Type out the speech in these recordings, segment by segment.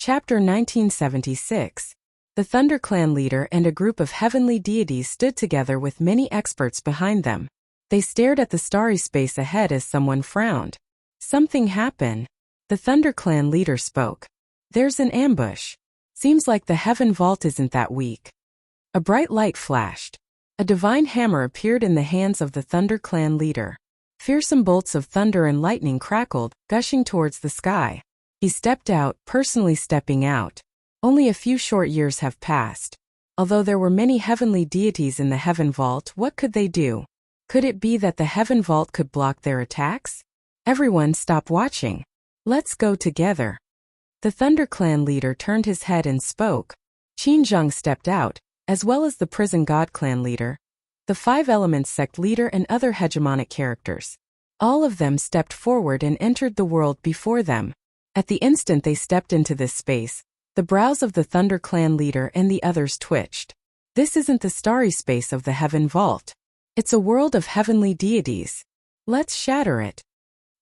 Chapter 1976. The ThunderClan leader and a group of heavenly deities stood together with many experts behind them. They stared at the starry space ahead as someone frowned. Something happened. The ThunderClan leader spoke. There's an ambush. Seems like the heaven vault isn't that weak. A bright light flashed. A divine hammer appeared in the hands of the ThunderClan leader. Fearsome bolts of thunder and lightning crackled, gushing towards the sky. He stepped out, personally stepping out. Only a few short years have passed. Although there were many heavenly deities in the heaven vault, what could they do? Could it be that the heaven vault could block their attacks? Everyone stop watching. Let's go together. The ThunderClan leader turned his head and spoke. Qin Zheng stepped out, as well as the Prison God Clan leader, the Five Elements sect leader and other hegemonic characters. All of them stepped forward and entered the world before them. At the instant they stepped into this space, the brows of the ThunderClan leader and the others twitched. This isn't the starry space of the heaven vault. It's a world of heavenly deities. Let's shatter it.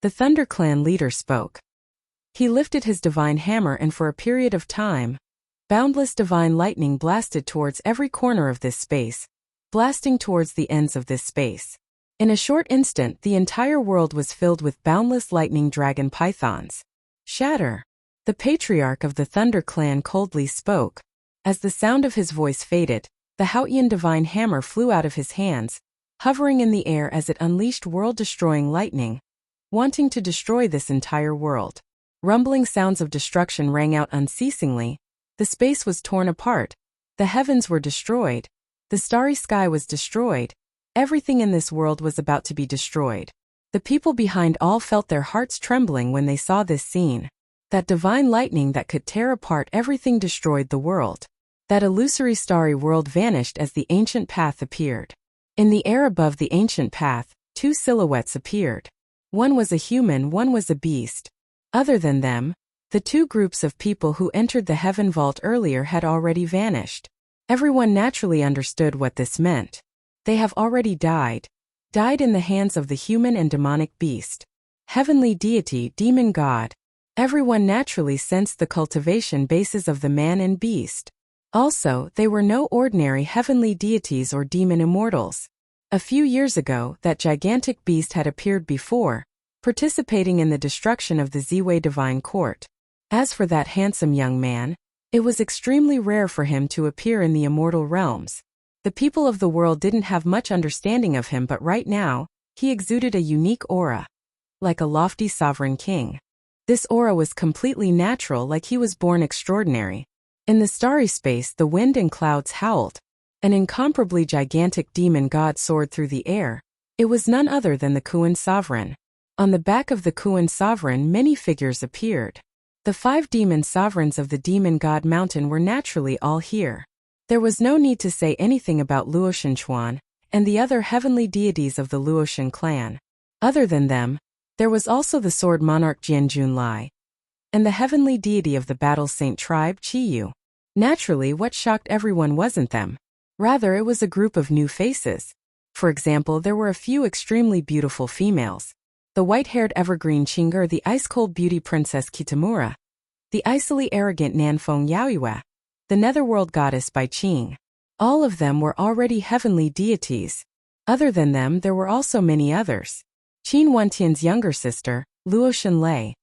The ThunderClan leader spoke. He lifted his divine hammer and for a period of time, boundless divine lightning blasted towards every corner of this space, blasting towards the ends of this space. In a short instant, the entire world was filled with boundless lightning dragon pythons. Shatter. The patriarch of the ThunderClan coldly spoke. As the sound of his voice faded, the Haotian divine hammer flew out of his hands, hovering in the air as it unleashed world-destroying lightning, wanting to destroy this entire world. Rumbling sounds of destruction rang out unceasingly. The space was torn apart. The heavens were destroyed. The starry sky was destroyed. Everything in this world was about to be destroyed. The people behind all felt their hearts trembling when they saw this scene. That divine lightning that could tear apart everything destroyed the world. That illusory starry world vanished as the ancient path appeared. In the air above the ancient path, two silhouettes appeared. One was a human, one was a beast. Other than them, the two groups of people who entered the heaven vault earlier had already vanished. Everyone naturally understood what this meant. They have already died. Died in the hands of the human and demonic beast. Heavenly deity, demon god. Everyone naturally sensed the cultivation bases of the man and beast. Also, they were no ordinary heavenly deities or demon immortals. A few years ago, that gigantic beast had appeared before, participating in the destruction of the Ziwei Divine Court. As for that handsome young man, it was extremely rare for him to appear in the immortal realms. The people of the world didn't have much understanding of him, but right now, he exuded a unique aura. Like a lofty sovereign king. This aura was completely natural, like he was born extraordinary. In the starry space, the wind and clouds howled. An incomparably gigantic demon god soared through the air. It was none other than the Kuan sovereign. On the back of the Kuan sovereign, many figures appeared. The 5 demon sovereigns of the demon god mountain were naturally all here. There was no need to say anything about Luoshan Chuan and the other heavenly deities of the Luoshan clan. Other than them, there was also the sword monarch Jian Junlai and the heavenly deity of the battle saint tribe Chiyu. Naturally, what shocked everyone wasn't them. Rather, it was a group of new faces. For example, there were a few extremely beautiful females. The white-haired evergreen Qing'er, the ice-cold beauty princess Kitamura, the icily arrogant Nanfeng Yaoyue, the netherworld goddess Bai Qing. All of them were already heavenly deities. Other than them, there were also many others. Qin Wentian's younger sister, Luoshan Lei,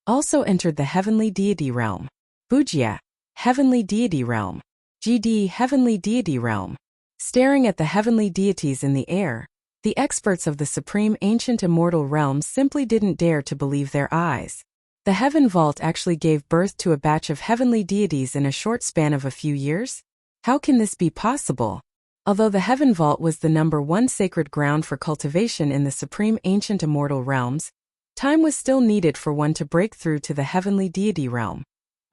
also entered the heavenly deity realm. Bujia, heavenly deity realm. GD, heavenly deity realm. Staring at the heavenly deities in the air, the experts of the supreme ancient immortal realms simply didn't dare to believe their eyes. The heaven vault actually gave birth to a batch of heavenly deities in a short span of a few years? How can this be possible? Although the heaven vault was the #1 sacred ground for cultivation in the supreme ancient immortal realms, time was still needed for one to break through to the heavenly deity realm.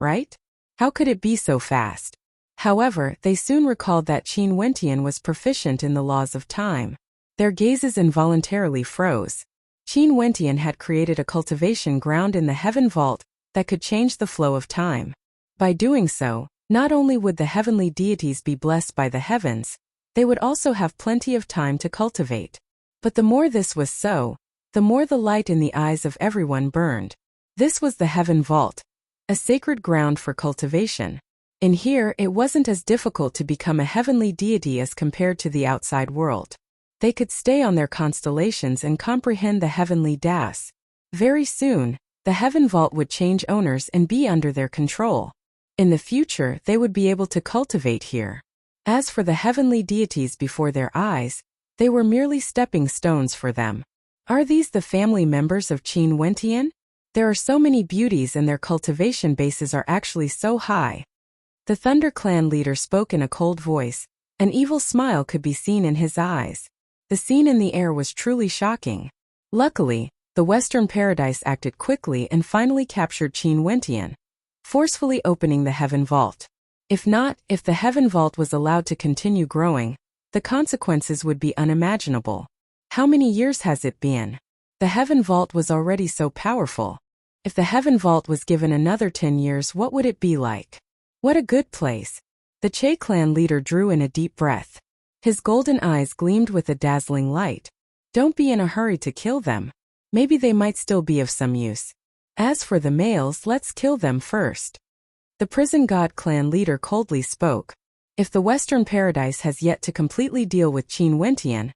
Right? How could it be so fast? However, they soon recalled that Qin Wentian was proficient in the laws of time. Their gazes involuntarily froze. Qin Wentian had created a cultivation ground in the heaven vault that could change the flow of time. By doing so, not only would the heavenly deities be blessed by the heavens, they would also have plenty of time to cultivate. But the more this was so, the more the light in the eyes of everyone burned. This was the heaven vault. a sacred ground for cultivation. In here, it wasn't as difficult to become a heavenly deity as compared to the outside world. They could stay on their constellations and comprehend the heavenly das. Very soon, the heaven vault would change owners and be under their control. In the future, they would be able to cultivate here. As for the heavenly deities before their eyes, they were merely stepping stones for them. Are these the family members of Qin Wentian? There are so many beauties and their cultivation bases are actually so high. The Thunder Clan leader spoke in a cold voice. An evil smile could be seen in his eyes. The scene in the air was truly shocking. Luckily, the Western Paradise acted quickly and finally captured Qin Wentian, forcefully opening the heaven vault. If the heaven vault was allowed to continue growing, the consequences would be unimaginable. How many years has it been? The heaven vault was already so powerful. If the heaven vault was given another 10 years, what would it be like? What a good place. The Che clan leader drew in a deep breath. His golden eyes gleamed with a dazzling light. Don't be in a hurry to kill them. Maybe they might still be of some use. As for the males, let's kill them first. The prison god clan leader coldly spoke. If the Western Paradise has yet to completely deal with Qin Wentian,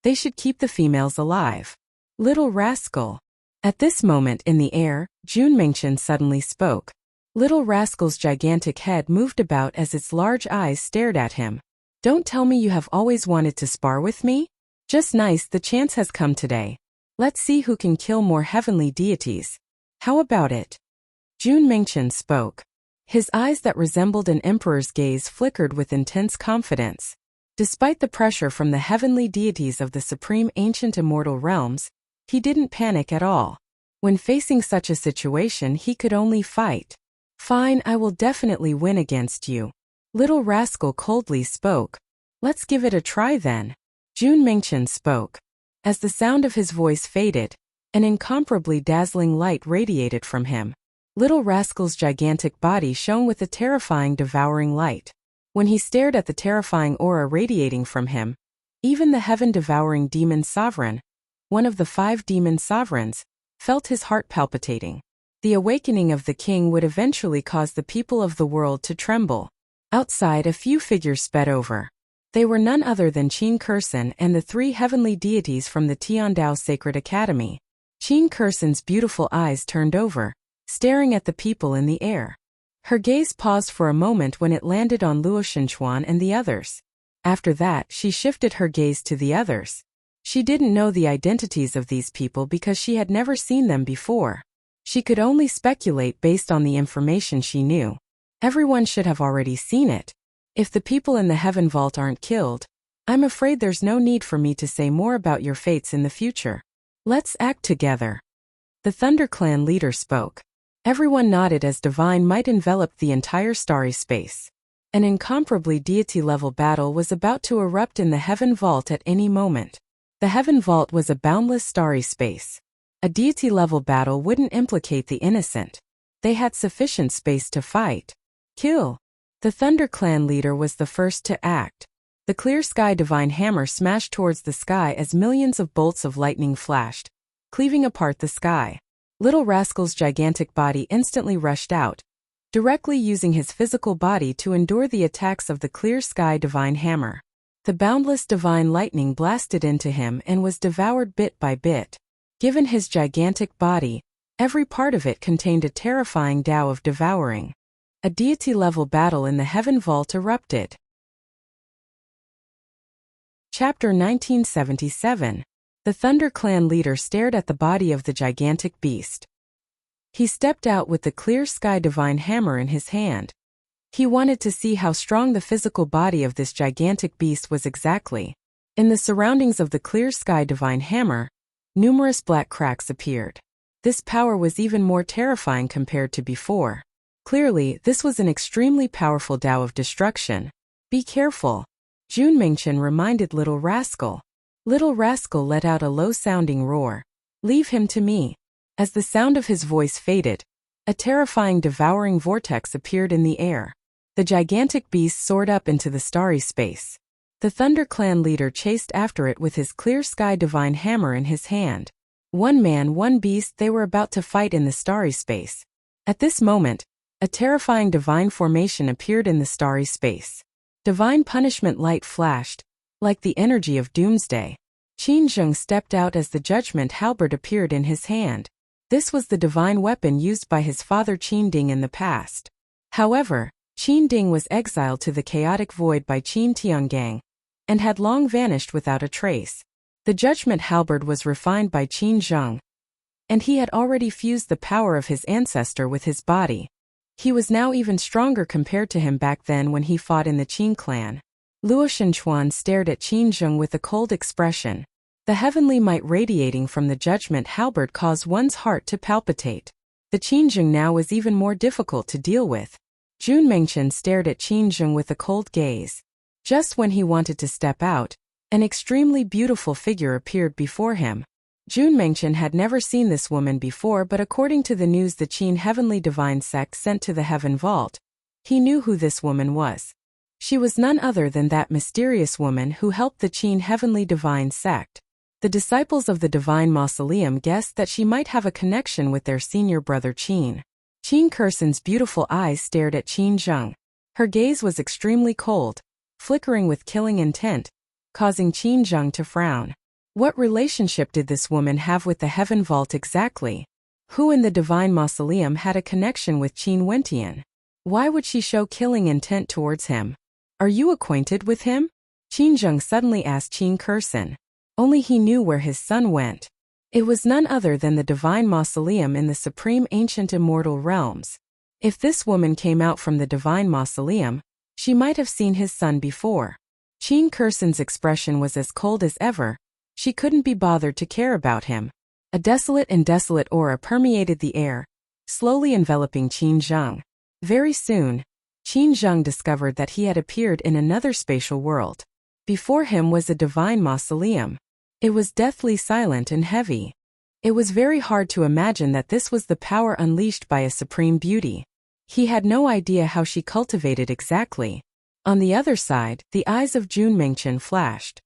they should keep the females alive. Little rascal. At this moment in the air, Jun Mengchen suddenly spoke. Little rascal's gigantic head moved about as its large eyes stared at him. Don't tell me you have always wanted to spar with me? Just nice, the chance has come today. Let's see who can kill more heavenly deities. How about it? Jun Mengchen spoke. His eyes that resembled an emperor's gaze flickered with intense confidence. Despite the pressure from the heavenly deities of the supreme ancient immortal realms, he didn't panic at all. When facing such a situation, he could only fight. Fine, I will definitely win against you. Little rascal coldly spoke. Let's give it a try then. Jun Mengchen spoke. As the sound of his voice faded, an incomparably dazzling light radiated from him. Little rascal's gigantic body shone with a terrifying, devouring light. When he stared at the terrifying aura radiating from him, even the heaven-devouring demon sovereign, one of the 5 demon sovereigns, felt his heart palpitating. The awakening of the king would eventually cause the people of the world to tremble. Outside, a few figures sped over. They were none other than Qin Kursen and the 3 heavenly deities from the Tiandao Sacred Academy. Qin Kursen's beautiful eyes turned over, staring at the people in the air. Her gaze paused for a moment when it landed on Luo Xinchuan and the others. After that, she shifted her gaze to the others. She didn't know the identities of these people because she had never seen them before. She could only speculate based on the information she knew. Everyone should have already seen it. If the people in the heaven vault aren't killed, I'm afraid there's no need for me to say more about your fates in the future. Let's act together. The Thunder Clan leader spoke. Everyone nodded as divine might enveloped the entire starry space. An incomparably deity-level battle was about to erupt in the heaven vault at any moment. The heaven vault was a boundless starry space. A deity-level battle wouldn't implicate the innocent. They had sufficient space to fight. Kill. The Thunder Clan leader was the first to act. The clear sky divine hammer smashed towards the sky as millions of bolts of lightning flashed, cleaving apart the sky. Little rascal's gigantic body instantly rushed out, directly using his physical body to endure the attacks of the clear sky divine hammer. The boundless divine lightning blasted into him and was devoured bit by bit. Given his gigantic body, every part of it contained a terrifying Tao of devouring. A deity-level battle in the heaven vault erupted. Chapter 1977. The Thunder Clan leader stared at the body of the gigantic beast. He stepped out with the clear sky divine hammer in his hand. He wanted to see how strong the physical body of this gigantic beast was exactly. In the surroundings of the clear sky divine hammer, numerous black cracks appeared. This power was even more terrifying compared to before. Clearly, this was an extremely powerful Tao of destruction. Be careful. Jun Mengchen reminded Little Rascal. Little Rascal let out a low-sounding roar. Leave him to me. As the sound of his voice faded, a terrifying devouring vortex appeared in the air. The gigantic beast soared up into the starry space. The Thunder Clan leader chased after it with his clear sky divine hammer in his hand. One man, one beast, they were about to fight in the starry space. At this moment, A terrifying divine formation appeared in the starry space. Divine punishment light flashed, like the energy of doomsday. Qin Zheng stepped out as the judgment halberd appeared in his hand. This was the divine weapon used by his father Qin Ding in the past. However, Qin Ding was exiled to the chaotic void by Qin Tiangang, and had long vanished without a trace. The judgment halberd was refined by Qin Zheng, and he had already fused the power of his ancestor with his body. He was now even stronger compared to him back then when he fought in the Qin clan. Luo Shenchuan stared at Qin Zheng with a cold expression. The heavenly might radiating from the judgment halberd caused one's heart to palpitate. The Qin Zheng now was even more difficult to deal with. Jun Mengchen stared at Qin Zheng with a cold gaze. Just when he wanted to step out, an extremely beautiful figure appeared before him. Jun Mengchen had never seen this woman before, but according to the news the Qin Heavenly Divine Sect sent to the Heaven Vault, he knew who this woman was. She was none other than that mysterious woman who helped the Qin Heavenly Divine Sect. The disciples of the Divine Mausoleum guessed that she might have a connection with their senior brother Qin. Qin Kursen's beautiful eyes stared at Qin Zheng. Her gaze was extremely cold, flickering with killing intent, causing Qin Zheng to frown. What relationship did this woman have with the Heaven Vault exactly? Who in the Divine Mausoleum had a connection with Qin Wentian? Why would she show killing intent towards him? Are you acquainted with him? Qin Zheng suddenly asked Qin Kursen. Only he knew where his son went. It was none other than the Divine Mausoleum in the Supreme Ancient Immortal Realms. If this woman came out from the Divine Mausoleum, she might have seen his son before. Qin Kursen's expression was as cold as ever. She couldn't be bothered to care about him. A desolate aura permeated the air, slowly enveloping Qin Zheng. Very soon, Qin Zheng discovered that he had appeared in another spatial world. Before him was a divine mausoleum. It was deathly silent and heavy. It was very hard to imagine that this was the power unleashed by a supreme beauty. He had no idea how she cultivated exactly. On the other side, the eyes of Jun Mengchen flashed.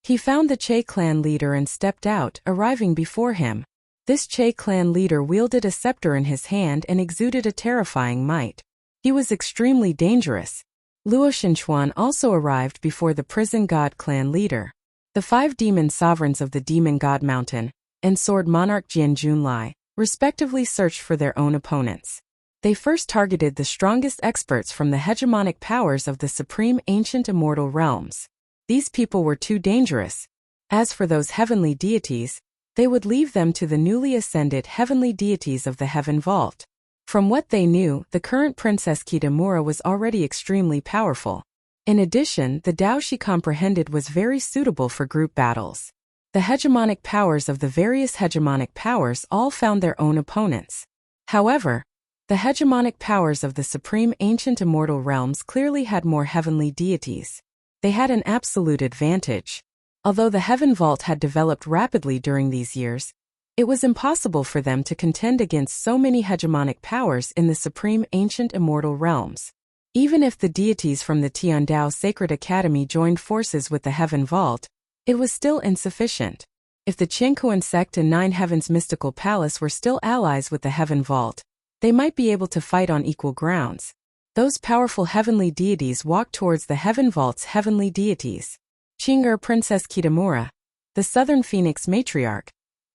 He found the Che clan leader and stepped out, arriving before him. This Che clan leader wielded a scepter in his hand and exuded a terrifying might. He was extremely dangerous. Luo Shenchuan also arrived before the prison god clan leader. The 5 demon sovereigns of the demon god mountain and sword monarch Jian Junlai respectively searched for their own opponents. They first targeted the strongest experts from the hegemonic powers of the supreme ancient immortal realms. These people were too dangerous. As for those heavenly deities, they would leave them to the newly ascended heavenly deities of the Heaven Vault. From what they knew, the current Princess Kitamura was already extremely powerful. In addition, the Tao she comprehended was very suitable for group battles. The hegemonic powers of the various hegemonic powers all found their own opponents. However, the hegemonic powers of the supreme ancient immortal realms clearly had more heavenly deities. They had an absolute advantage. Although the Heaven Vault had developed rapidly during these years, it was impossible for them to contend against so many hegemonic powers in the supreme ancient immortal realms. Even if the deities from the Tiandao Sacred Academy joined forces with the Heaven Vault, it was still insufficient. If the Qiankuan sect and 9 Heavens Mystical Palace were still allies with the Heaven Vault, they might be able to fight on equal grounds. Those powerful heavenly deities walked towards the Heaven Vault's heavenly deities. Qing'er Princess Kitamura, the Southern Phoenix Matriarch.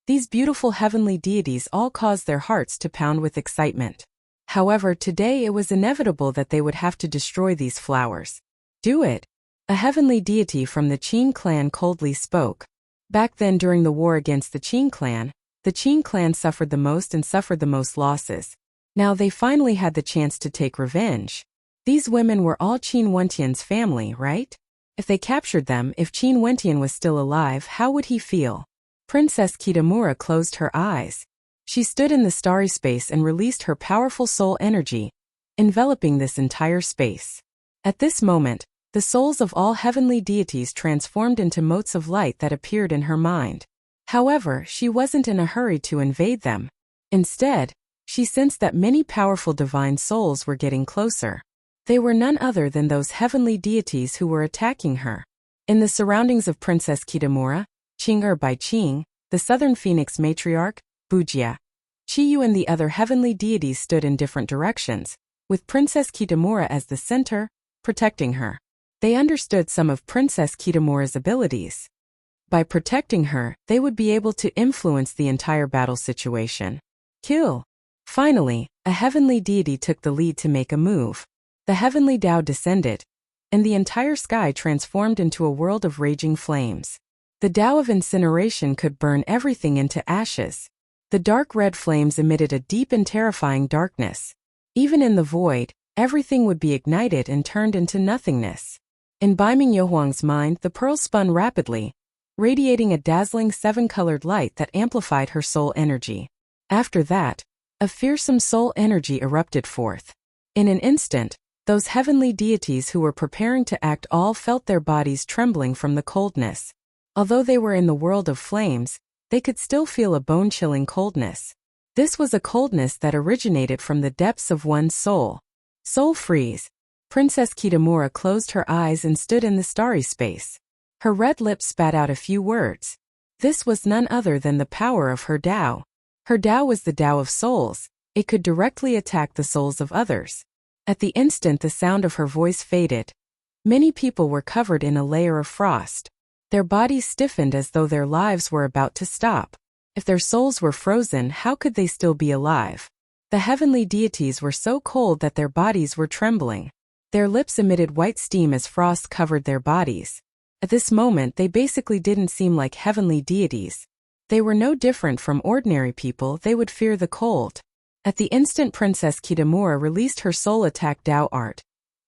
These beautiful heavenly deities all caused their hearts to pound with excitement. However, today it was inevitable that they would have to destroy these flowers. Do it. A heavenly deity from the Qin clan coldly spoke. Back then during the war against the Qin clan suffered the most and suffered the most losses. Now they finally had the chance to take revenge. These women were all Qin Wentian's family, right? If they captured them, if Qin Wentian was still alive, how would he feel? Princess Kitamura closed her eyes. She stood in the starry space and released her powerful soul energy, enveloping this entire space. At this moment, the souls of all heavenly deities transformed into motes of light that appeared in her mind. However, she wasn't in a hurry to invade them. Instead, she sensed that many powerful divine souls were getting closer. They were none other than those heavenly deities who were attacking her. In the surroundings of Princess Kitamura, Qing'er by Qing, the Southern Phoenix Matriarch, Bujia, Chiyu and the other heavenly deities stood in different directions, with Princess Kitamura as the center, protecting her. They understood some of Princess Kitamura's abilities. By protecting her, they would be able to influence the entire battle situation. Kill. Finally, a heavenly deity took the lead to make a move. The heavenly Tao descended, and the entire sky transformed into a world of raging flames. The Tao of incineration could burn everything into ashes. The dark red flames emitted a deep and terrifying darkness. Even in the void, everything would be ignited and turned into nothingness. In Baiming Yohuang's mind, the pearl spun rapidly, radiating a dazzling seven-colored light that amplified her soul energy. After that, a fearsome soul energy erupted forth. In an instant, those heavenly deities who were preparing to act all felt their bodies trembling from the coldness. Although they were in the world of flames, they could still feel a bone-chilling coldness. This was a coldness that originated from the depths of one's soul. Soul freeze. Princess Kitamura closed her eyes and stood in the starry space. Her red lips spat out a few words. This was none other than the power of her Tao. Her Tao was the Tao of souls. It could directly attack the souls of others. At the instant the sound of her voice faded, many people were covered in a layer of frost. Their bodies stiffened as though their lives were about to stop. If their souls were frozen, how could they still be alive? The heavenly deities were so cold that their bodies were trembling. Their lips emitted white steam as frost covered their bodies. At this moment, they basically didn't seem like heavenly deities. They were no different from ordinary people. They would fear the cold. At the instant Princess Kitamura released her soul attack Tao art,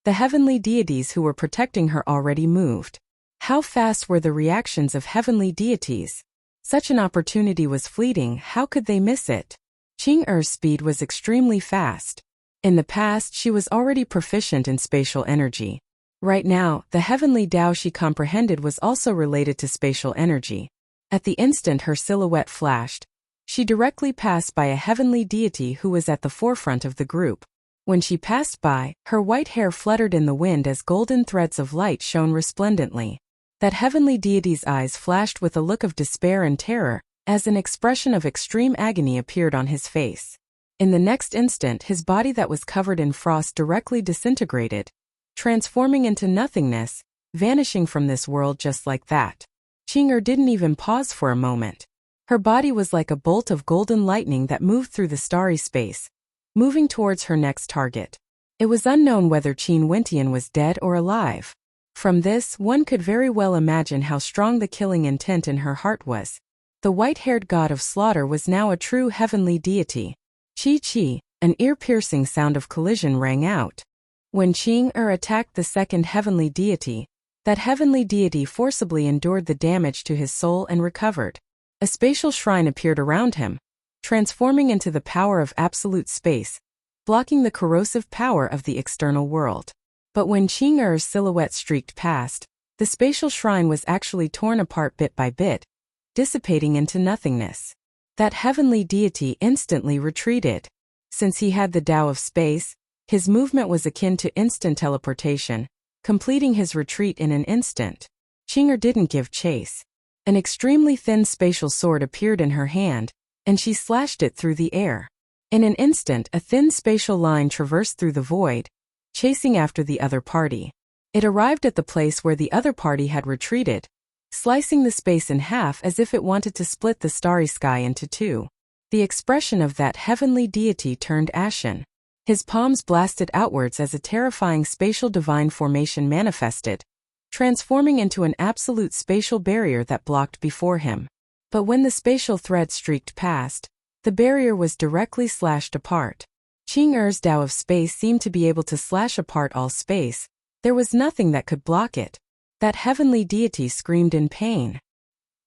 the heavenly deities who were protecting her already moved. How fast were the reactions of heavenly deities? Such an opportunity was fleeting. How could they miss it? Qing-er's speed was extremely fast. In the past, she was already proficient in spatial energy. Right now, the heavenly Tao she comprehended was also related to spatial energy. At the instant her silhouette flashed, she directly passed by a heavenly deity who was at the forefront of the group. When she passed by, her white hair fluttered in the wind as golden threads of light shone resplendently. That heavenly deity's eyes flashed with a look of despair and terror, as an expression of extreme agony appeared on his face. In the next instant, his body that was covered in frost directly disintegrated, transforming into nothingness, vanishing from this world just like that. Qing-er didn't even pause for a moment. Her body was like a bolt of golden lightning that moved through the starry space, moving towards her next target. It was unknown whether Qin Wentian was dead or alive. From this, one could very well imagine how strong the killing intent in her heart was. The white-haired god of slaughter was now a true heavenly deity. Chi-chi, an ear-piercing sound of collision rang out. When Qing-er attacked the second heavenly deity, that heavenly deity forcibly endured the damage to his soul and recovered. A spatial shrine appeared around him, transforming into the power of absolute space, blocking the corrosive power of the external world. But when Qing-er's silhouette streaked past, the spatial shrine was actually torn apart bit by bit, dissipating into nothingness. That heavenly deity instantly retreated. Since he had the Tao of space, his movement was akin to instant teleportation, completing his retreat in an instant. Qing-er didn't give chase. An extremely thin spatial sword appeared in her hand, and she slashed it through the air. In an instant, a thin spatial line traversed through the void, chasing after the other party. It arrived at the place where the other party had retreated, slicing the space in half as if it wanted to split the starry sky into two. The expression of that heavenly deity turned ashen. His palms blasted outwards as a terrifying spatial divine formation manifested, transforming into an absolute spatial barrier that blocked before him. But when the spatial thread streaked past, the barrier was directly slashed apart. Qing-er's Tao of space seemed to be able to slash apart all space. There was nothing that could block it. That heavenly deity screamed in pain.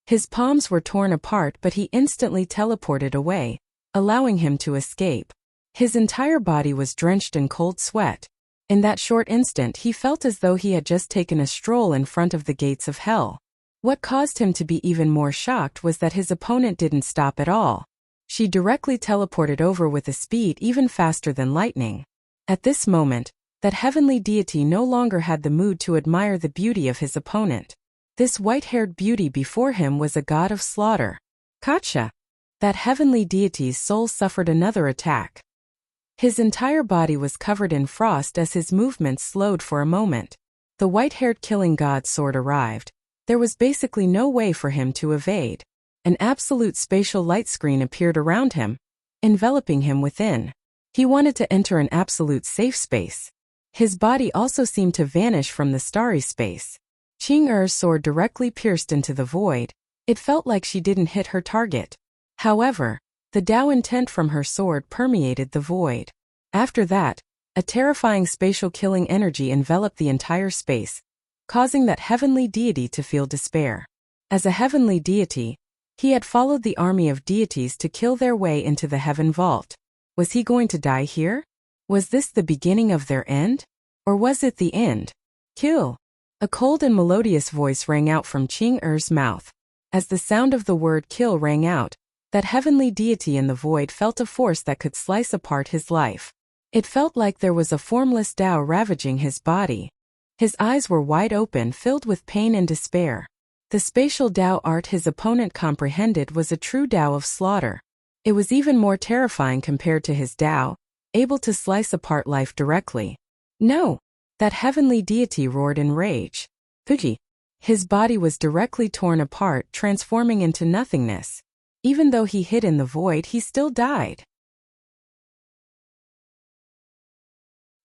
His palms were torn apart, but he instantly teleported away, allowing him to escape. His entire body was drenched in cold sweat. In that short instant, he felt as though he had just taken a stroll in front of the gates of hell. What caused him to be even more shocked was that his opponent didn't stop at all. She directly teleported over with a speed even faster than lightning. At this moment, that heavenly deity no longer had the mood to admire the beauty of his opponent. This white-haired beauty before him was a god of slaughter. Gotcha! that heavenly deity's soul suffered another attack. His entire body was covered in frost as his movements slowed for a moment. The white-haired killing god's sword arrived. There was basically no way for him to evade. An absolute spatial light screen appeared around him, enveloping him within. He wanted to enter an absolute safe space. His body also seemed to vanish from the starry space. Qing-er's sword directly pierced into the void. It felt like she didn't hit her target. However, the Tao intent from her sword permeated the void. After that, a terrifying spatial killing energy enveloped the entire space, causing that heavenly deity to feel despair. As a heavenly deity, he had followed the army of deities to kill their way into the heaven vault. Was he going to die here? Was this the beginning of their end? Or was it the end? Kill! A cold and melodious voice rang out from Qing-er's mouth. As the sound of the word kill rang out, that heavenly deity in the void felt a force that could slice apart his life. It felt like there was a formless Tao ravaging his body. His eyes were wide open, filled with pain and despair. The spatial Tao art his opponent comprehended was a true Tao of slaughter. It was even more terrifying compared to his Tao, able to slice apart life directly. No! That heavenly deity roared in rage. Fuji! His body was directly torn apart, transforming into nothingness. Even though he hid in the void, he still died.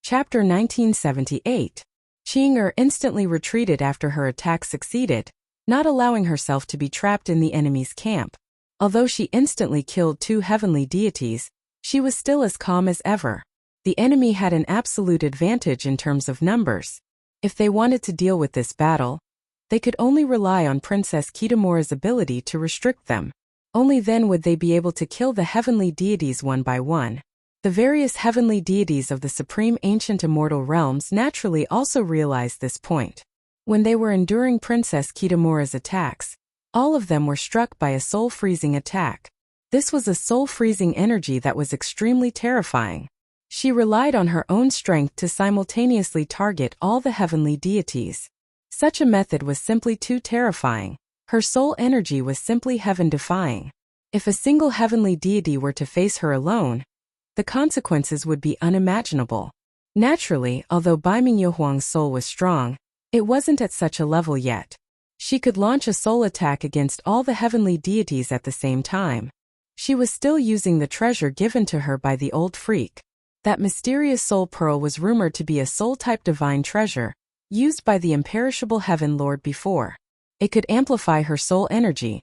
Chapter 1978. Qing-er instantly retreated after her attack succeeded, not allowing herself to be trapped in the enemy's camp. Although she instantly killed 2 heavenly deities, she was still as calm as ever. The enemy had an absolute advantage in terms of numbers. If they wanted to deal with this battle, they could only rely on Princess Kitamura's ability to restrict them. Only then would they be able to kill the heavenly deities one by one. The various heavenly deities of the supreme ancient immortal realms naturally also realized this point. When they were enduring Princess Kitamura's attacks, all of them were struck by a soul-freezing attack. This was a soul-freezing energy that was extremely terrifying. She relied on her own strength to simultaneously target all the heavenly deities. Such a method was simply too terrifying. Her soul energy was simply heaven-defying. If a single heavenly deity were to face her alone, the consequences would be unimaginable. Naturally, although Bai Mingyohuang's soul was strong, it wasn't at such a level yet. She could launch a soul attack against all the heavenly deities at the same time. She was still using the treasure given to her by the old freak. That mysterious soul pearl was rumored to be a soul-type divine treasure, used by the imperishable Heaven Lord before. It could amplify her soul energy,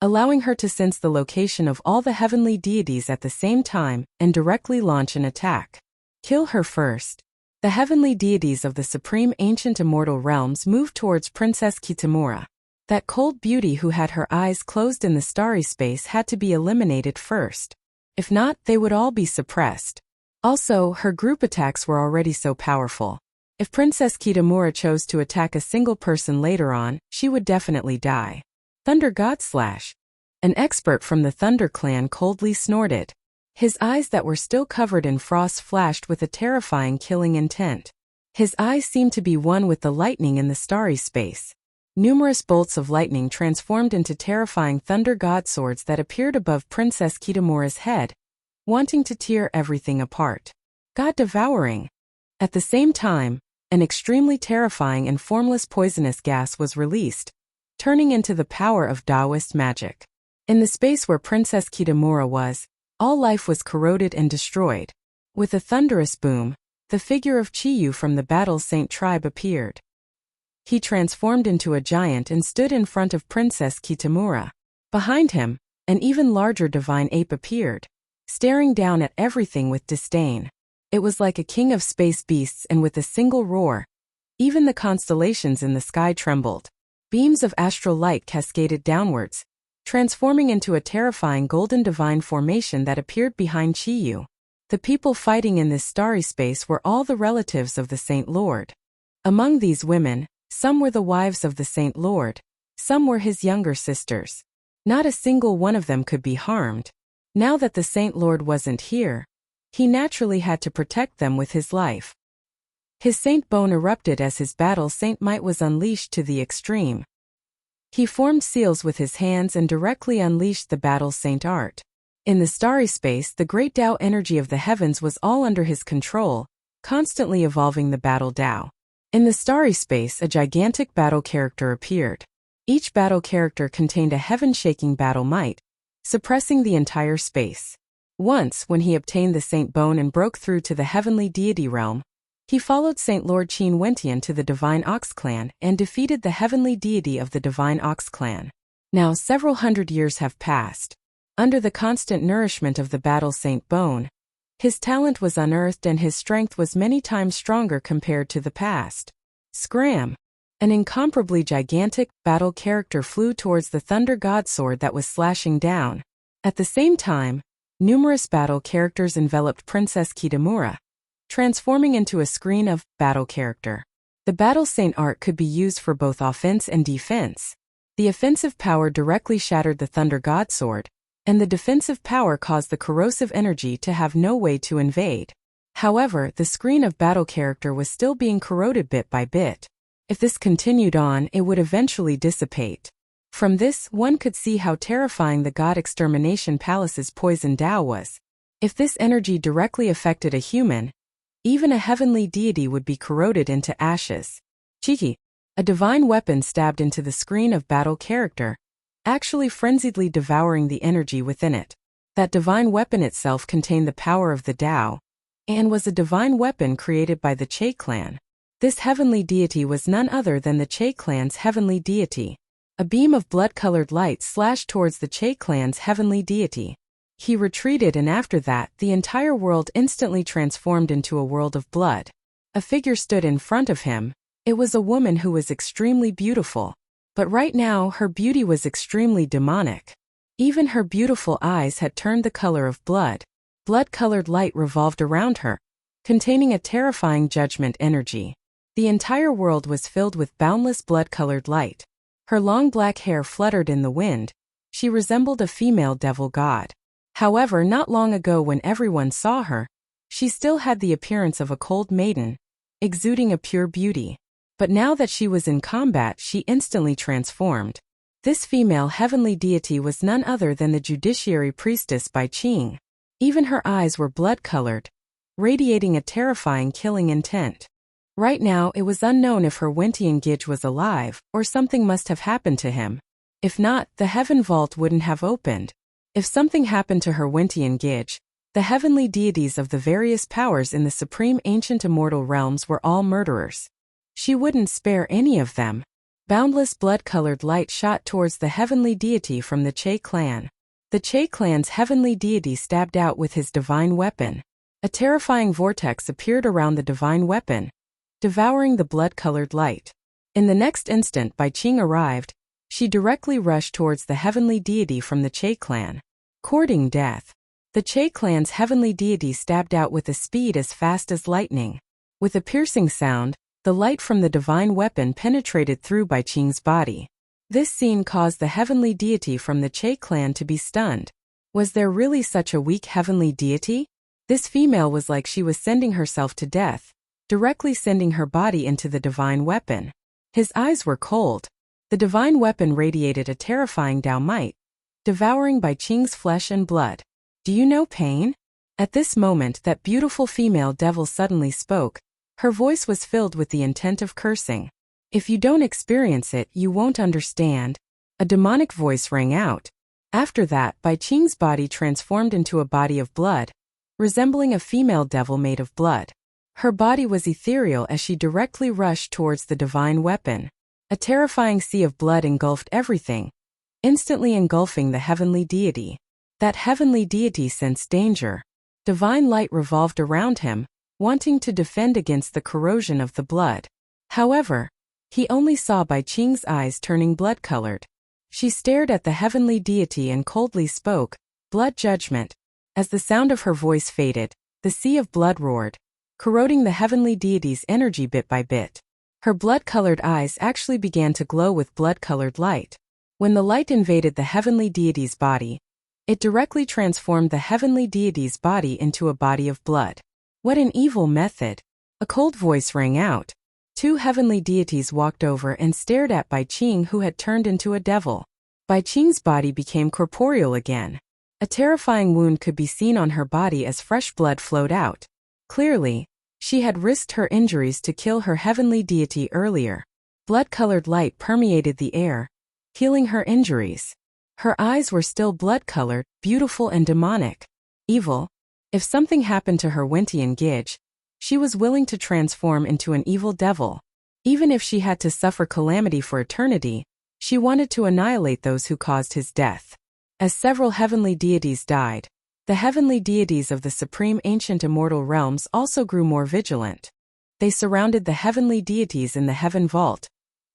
allowing her to sense the location of all the heavenly deities at the same time and directly launch an attack. Kill her first. The heavenly deities of the supreme ancient immortal realms moved towards Princess Kitamura. That cold beauty who had her eyes closed in the starry space had to be eliminated first. If not, they would all be suppressed. Also, her group attacks were already so powerful. If Princess Kitamura chose to attack a single person later on, she would definitely die. Thunder God Slash. An expert from the Thunder clan coldly snorted. His eyes that were still covered in frost flashed with a terrifying killing intent. His eyes seemed to be one with the lightning in the starry space. Numerous bolts of lightning transformed into terrifying thunder god swords that appeared above Princess Kitamura's head, wanting to tear everything apart. God devouring. At the same time, an extremely terrifying and formless poisonous gas was released, turning into the power of Taoist magic. In the space where Princess Kitamura was, all life was corroded and destroyed. With a thunderous boom, the figure of Chiyu from the Battle Saint tribe appeared. He transformed into a giant and stood in front of Princess Kitamura. Behind him, an even larger divine ape appeared, staring down at everything with disdain. It was like a king of space beasts, and with a single roar, even the constellations in the sky trembled. Beams of astral light cascaded downwards, transforming into a terrifying golden divine formation that appeared behind Chiyu. The people fighting in this starry space were all the relatives of the Saint Lord. Among these women, some were the wives of the Saint Lord, some were his younger sisters. Not a single one of them could be harmed. Now that the Saint Lord wasn't here, he naturally had to protect them with his life. His saint bone erupted as his battle saint might was unleashed to the extreme. He formed seals with his hands and directly unleashed the battle saint art. In the starry space, the great Tao energy of the heavens was all under his control, constantly evolving the battle Tao. In the starry space, a gigantic battle character appeared. Each battle character contained a heaven-shaking battle might, suppressing the entire space. Once, when he obtained the Saint Bone and broke through to the heavenly deity realm, he followed Saint Lord Qin Wentian to the Divine Ox Clan and defeated the heavenly deity of the Divine Ox Clan. Now several hundred years have passed. Under the constant nourishment of the battle Saint Bone, his talent was unearthed and his strength was many times stronger compared to the past. Scram! An incomparably gigantic battle character flew towards the Thunder God Sword that was slashing down. At the same time, numerous battle characters enveloped Princess Kitamura, transforming into a screen of battle character. The Battle Saint art could be used for both offense and defense. The offensive power directly shattered the Thunder God Sword, and the defensive power caused the corrosive energy to have no way to invade. However, the screen of battle character was still being corroded bit by bit. If this continued on, it would eventually dissipate. From this, one could see how terrifying the God Extermination Palace's poison Tao was. If this energy directly affected a human, even a heavenly deity would be corroded into ashes. Cheeky. A divine weapon stabbed into the screen of battle character, actually frenziedly devouring the energy within it. That divine weapon itself contained the power of the Tao, and was a divine weapon created by the Che clan. This heavenly deity was none other than the Che clan's heavenly deity. A beam of blood-colored light slashed towards the Che clan's heavenly deity. He retreated, and after that, the entire world instantly transformed into a world of blood. A figure stood in front of him. It was a woman who was extremely beautiful. But right now, her beauty was extremely demonic. Even her beautiful eyes had turned the color of blood. Blood-colored light revolved around her, containing a terrifying judgment energy. The entire world was filled with boundless blood-colored light. Her long black hair fluttered in the wind. She resembled a female devil god. However, not long ago when everyone saw her, she still had the appearance of a cold maiden, exuding a pure beauty. But now that she was in combat, she instantly transformed. This female heavenly deity was none other than the judiciary priestess Bai Qing. Even her eyes were blood-colored, radiating a terrifying killing intent. Right now, it was unknown if her Wentian Gidge was alive, or something must have happened to him. If not, the heaven vault wouldn't have opened. If something happened to her Wentian Gidge, the heavenly deities of the various powers in the supreme ancient immortal realms were all murderers. She wouldn't spare any of them. Boundless blood-colored light shot towards the heavenly deity from the Che clan. The Che clan's heavenly deity stabbed out with his divine weapon. A terrifying vortex appeared around the divine weapon, devouring the blood-colored light. In the next instant, Bai Qing arrived. She directly rushed towards the heavenly deity from the Che clan, courting death. The Che clan's heavenly deity stabbed out with a speed as fast as lightning. With a piercing sound, the light from the divine weapon penetrated through Bai Qing's body. This scene caused the heavenly deity from the Che clan to be stunned. Was there really such a weak heavenly deity? This female was like she was sending herself to death, directly sending her body into the divine weapon. His eyes were cold. The divine weapon radiated a terrifying Tao might, devouring Bai Qing's flesh and blood. Do you know pain? At this moment, that beautiful female devil suddenly spoke. Her voice was filled with the intent of cursing. If you don't experience it, you won't understand. A demonic voice rang out. After that, Bai Qing's body transformed into a body of blood, resembling a female devil made of blood. Her body was ethereal as she directly rushed towards the divine weapon. A terrifying sea of blood engulfed everything, instantly engulfing the heavenly deity. That heavenly deity sensed danger. Divine light revolved around him, wanting to defend against the corrosion of the blood. However, he only saw Bai Qing's eyes turning blood-colored. She stared at the heavenly deity and coldly spoke, "Blood judgment." As the sound of her voice faded, the sea of blood roared, corroding the heavenly deity's energy bit by bit. Her blood-colored eyes actually began to glow with blood-colored light. When the light invaded the heavenly deity's body, it directly transformed the heavenly deity's body into a body of blood. What an evil method! A cold voice rang out. Two heavenly deities walked over and stared at Bai Qing, who had turned into a devil. Bai Qing's body became corporeal again. A terrifying wound could be seen on her body as fresh blood flowed out. Clearly, she had risked her injuries to kill her heavenly deity earlier. Blood-colored light permeated the air, healing her injuries. Her eyes were still blood-colored, beautiful and demonic. Evil. If something happened to her Wentian Gidge, she was willing to transform into an evil devil. Even if she had to suffer calamity for eternity, she wanted to annihilate those who caused his death. As several heavenly deities died, the heavenly deities of the supreme ancient immortal realms also grew more vigilant. They surrounded the heavenly deities in the heaven vault,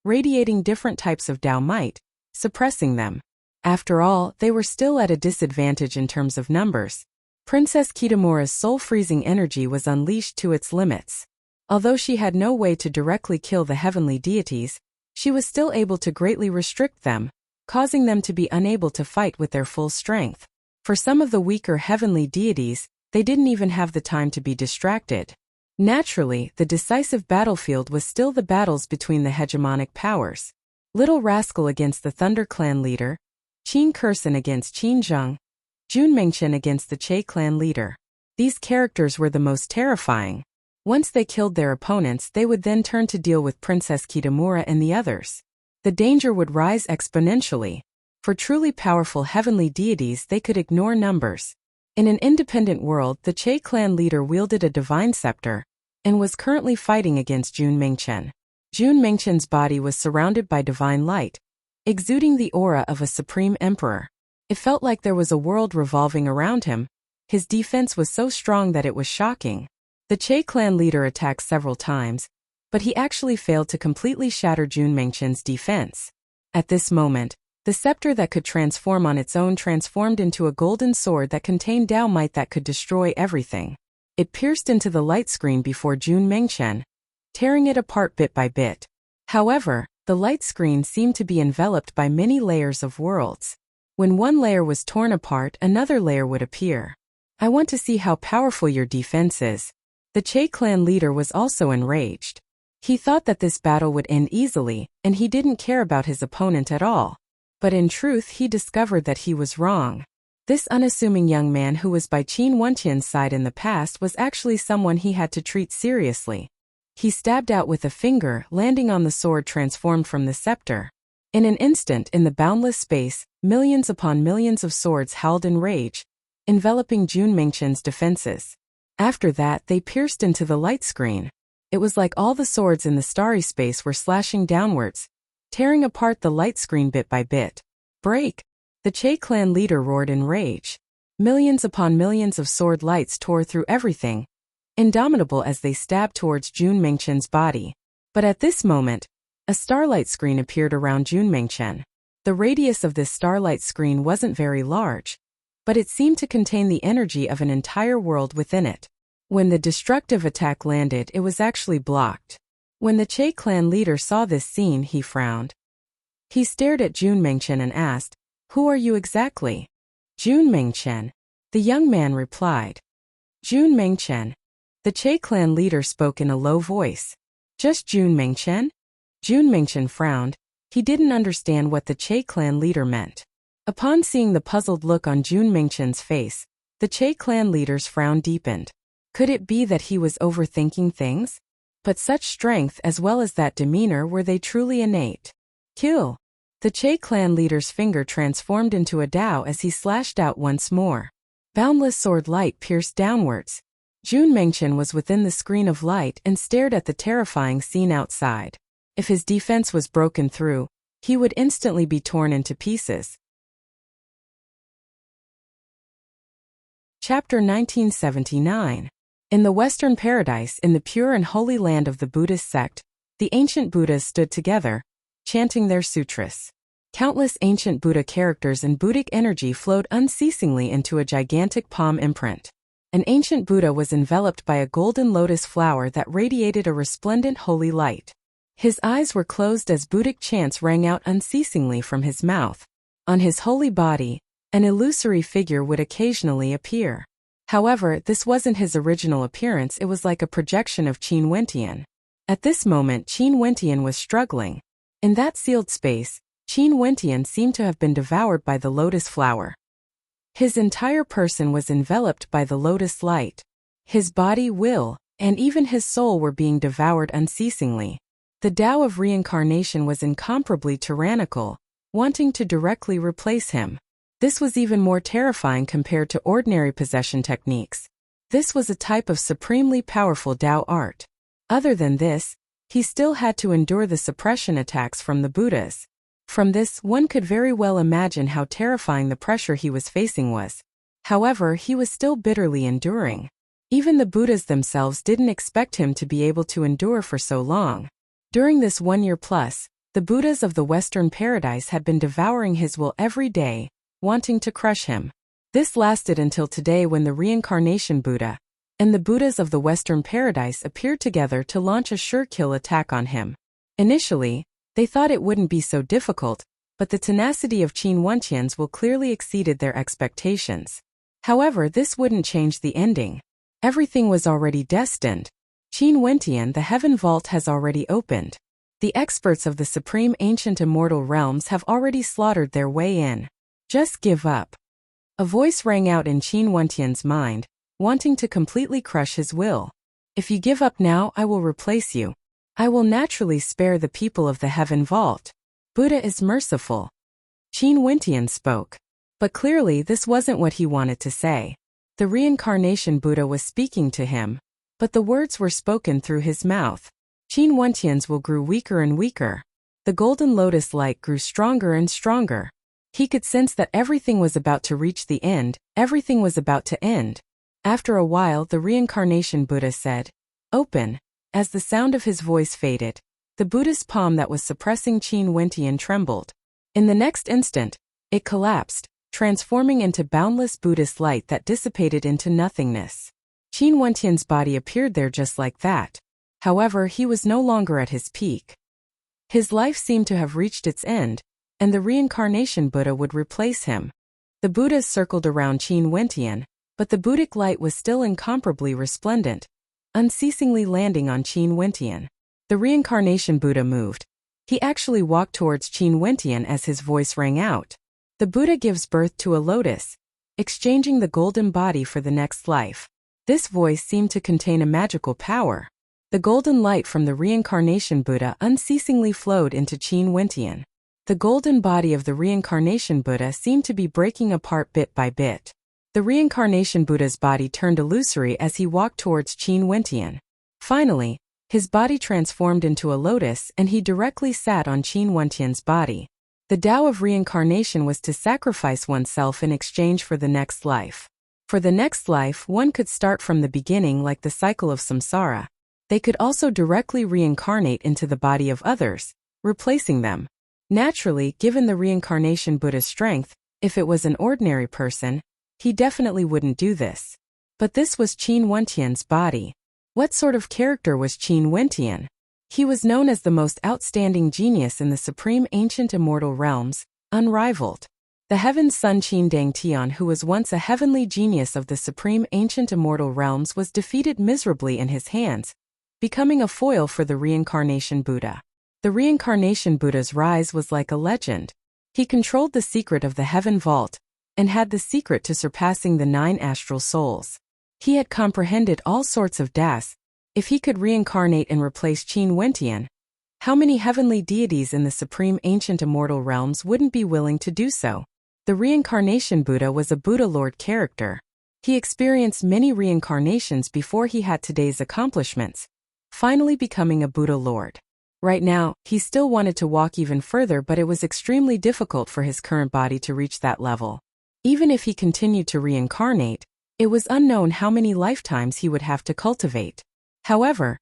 radiating different types of Tao might, suppressing them. After all, they were still at a disadvantage in terms of numbers. Princess Kitamura's soul-freezing energy was unleashed to its limits. Although she had no way to directly kill the heavenly deities, she was still able to greatly restrict them, causing them to be unable to fight with their full strength. For some of the weaker heavenly deities, they didn't even have the time to be distracted. Naturally, the decisive battlefield was still the battles between the hegemonic powers. Little Rascal against the Thunder Clan leader, Qin Kursin against Qin Zheng, Jun Mengchen against the Che clan leader. These characters were the most terrifying. Once they killed their opponents, they would then turn to deal with Princess Kitamura and the others. The danger would rise exponentially. For truly powerful heavenly deities, they could ignore numbers. In an independent world, the Che clan leader wielded a divine scepter and was currently fighting against Jun Mengchen. Jun Mengchen's body was surrounded by divine light, exuding the aura of a supreme emperor. It felt like there was a world revolving around him. His defense was so strong that it was shocking. The Che clan leader attacked several times, but he actually failed to completely shatter Jun Mengchen's defense. At this moment, the scepter that could transform on its own transformed into a golden sword that contained Tao might that could destroy everything. It pierced into the light screen before Jun Mengchen, tearing it apart bit by bit. However, the light screen seemed to be enveloped by many layers of worlds. When one layer was torn apart, another layer would appear. I want to see how powerful your defense is. The Che clan leader was also enraged. He thought that this battle would end easily, and he didn't care about his opponent at all. But in truth, he discovered that he was wrong. This unassuming young man who was by Qin Wentian's side in the past was actually someone he had to treat seriously. He stabbed out with a finger, landing on the sword transformed from the scepter. In an instant, in the boundless space, millions upon millions of swords howled in rage, enveloping Jun Mengchen's defenses. After that, they pierced into the light screen. It was like all the swords in the starry space were slashing downwards, tearing apart the light screen bit by bit. Break! The Che clan leader roared in rage. Millions upon millions of sword lights tore through everything, indomitable as they stabbed towards Jun Mengchen's body. But at this moment, a starlight screen appeared around Jun Mengchen. The radius of this starlight screen wasn't very large, but it seemed to contain the energy of an entire world within it. When the destructive attack landed, it was actually blocked. When the Che clan leader saw this scene, he frowned. He stared at Jun Mengchen and asked, "Who are you exactly?" "Jun Mengchen," the young man replied. "Jun Mengchen." The Che clan leader spoke in a low voice. "Just Jun Mengchen?" Jun Mengchen frowned. He didn't understand what the Che clan leader meant. Upon seeing the puzzled look on Jun Mengchen's face, the Che clan leader's frown deepened. Could it be that he was overthinking things? But such strength as well as that demeanor, were they truly innate? Kill! The Che clan leader's finger transformed into a Tao as he slashed out once more. Boundless sword light pierced downwards. Jun Mengchen was within the screen of light and stared at the terrifying scene outside. If his defense was broken through, he would instantly be torn into pieces. Chapter 1979. In the Western Paradise, in the pure and holy land of the Buddhist sect, the ancient Buddhas stood together, chanting their sutras. Countless ancient Buddha characters and Buddhic energy flowed unceasingly into a gigantic palm imprint. An ancient Buddha was enveloped by a golden lotus flower that radiated a resplendent holy light. His eyes were closed as Buddhic chants rang out unceasingly from his mouth. On his holy body, an illusory figure would occasionally appear. However, this wasn't his original appearance, it was like a projection of Qin Wentian. At this moment, Qin Wentian was struggling. In that sealed space, Qin Wentian seemed to have been devoured by the lotus flower. His entire person was enveloped by the lotus light. His body, will, and even his soul were being devoured unceasingly. The Tao of reincarnation was incomparably tyrannical, wanting to directly replace him. This was even more terrifying compared to ordinary possession techniques. This was a type of supremely powerful Tao art. Other than this, he still had to endure the suppression attacks from the Buddhas. From this, one could very well imagine how terrifying the pressure he was facing was. However, he was still bitterly enduring. Even the Buddhas themselves didn't expect him to be able to endure for so long. During this 1 year plus, the Buddhas of the Western Paradise had been devouring his will every day, wanting to crush him. This lasted until today, when the reincarnation Buddha and the Buddhas of the Western Paradise appeared together to launch a sure-kill attack on him. Initially, they thought it wouldn't be so difficult, but the tenacity of Qin Wentians will clearly exceeded their expectations. However, this wouldn't change the ending. Everything was already destined. Qin Wentian, the heaven vault has already opened. The experts of the supreme ancient immortal realms have already slaughtered their way in. Just give up. A voice rang out in Qin Wentian's mind, wanting to completely crush his will. If you give up now, I will replace you. I will naturally spare the people of the heaven vault. Buddha is merciful. Qin Wentian spoke. But clearly this wasn't what he wanted to say. The reincarnation Buddha was speaking to him, but the words were spoken through his mouth. Qin Wentian's will grew weaker and weaker. The golden lotus light grew stronger and stronger. He could sense that everything was about to reach the end, everything was about to end. After a while, the reincarnation Buddha said, "Open." As the sound of his voice faded, the Buddha's palm that was suppressing Qin Wentian trembled. In the next instant, it collapsed, transforming into boundless Buddhist light that dissipated into nothingness. Qin Wentian's body appeared there just like that. However, he was no longer at his peak. His life seemed to have reached its end, and the reincarnation Buddha would replace him. The Buddhas circled around Qin Wentian, but the Buddhic light was still incomparably resplendent, unceasingly landing on Qin Wentian. The reincarnation Buddha moved. He actually walked towards Qin Wentian as his voice rang out. The Buddha gives birth to a lotus, exchanging the golden body for the next life. This voice seemed to contain a magical power. The golden light from the reincarnation Buddha unceasingly flowed into Qin Wentian. The golden body of the reincarnation Buddha seemed to be breaking apart bit by bit. The reincarnation Buddha's body turned illusory as he walked towards Qin Wentian. Finally, his body transformed into a lotus and he directly sat on Qin Wentian's body. The Tao of reincarnation was to sacrifice oneself in exchange for the next life. For the next life, one could start from the beginning like the cycle of samsara. They could also directly reincarnate into the body of others, replacing them. Naturally, given the reincarnation Buddha's strength, if it was an ordinary person, he definitely wouldn't do this. But this was Qin Wentian's body. What sort of character was Qin Wentian? He was known as the most outstanding genius in the supreme ancient immortal realms, unrivaled. The heaven's son Qin Dang Tian, who was once a heavenly genius of the supreme ancient immortal realms, was defeated miserably in his hands, becoming a foil for the reincarnation Buddha. The reincarnation Buddha's rise was like a legend. He controlled the secret of the heaven vault, and had the secret to surpassing the 9 astral souls. He had comprehended all sorts of das. If he could reincarnate and replace Qin Wentian, how many heavenly deities in the supreme ancient immortal realms wouldn't be willing to do so? The reincarnation Buddha was a Buddha Lord character. He experienced many reincarnations before he had today's accomplishments, finally becoming a Buddha Lord. Right now, he still wanted to walk even further, but it was extremely difficult for his current body to reach that level. Even if he continued to reincarnate, it was unknown how many lifetimes he would have to cultivate. However,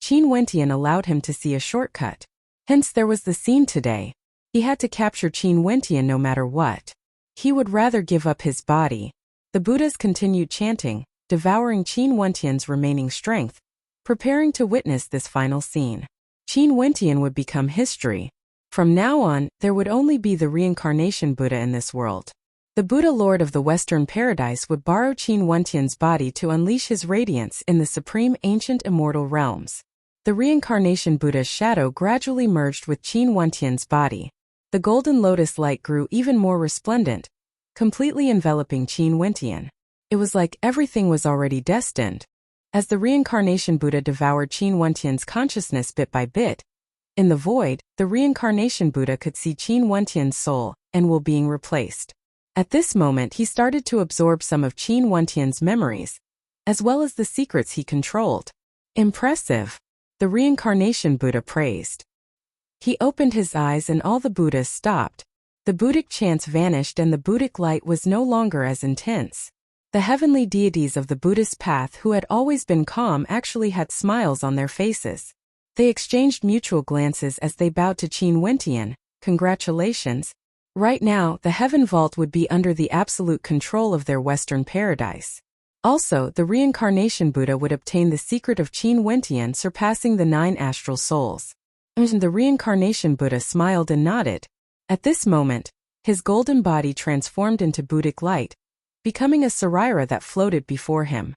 Qin Wentian allowed him to see a shortcut. Hence there was the scene today. He had to capture Qin Wentian no matter what. He would rather give up his body. The Buddhas continued chanting, devouring Qin Wentian's remaining strength, preparing to witness this final scene. Qin Wentian would become history. From now on, there would only be the reincarnation Buddha in this world. The Buddha Lord of the Western Paradise would borrow Qin Wentian's body to unleash his radiance in the supreme ancient immortal realms. The reincarnation Buddha's shadow gradually merged with Qin Wentian's body. The golden lotus light grew even more resplendent, completely enveloping Qin Wentian. It was like everything was already destined. As the reincarnation Buddha devoured Qin Wentian's consciousness bit by bit, in the void, the reincarnation Buddha could see Qin Wentian's soul and will being replaced. At this moment he started to absorb some of Qin Wentian's memories, as well as the secrets he controlled. Impressive, the reincarnation Buddha praised. He opened his eyes and all the Buddhas stopped. The Buddhic chants vanished and the Buddhic light was no longer as intense. The heavenly deities of the Buddhist path who had always been calm actually had smiles on their faces. They exchanged mutual glances as they bowed to Qin Wentian. Congratulations. Right now, the heaven vault would be under the absolute control of their Western paradise. Also, the reincarnation Buddha would obtain the secret of Qin Wentian surpassing the 9 astral souls. And the reincarnation Buddha smiled and nodded. At this moment, his golden body transformed into Buddhic light, becoming a sarira that floated before him.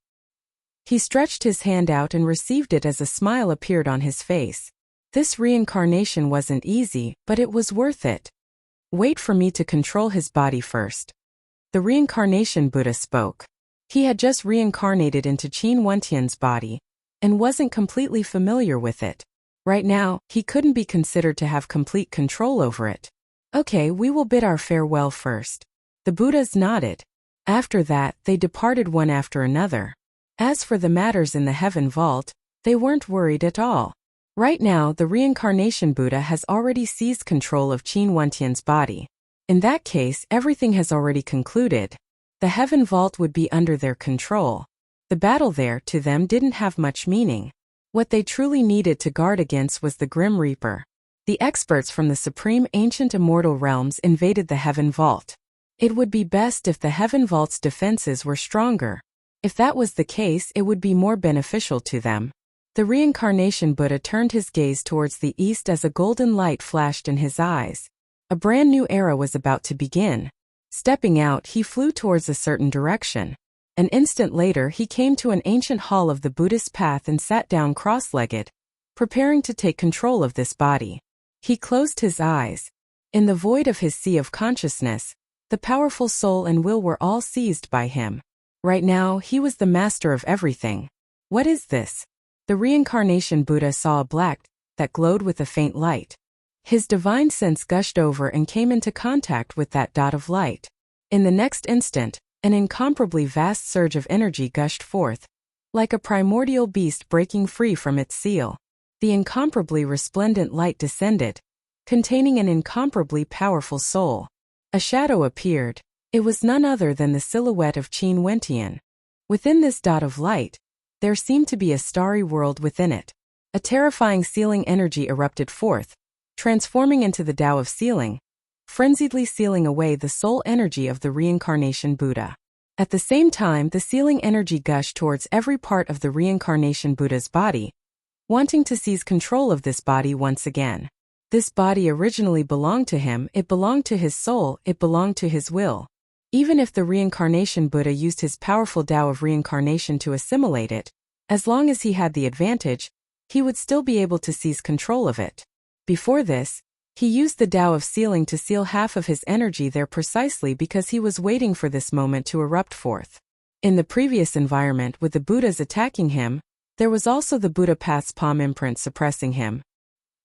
He stretched his hand out and received it as a smile appeared on his face. This reincarnation wasn't easy, but it was worth it. Wait for me to control his body first. The reincarnation Buddha spoke. He had just reincarnated into Qin Wentian's body, and wasn't completely familiar with it. Right now, he couldn't be considered to have complete control over it. Okay, we will bid our farewell first. The Buddhas nodded. After that, they departed one after another. As for the matters in the heaven vault, they weren't worried at all. Right now, the reincarnation Buddha has already seized control of Qin Wentian's body. In that case, everything has already concluded. The heaven vault would be under their control. The battle there, to them, didn't have much meaning. What they truly needed to guard against was the Grim Reaper. The experts from the supreme ancient immortal realms invaded the heaven vault. It would be best if the heaven vault's defenses were stronger. If that was the case, it would be more beneficial to them. The reincarnation Buddha turned his gaze towards the east as a golden light flashed in his eyes. A brand new era was about to begin. Stepping out, he flew towards a certain direction. An instant later, he came to an ancient hall of the Buddhist path and sat down cross-legged, preparing to take control of this body. He closed his eyes. In the void of his sea of consciousness, the powerful soul and will were all seized by him. Right now, he was the master of everything. What is this? The reincarnation Buddha saw a black that glowed with a faint light. His divine sense gushed over and came into contact with that dot of light. In the next instant, an incomparably vast surge of energy gushed forth, like a primordial beast breaking free from its seal. The incomparably resplendent light descended, containing an incomparably powerful soul. A shadow appeared. It was none other than the silhouette of Qin Wentian. Within this dot of light, there seemed to be a starry world within it. A terrifying sealing energy erupted forth, transforming into the Tao of sealing, frenziedly sealing away the soul energy of the reincarnation Buddha. At the same time, the sealing energy gushed towards every part of the reincarnation Buddha's body, wanting to seize control of this body once again. This body originally belonged to him, it belonged to his soul, it belonged to his will. Even if the reincarnation Buddha used his powerful Tao of reincarnation to assimilate it, as long as he had the advantage, he would still be able to seize control of it. Before this, he used the Tao of sealing to seal half of his energy there precisely because he was waiting for this moment to erupt forth. In the previous environment with the Buddhas attacking him, there was also the Buddha path's palm imprint suppressing him.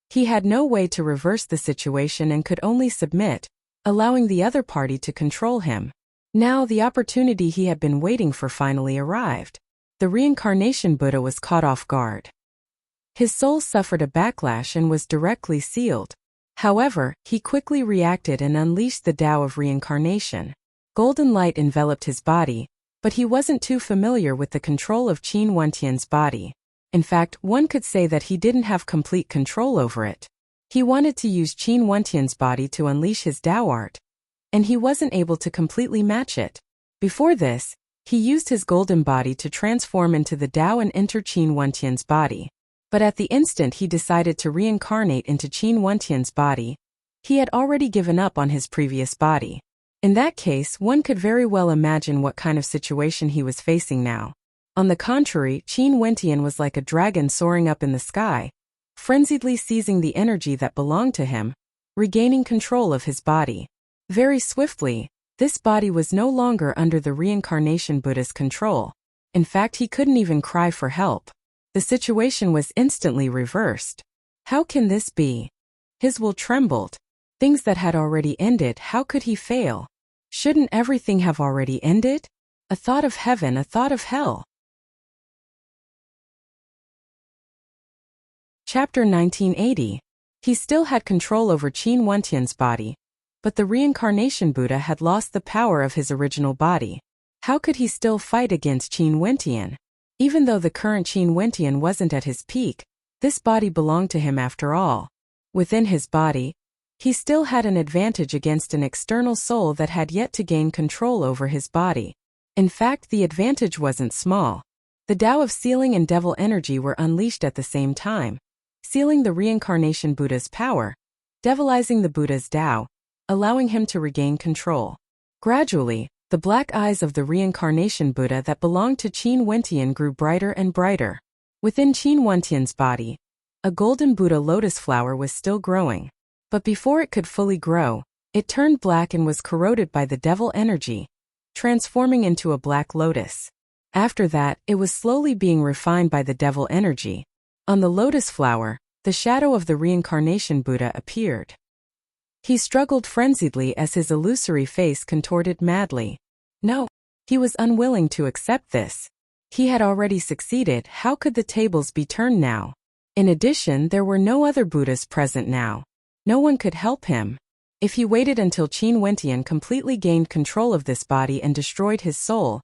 He had no way to reverse the situation and could only submit, allowing the other party to control him. Now the opportunity he had been waiting for finally arrived. The reincarnation Buddha was caught off guard. His soul suffered a backlash and was directly sealed. However, he quickly reacted and unleashed the Tao of reincarnation. Golden light enveloped his body, but he wasn't too familiar with the control of Qin Wentian's body. In fact, one could say that he didn't have complete control over it. He wanted to use Qin Wentian's body to unleash his Tao art, and he wasn't able to completely match it. Before this, he used his golden body to transform into the Tao and enter Qin Wentian's body. But at the instant he decided to reincarnate into Qin Wentian's body, he had already given up on his previous body. In that case, one could very well imagine what kind of situation he was facing now. On the contrary, Qin Wentian was like a dragon soaring up in the sky, frenziedly seizing the energy that belonged to him, regaining control of his body. Very swiftly, This body was no longer under the reincarnation Buddha's control. In fact, he couldn't even cry for help. The situation was instantly reversed. How can this be? His will trembled. Things that had already ended, how could he fail? Shouldn't everything have already ended? A thought of heaven, a thought of hell. Chapter 1980. He still had control over Qin Wentian's body, but the reincarnation Buddha had lost the power of his original body. How could he still fight against Qin Wentian? Even though the current Qin Wentian wasn't at his peak, this body belonged to him after all. Within his body, he still had an advantage against an external soul that had yet to gain control over his body. In fact, the advantage wasn't small. The Tao of sealing and devil energy were unleashed at the same time, sealing the reincarnation Buddha's power, devilizing the Buddha's Tao, allowing him to regain control. Gradually, the black eyes of the reincarnation Buddha that belonged to Qin Wentian grew brighter and brighter. Within Qin Wentian's body, a golden Buddha lotus flower was still growing. But before it could fully grow, it turned black and was corroded by the devil energy, transforming into a black lotus. After that, it was slowly being refined by the devil energy. On the lotus flower, the shadow of the reincarnation Buddha appeared. He struggled frenziedly as his illusory face contorted madly. No, he was unwilling to accept this. He had already succeeded, how could the tables be turned now? In addition, there were no other Buddhas present now. No one could help him. If he waited until Qin Wentian completely gained control of this body and destroyed his soul,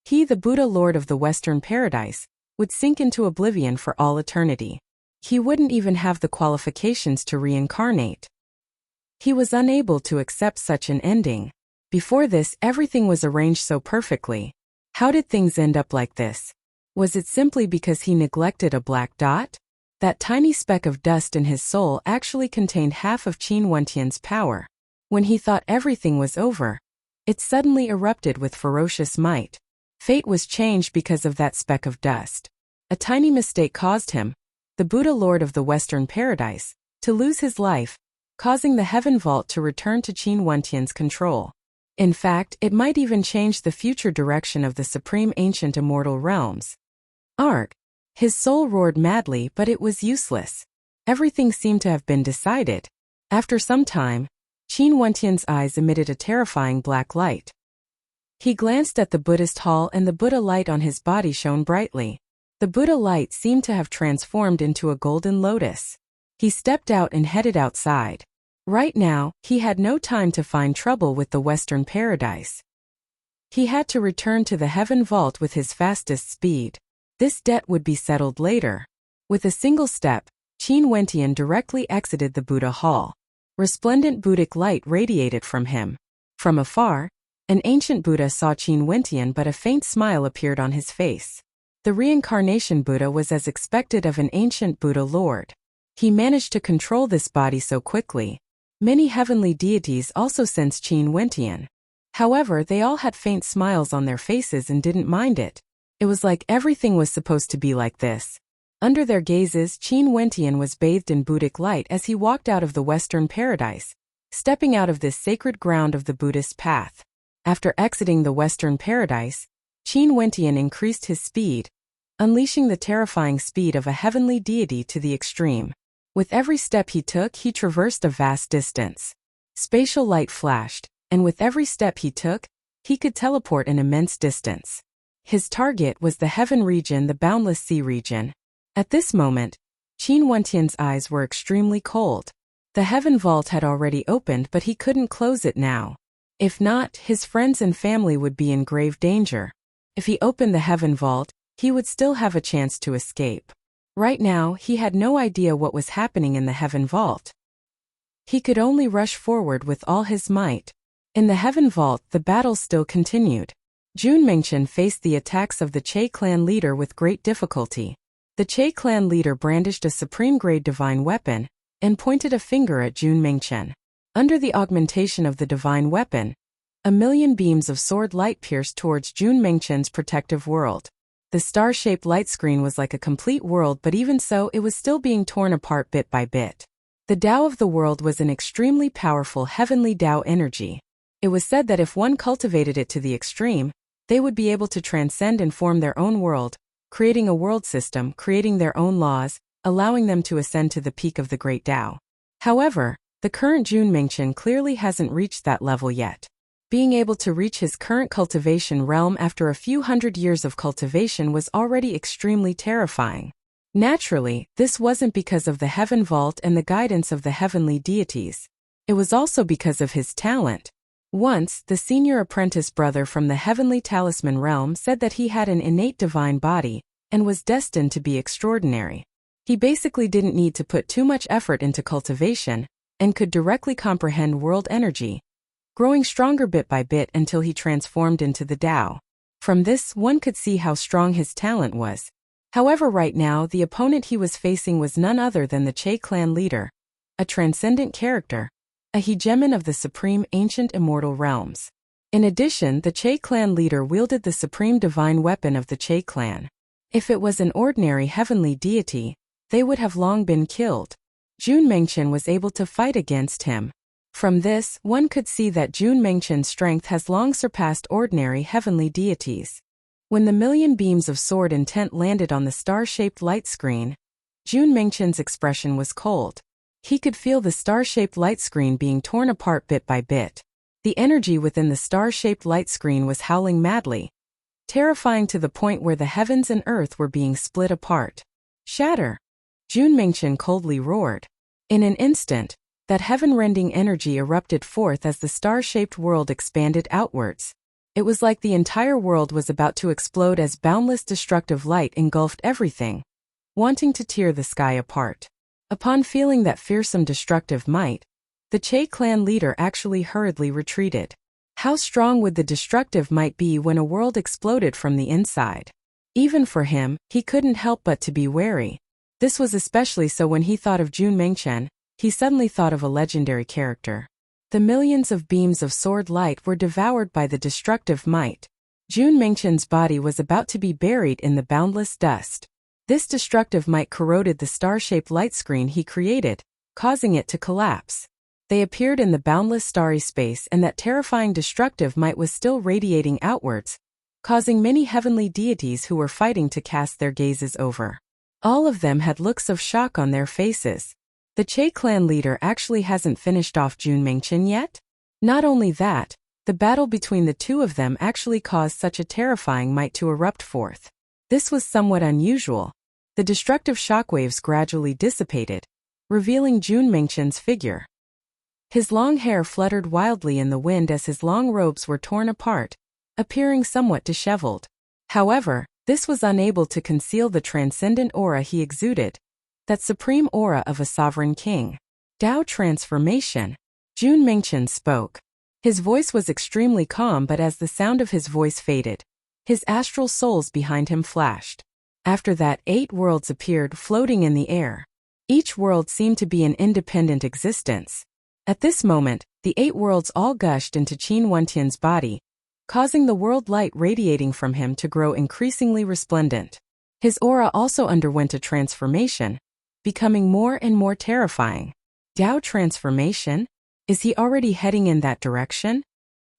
he, the Buddha Lord of the Western Paradise, would sink into oblivion for all eternity. He wouldn't even have the qualifications to reincarnate. He was unable to accept such an ending. Before this, everything was arranged so perfectly. How did things end up like this? Was it simply because he neglected a black dot? That tiny speck of dust in his soul actually contained half of Qin Wentian's power. When he thought everything was over, it suddenly erupted with ferocious might. Fate was changed because of that speck of dust. A tiny mistake caused him, the Buddha Lord of the Western Paradise, to lose his life, causing the heaven vault to return to Qin Wentian's control. In fact, it might even change the future direction of the supreme ancient immortal realms. Arg! His soul roared madly, but it was useless. Everything seemed to have been decided. After some time, Qin Wentian's eyes emitted a terrifying black light. He glanced at the Buddhist hall and the Buddha light on his body shone brightly. The Buddha light seemed to have transformed into a golden lotus. He stepped out and headed outside. Right now, he had no time to find trouble with the Western Paradise. He had to return to the heaven vault with his fastest speed. This debt would be settled later. With a single step, Qin Wentian directly exited the Buddha hall. Resplendent Buddhic light radiated from him. From afar, an ancient Buddha saw Qin Wentian, but a faint smile appeared on his face. The reincarnation Buddha was as expected of an ancient Buddha Lord. He managed to control this body so quickly. Many heavenly deities also sensed Qin Wentian. However, they all had faint smiles on their faces and didn't mind it. It was like everything was supposed to be like this. Under their gazes, Qin Wentian was bathed in Buddhic light as he walked out of the Western Paradise, stepping out of this sacred ground of the Buddhist path. After exiting the Western Paradise, Qin Wentian increased his speed, unleashing the terrifying speed of a heavenly deity to the extreme. With every step he took, he traversed a vast distance. Spatial light flashed, and with every step he took, he could teleport an immense distance. His target was the heaven region, the boundless sea region. At this moment, Qin Wentian's eyes were extremely cold. The heaven vault had already opened, but he couldn't close it now. If not, his friends and family would be in grave danger. If he opened the heaven vault, he would still have a chance to escape. Right now, he had no idea what was happening in the heaven vault. He could only rush forward with all his might. In the heaven vault, the battle still continued. Jun Mengchen faced the attacks of the Che clan leader with great difficulty. The Che clan leader brandished a supreme-grade divine weapon and pointed a finger at Jun Mengchen. Under the augmentation of the divine weapon, a million beams of sword light pierced towards Jun Mengchen's protective world. The star-shaped light screen was like a complete world, but even so, it was still being torn apart bit by bit. The Tao of the world was an extremely powerful heavenly Tao energy. It was said that if one cultivated it to the extreme, they would be able to transcend and form their own world, creating a world system, creating their own laws, allowing them to ascend to the peak of the Great Tao. However, the current Junmengchen clearly hasn't reached that level yet. Being able to reach his current cultivation realm after a few hundred years of cultivation was already extremely terrifying. Naturally, this wasn't because of the heaven vault and the guidance of the heavenly deities. It was also because of his talent. Once, the senior apprentice brother from the heavenly talisman realm said that he had an innate divine body and was destined to be extraordinary. He basically didn't need to put too much effort into cultivation and could directly comprehend world energy, growing stronger bit by bit until he transformed into the Tao. From this, one could see how strong his talent was. However, right now, the opponent he was facing was none other than the Che clan leader, a transcendent character, a hegemon of the supreme ancient immortal realms. In addition, the Che clan leader wielded the supreme divine weapon of the Che clan. If it was an ordinary heavenly deity, they would have long been killed. Junmengchen was able to fight against him. From this, one could see that Junmengchen's strength has long surpassed ordinary heavenly deities. When the million beams of sword intent landed on the star-shaped light screen, Junmengchen's expression was cold. He could feel the star-shaped light screen being torn apart bit by bit. The energy within the star-shaped light screen was howling madly, terrifying to the point where the heavens and earth were being split apart. Shatter! Junmengchen coldly roared. In an instant, that heaven-rending energy erupted forth as the star-shaped world expanded outwards. It was like the entire world was about to explode as boundless destructive light engulfed everything, wanting to tear the sky apart. Upon feeling that fearsome destructive might, the Che clan leader actually hurriedly retreated. How strong would the destructive might be when a world exploded from the inside? Even for him, he couldn't help but to be wary. This was especially so when he thought of Junmengchen. He suddenly thought of a legendary character. The millions of beams of sword light were devoured by the destructive might. Junmengchen's body was about to be buried in the boundless dust. This destructive might corroded the star-shaped light screen he created, causing it to collapse. They appeared in the boundless starry space, and that terrifying destructive might was still radiating outwards, causing many heavenly deities who were fighting to cast their gazes over. All of them had looks of shock on their faces. The Che clan leader actually hasn't finished off Junmengchen yet? Not only that, the battle between the two of them actually caused such a terrifying might to erupt forth. This was somewhat unusual. The destructive shockwaves gradually dissipated, revealing Junmengchen's figure. His long hair fluttered wildly in the wind as his long robes were torn apart, appearing somewhat disheveled. However, this was unable to conceal the transcendent aura he exuded, that supreme aura of a sovereign king. Tao transformation. Junmengchen spoke. His voice was extremely calm, but as the sound of his voice faded, his astral souls behind him flashed. After that, 8 worlds appeared floating in the air. Each world seemed to be an independent existence. At this moment, the 8 worlds all gushed into Qin Wentian's body, causing the world light radiating from him to grow increasingly resplendent. His aura also underwent a transformation, becoming more and more terrifying. Tao transformation? Is he already heading in that direction?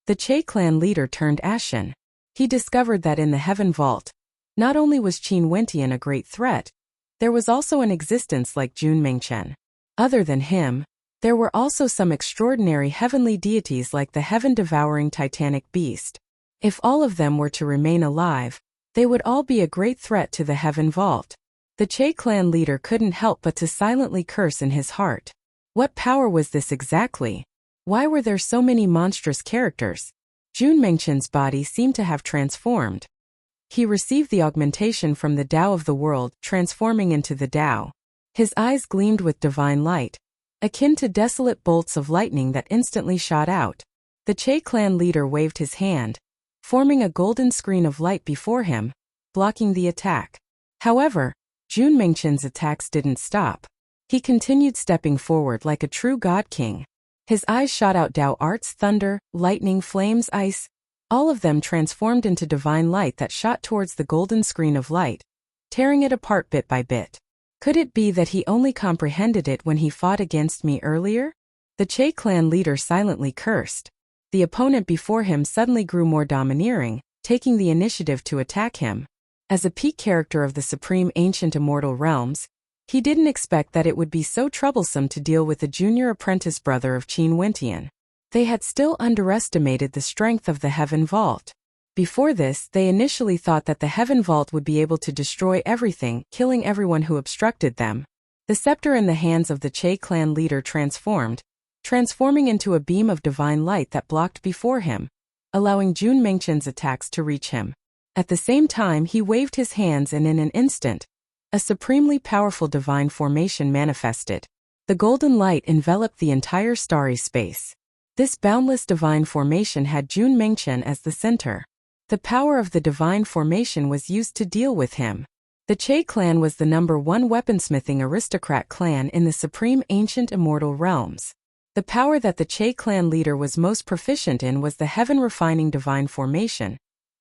The Che clan leader turned ashen. He discovered that in the heaven vault, not only was Qin Wentian a great threat, there was also an existence like Junmengchen. Other than him, there were also some extraordinary heavenly deities like the heaven-devouring titanic beast. If all of them were to remain alive, they would all be a great threat to the heaven vault. The Che clan leader couldn't help but to silently curse in his heart. What power was this exactly? Why were there so many monstrous characters? Junmengchen's body seemed to have transformed. He received the augmentation from the Tao of the world, transforming into the Tao. His eyes gleamed with divine light, akin to desolate bolts of lightning that instantly shot out. The Che clan leader waved his hand, forming a golden screen of light before him, blocking the attack. However, Junmengchen's attacks didn't stop. He continued stepping forward like a true god king. His eyes shot out Tao arts, thunder, lightning, flames, ice. All of them transformed into divine light that shot towards the golden screen of light, tearing it apart bit by bit. Could it be that he only comprehended it when he fought against me earlier? The Che clan leader silently cursed. the opponent before him suddenly grew more domineering, taking the initiative to attack him. As a peak character of the supreme ancient immortal realms, he didn't expect that it would be so troublesome to deal with the junior apprentice brother of Qin Wentian. They had still underestimated the strength of the Heaven Vault. Before this, they initially thought that the Heaven Vault would be able to destroy everything, killing everyone who obstructed them. The scepter in the hands of the Che clan leader transforming into a beam of divine light that blocked before him, allowing Jun Mengchen's attacks to reach him. At the same time, he waved his hands and in an instant, a supremely powerful divine formation manifested. The golden light enveloped the entire starry space. This boundless divine formation had Jun Mengchen as the center. The power of the divine formation was used to deal with him. The Che clan was the #1 weaponsmithing aristocrat clan in the supreme ancient immortal realms. The power that the Che clan leader was most proficient in was the heaven-refining divine formation,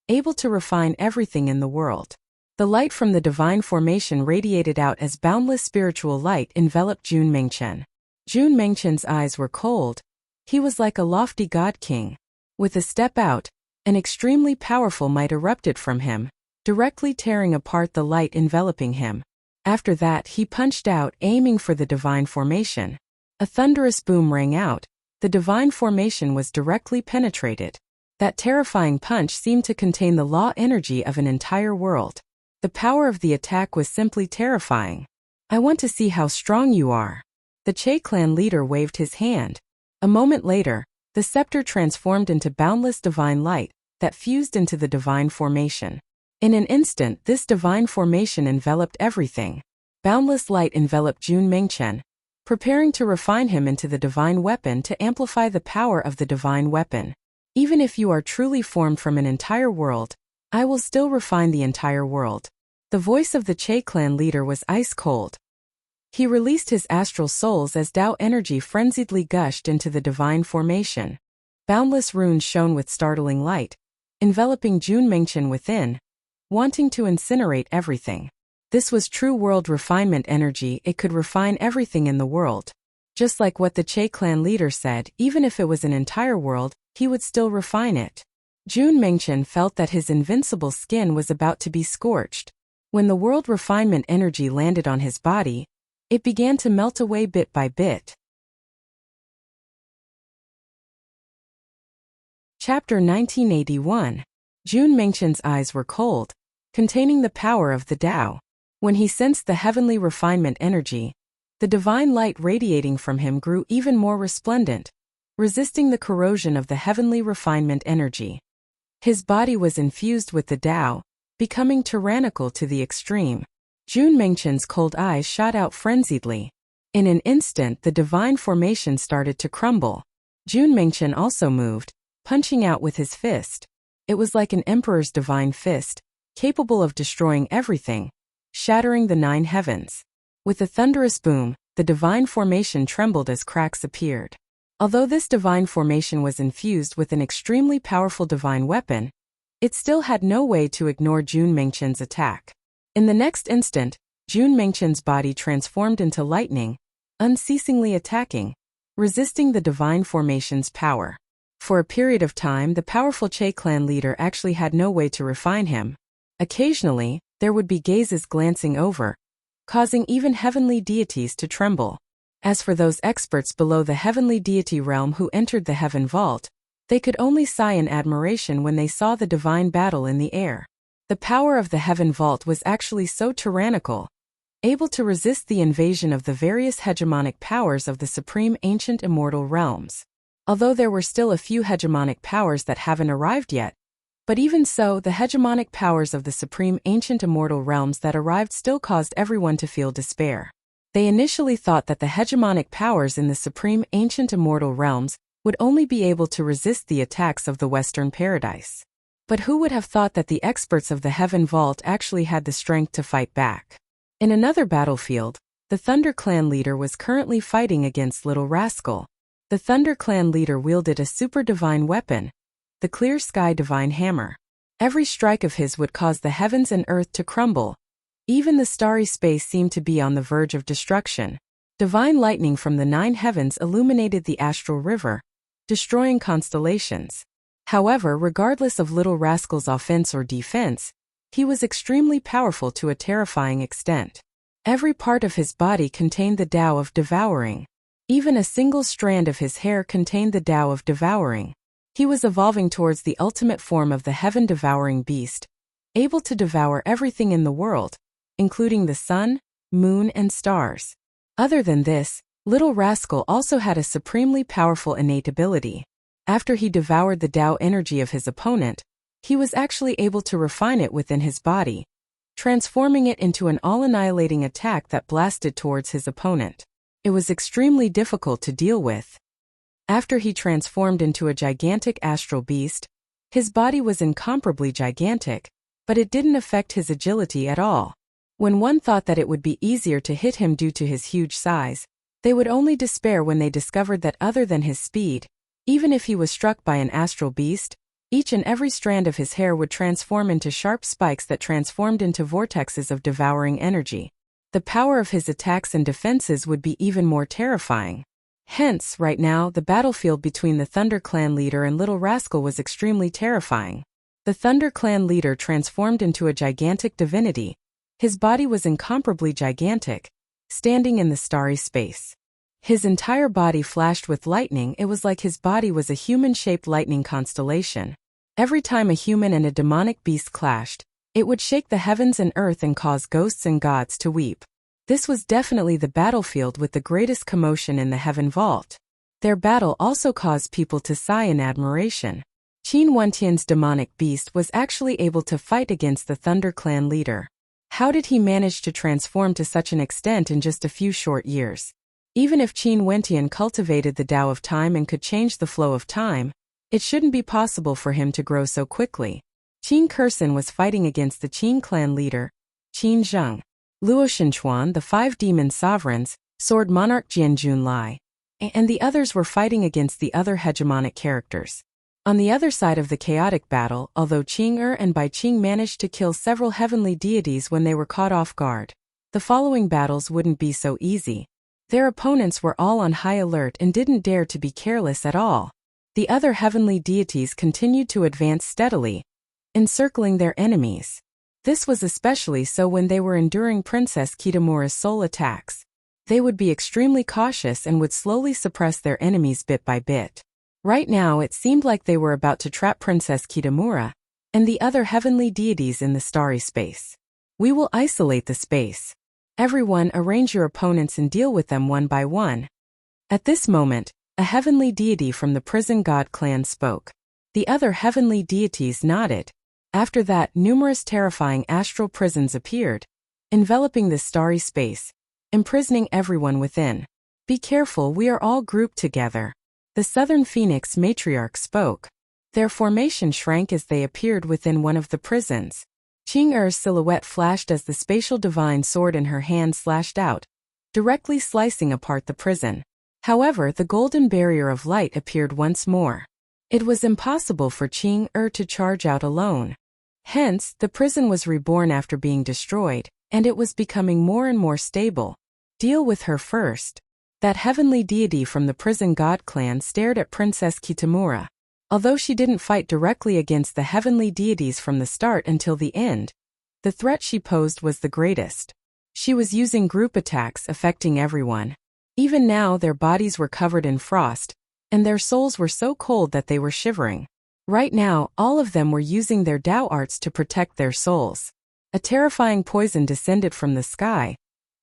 able to refine everything in the world. The light from the divine formation radiated out as boundless spiritual light enveloped Jun Mengchen. Jun Mengchen's eyes were cold. He was like a lofty god king. With a step out, an extremely powerful might erupted from him, directly tearing apart the light enveloping him. After that, he punched out, aiming for the divine formation. A thunderous boom rang out. The divine formation was directly penetrated. That terrifying punch seemed to contain the law energy of an entire world. The power of the attack was simply terrifying. "I want to see how strong you are." The Che clan leader waved his hand. A moment later, the scepter transformed into boundless divine light that fused into the divine formation. In an instant, this divine formation enveloped everything. Boundless light enveloped Jun Mengchen, preparing to refine him into the divine weapon to amplify the power of the divine weapon. "Even if you are truly formed from an entire world, I will still refine the entire world." The voice of the Che clan leader was ice cold. He released his astral souls as Tao energy frenziedly gushed into the divine formation. Boundless runes shone with startling light, enveloping Jun Mengchen within, wanting to incinerate everything. This was true world refinement energy. It could refine everything in the world. Just like what the Che clan leader said, even if it was an entire world, he would still refine it. Jun Mengchen felt that his invincible skin was about to be scorched. When the world refinement energy landed on his body, it began to melt away bit by bit. Chapter 1981. Jun Mengchen's eyes were cold, containing the power of the Tao. When he sensed the heavenly refinement energy, the divine light radiating from him grew even more resplendent, resisting the corrosion of the heavenly refinement energy. His body was infused with the Tao, becoming tyrannical to the extreme. Jun Mengchen's cold eyes shot out frenziedly. In an instant, the divine formation started to crumble. Jun Mengchen also moved, punching out with his fist. It was like an emperor's divine fist, capable of destroying everything, shattering the 9 heavens. With a thunderous boom, the divine formation trembled as cracks appeared. Although this divine formation was infused with an extremely powerful divine weapon, it still had no way to ignore Jun Mengchen's attack. In the next instant, Jun Mengchen's body transformed into lightning, unceasingly attacking, resisting the divine formation's power. For a period of time, the powerful Che clan leader actually had no way to refine him. Occasionally, there would be gazes glancing over, causing even heavenly deities to tremble. As for those experts below the heavenly deity realm who entered the Heaven Vault, they could only sigh in admiration when they saw the divine battle in the air. The power of the Heaven Vault was actually so tyrannical, able to resist the invasion of the various hegemonic powers of the supreme ancient immortal realms. Although there were still a few hegemonic powers that haven't arrived yet, but even so, the hegemonic powers of the supreme ancient immortal realms that arrived still caused everyone to feel despair. They initially thought that the hegemonic powers in the supreme ancient immortal realms would only be able to resist the attacks of the Western Paradise. But who would have thought that the experts of the Heaven Vault actually had the strength to fight back? In another battlefield, the Thunder Clan leader was currently fighting against Little Rascal. The Thunder Clan leader wielded a super divine weapon, the Clear Sky Divine Hammer. Every strike of his would cause the heavens and earth to crumble. Even the starry space seemed to be on the verge of destruction. Divine lightning from the 9 heavens illuminated the astral river, destroying constellations. However, regardless of Little Rascal's offense or defense, he was extremely powerful to a terrifying extent. Every part of his body contained the Tao of devouring. Even a single strand of his hair contained the Tao of devouring. He was evolving towards the ultimate form of the heaven-devouring beast, able to devour everything in the world, including the sun, moon, and stars. Other than this, Little Rascal also had a supremely powerful innate ability. After he devoured the Tao energy of his opponent, he was actually able to refine it within his body, transforming it into an all-annihilating attack that blasted towards his opponent. It was extremely difficult to deal with. After he transformed into a gigantic astral beast, his body was incomparably gigantic, but it didn't affect his agility at all. When one thought that it would be easier to hit him due to his huge size, they would only despair when they discovered that other than his speed, even if he was struck by an astral beast, each and every strand of his hair would transform into sharp spikes that transformed into vortexes of devouring energy. The power of his attacks and defenses would be even more terrifying. Hence, right now, the battlefield between the Thunder Clan leader and Little Rascal was extremely terrifying. The Thunder Clan leader transformed into a gigantic divinity. His body was incomparably gigantic, standing in the starry space. His entire body flashed with lightning. It was like his body was a human-shaped lightning constellation. Every time a human and a demonic beast clashed, it would shake the heavens and earth and cause ghosts and gods to weep. This was definitely the battlefield with the greatest commotion in the Heaven Vault. Their battle also caused people to sigh in admiration. Qin Wentian's demonic beast was actually able to fight against the Thunder Clan leader. How did he manage to transform to such an extent in just a few short years? Even if Qin Wentian cultivated the Tao of time and could change the flow of time, it shouldn't be possible for him to grow so quickly. Qin Kursin was fighting against the Qin clan leader, Qin Zheng. Luo Xinchuan, the 5 demon sovereigns, Sword Monarch Jian Junlai, and the others were fighting against the other hegemonic characters. On the other side of the chaotic battle, although Qing and Bai Qing managed to kill several heavenly deities when they were caught off guard, the following battles wouldn't be so easy. Their opponents were all on high alert and didn't dare to be careless at all. The other heavenly deities continued to advance steadily, encircling their enemies. This was especially so when they were enduring Princess Kitamura's soul attacks. They would be extremely cautious and would slowly suppress their enemies bit by bit. Right now it seemed like they were about to trap Princess Kitamura and the other heavenly deities in the starry space. We will isolate the space. Everyone, arrange your opponents and deal with them one by one. At this moment, a heavenly deity from the prison god clan spoke. The other heavenly deities nodded. After that, numerous terrifying astral prisons appeared, enveloping the starry space, imprisoning everyone within. Be careful, we are all grouped together. The Southern Phoenix matriarch spoke. Their formation shrank as they appeared within one of the prisons. Qing silhouette flashed as the spatial divine sword in her hand slashed out, directly slicing apart the prison. However, the golden barrier of light appeared once more. It was impossible for Qing to charge out alone. Hence, the prison was reborn after being destroyed, and it was becoming more and more stable. Deal with her first. That heavenly deity from the prison god clan stared at Princess Kitamura. Although she didn't fight directly against the heavenly deities from the start until the end, the threat she posed was the greatest. She was using group attacks affecting everyone. Even now their bodies were covered in frost, and their souls were so cold that they were shivering. Right now, all of them were using their Tao arts to protect their souls. A terrifying poison descended from the sky,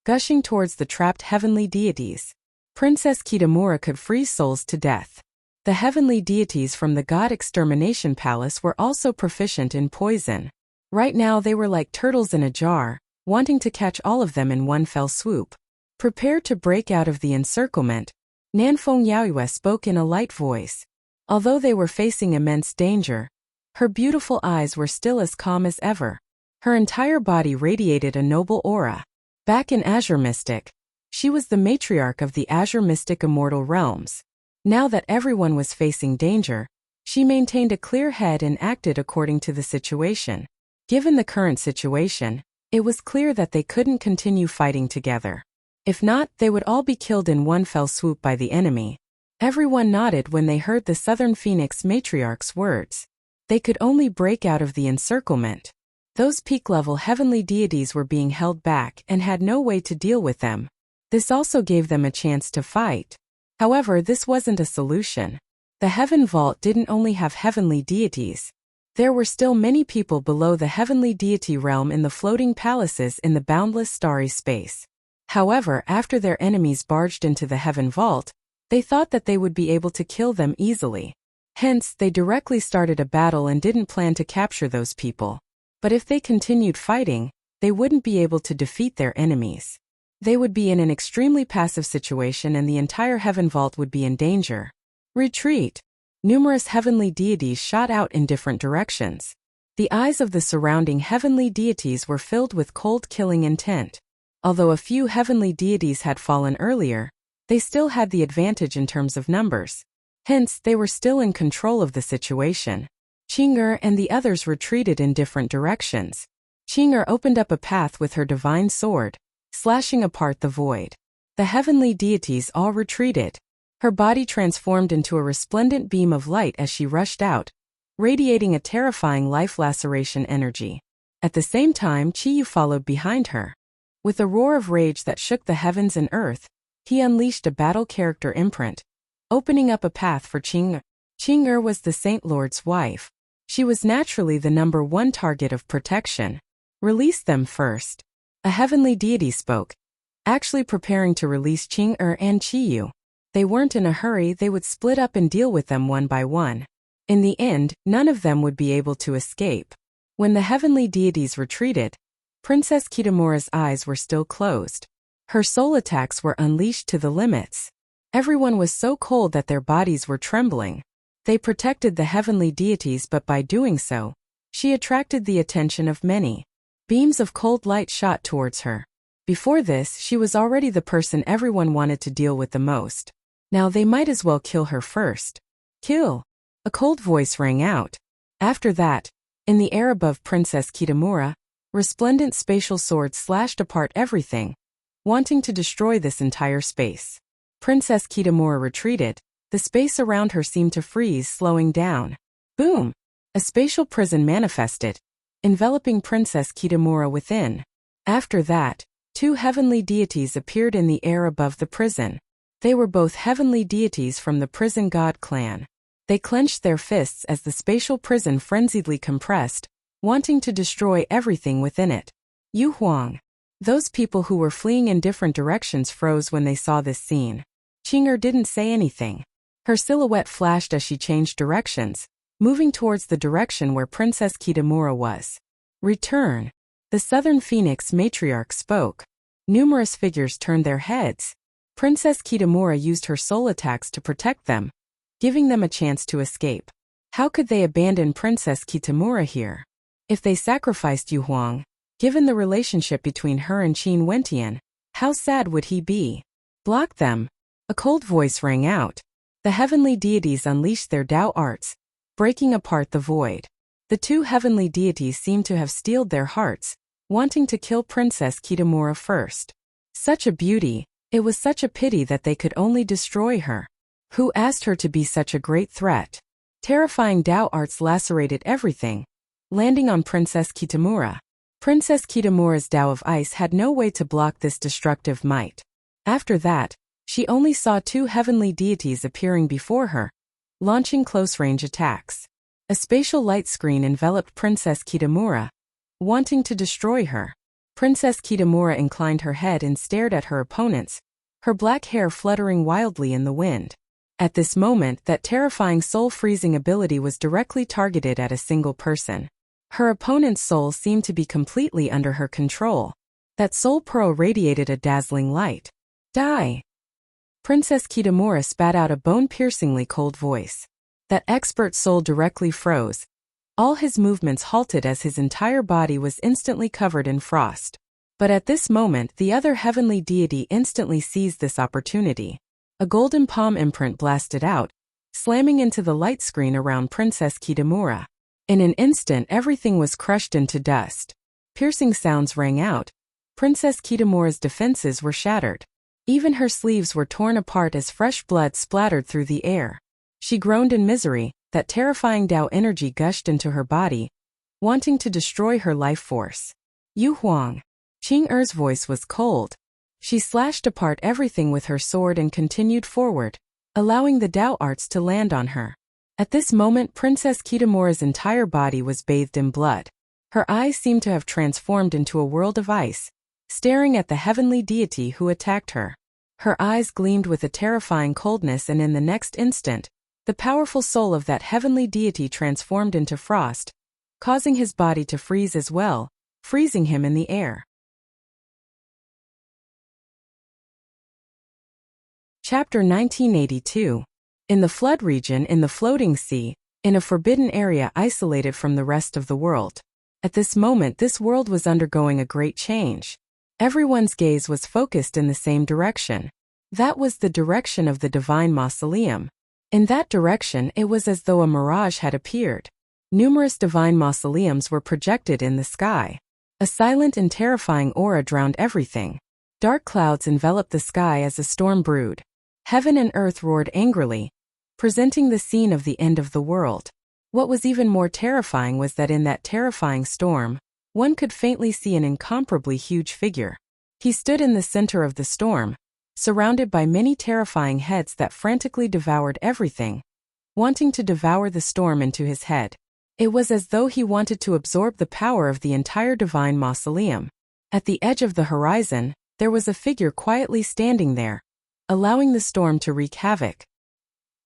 gushing towards the trapped heavenly deities. Princess Kitamura could freeze souls to death. The heavenly deities from the God Extermination Palace were also proficient in poison. Right now they were like turtles in a jar, wanting to catch all of them in one fell swoop. Prepared to break out of the encirclement, Nanfeng Yaoyue spoke in a light voice. Although they were facing immense danger, her beautiful eyes were still as calm as ever. Her entire body radiated a noble aura. Back in Azure Mystic, she was the matriarch of the Azure Mystic Immortal Realms. Now that everyone was facing danger, she maintained a clear head and acted according to the situation. Given the current situation, it was clear that they couldn't continue fighting together. If not, they would all be killed in one fell swoop by the enemy. Everyone nodded when they heard the Southern Phoenix matriarch's words. They could only break out of the encirclement. Those peak-level heavenly deities were being held back and had no way to deal with them. This also gave them a chance to fight. However, this wasn't a solution. The Heaven Vault didn't only have heavenly deities. There were still many people below the heavenly deity realm in the floating palaces in the boundless starry space. However, after their enemies barged into the Heaven Vault, they thought that they would be able to kill them easily. Hence, they directly started a battle and didn't plan to capture those people. But if they continued fighting, they wouldn't be able to defeat their enemies. They would be in an extremely passive situation and the entire Heaven Vault would be in danger. Retreat! Numerous heavenly deities shot out in different directions. The eyes of the surrounding heavenly deities were filled with cold killing intent. Although a few heavenly deities had fallen earlier, they still had the advantage in terms of numbers. Hence, they were still in control of the situation. Qing'er and the others retreated in different directions. Qing'er opened up a path with her divine sword, slashing apart the void. The heavenly deities all retreated. Her body transformed into a resplendent beam of light as she rushed out, radiating a terrifying life-laceration energy. At the same time, Qiyu followed behind her. With a roar of rage that shook the heavens and earth, he unleashed a battle character imprint, opening up a path for Qing'er. Qing'er was the Saint Lord's wife. She was naturally the #1 target of protection. Release them first. A heavenly deity spoke, actually preparing to release Qing'er and Qiyu. They weren't in a hurry, they would split up and deal with them one by one. In the end, none of them would be able to escape. When the heavenly deities retreated, Princess Kitamura's eyes were still closed. Her soul attacks were unleashed to the limits. Everyone was so cold that their bodies were trembling. They protected the heavenly deities, but by doing so, she attracted the attention of many. Beams of cold light shot towards her. Before this, she was already the person everyone wanted to deal with the most. Now they might as well kill her first. Kill! A cold voice rang out. After that, in the air above Princess Kitamura, resplendent spatial swords slashed apart everything, wanting to destroy this entire space. Princess Kitamura retreated. The space around her seemed to freeze, slowing down. Boom! A spatial prison manifested, enveloping Princess Kitamura within. After that, 2 heavenly deities appeared in the air above the prison. They were both heavenly deities from the prison god clan. They clenched their fists as the spatial prison frenziedly compressed, wanting to destroy everything within it. Yu Huang. Those people who were fleeing in different directions froze when they saw this scene. Qing'er didn't say anything. Her silhouette flashed as she changed directions, moving towards the direction where Princess Kitamura was. Return. The Southern Phoenix matriarch spoke. Numerous figures turned their heads. Princess Kitamura used her soul attacks to protect them, giving them a chance to escape. How could they abandon Princess Kitamura here? If they sacrificed Yu Huang, given the relationship between her and Qin Wentian, how sad would he be? Block them. A cold voice rang out. The heavenly deities unleashed their Tao arts, breaking apart the void. The 2 heavenly deities seemed to have steeled their hearts, wanting to kill Princess Kitamura first. Such a beauty, it was such a pity that they could only destroy her. Who asked her to be such a great threat? Terrifying Tao arts lacerated everything, landing on Princess Kitamura. Princess Kitamura's Tao of ice had no way to block this destructive might. After that, she only saw 2 heavenly deities appearing before her, launching close-range attacks. A spatial light screen enveloped Princess Kitamura, wanting to destroy her. Princess Kitamura inclined her head and stared at her opponents, her black hair fluttering wildly in the wind. At this moment, that terrifying soul-freezing ability was directly targeted at a single person. Her opponent's soul seemed to be completely under her control. That soul pearl radiated a dazzling light. Die! Princess Kitamura spat out a bone-piercingly cold voice. That expert soul directly froze. All his movements halted as his entire body was instantly covered in frost. But at this moment, the other heavenly deity instantly seized this opportunity. A golden palm imprint blasted out, slamming into the light screen around Princess Kitamura. In an instant, everything was crushed into dust. Piercing sounds rang out. Princess Kitamura's defenses were shattered. Even her sleeves were torn apart as fresh blood splattered through the air. She groaned in misery, that terrifying Tao energy gushed into her body, wanting to destroy her life force. Yu Huang. Qing Er's voice was cold. She slashed apart everything with her sword and continued forward, allowing the Tao arts to land on her. At this moment, Princess Kitamura's entire body was bathed in blood. Her eyes seemed to have transformed into a world of ice, staring at the heavenly deity who attacked her. Her eyes gleamed with a terrifying coldness, and in the next instant, the powerful soul of that heavenly deity transformed into frost, causing his body to freeze as well, freezing him in the air. Chapter 1982. In the flood region in the floating sea, in a forbidden area isolated from the rest of the world. At this moment, this world was undergoing a great change. Everyone's gaze was focused in the same direction. That was the direction of the divine mausoleum. In that direction, it was as though a mirage had appeared. Numerous divine mausoleums were projected in the sky. A silent and terrifying aura drowned everything. Dark clouds enveloped the sky as a storm brewed. Heaven and earth roared angrily, presenting the scene of the end of the world. What was even more terrifying was that in that terrifying storm, one could faintly see an incomparably huge figure. He stood in the center of the storm, surrounded by many terrifying heads that frantically devoured everything, wanting to devour the storm into his head. It was as though he wanted to absorb the power of the entire divine mausoleum. At the edge of the horizon, there was a figure quietly standing there, allowing the storm to wreak havoc.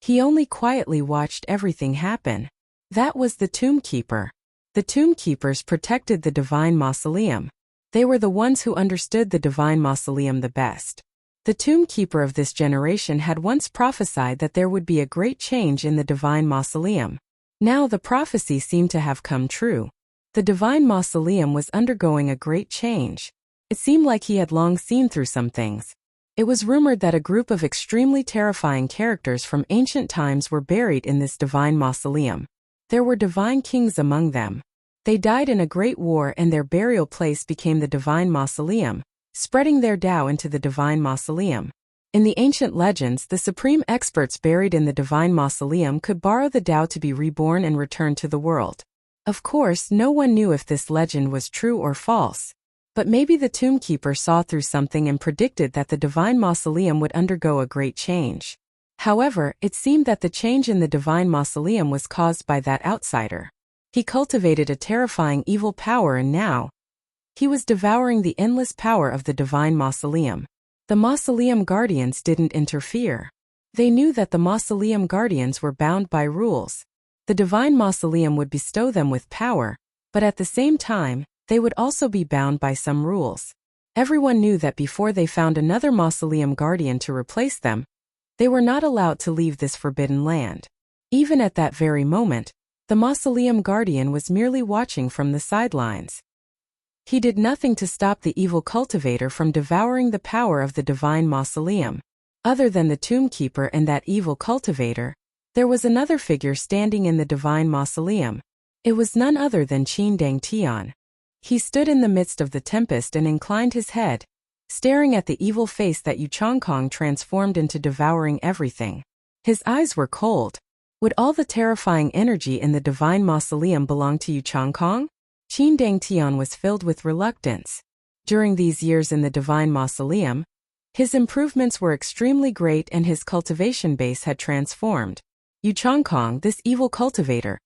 He only quietly watched everything happen. That was the Tomb Keeper. The Tomb Keepers protected the divine mausoleum. They were the ones who understood the divine mausoleum the best. The Tomb Keeper of this generation had once prophesied that there would be a great change in the divine mausoleum. Now the prophecy seemed to have come true. The divine mausoleum was undergoing a great change. It seemed like he had long seen through some things. It was rumored that a group of extremely terrifying characters from ancient times were buried in this divine mausoleum. There were divine kings among them. They died in a great war, and their burial place became the divine mausoleum, spreading their Tao into the divine mausoleum. In the ancient legends, the supreme experts buried in the divine mausoleum could borrow the Tao to be reborn and return to the world. Of course, no one knew if this legend was true or false. But maybe the Tomb Keeper saw through something and predicted that the divine mausoleum would undergo a great change. However, it seemed that the change in the divine mausoleum was caused by that outsider. He cultivated a terrifying evil power, and now he was devouring the endless power of the divine mausoleum. The mausoleum guardians didn't interfere. They knew that the mausoleum guardians were bound by rules. The divine mausoleum would bestow them with power, but at the same time, they would also be bound by some rules. Everyone knew that before they found another mausoleum guardian to replace them, they were not allowed to leave this forbidden land. Even at that very moment, the mausoleum guardian was merely watching from the sidelines. He did nothing to stop the evil cultivator from devouring the power of the divine mausoleum. Other than the Tomb Keeper and that evil cultivator, there was another figure standing in the divine mausoleum. It was none other than Qin Dang Tian. He stood in the midst of the tempest and inclined his head, staring at the evil face that Yu Changkong transformed into devouring everything. His eyes were cold. Would all the terrifying energy in the divine mausoleum belong to Yu Changkong? Qin Dang Tian was filled with reluctance. During these years in the divine mausoleum, his improvements were extremely great and his cultivation base had transformed. Yu Changkong, this evil cultivator,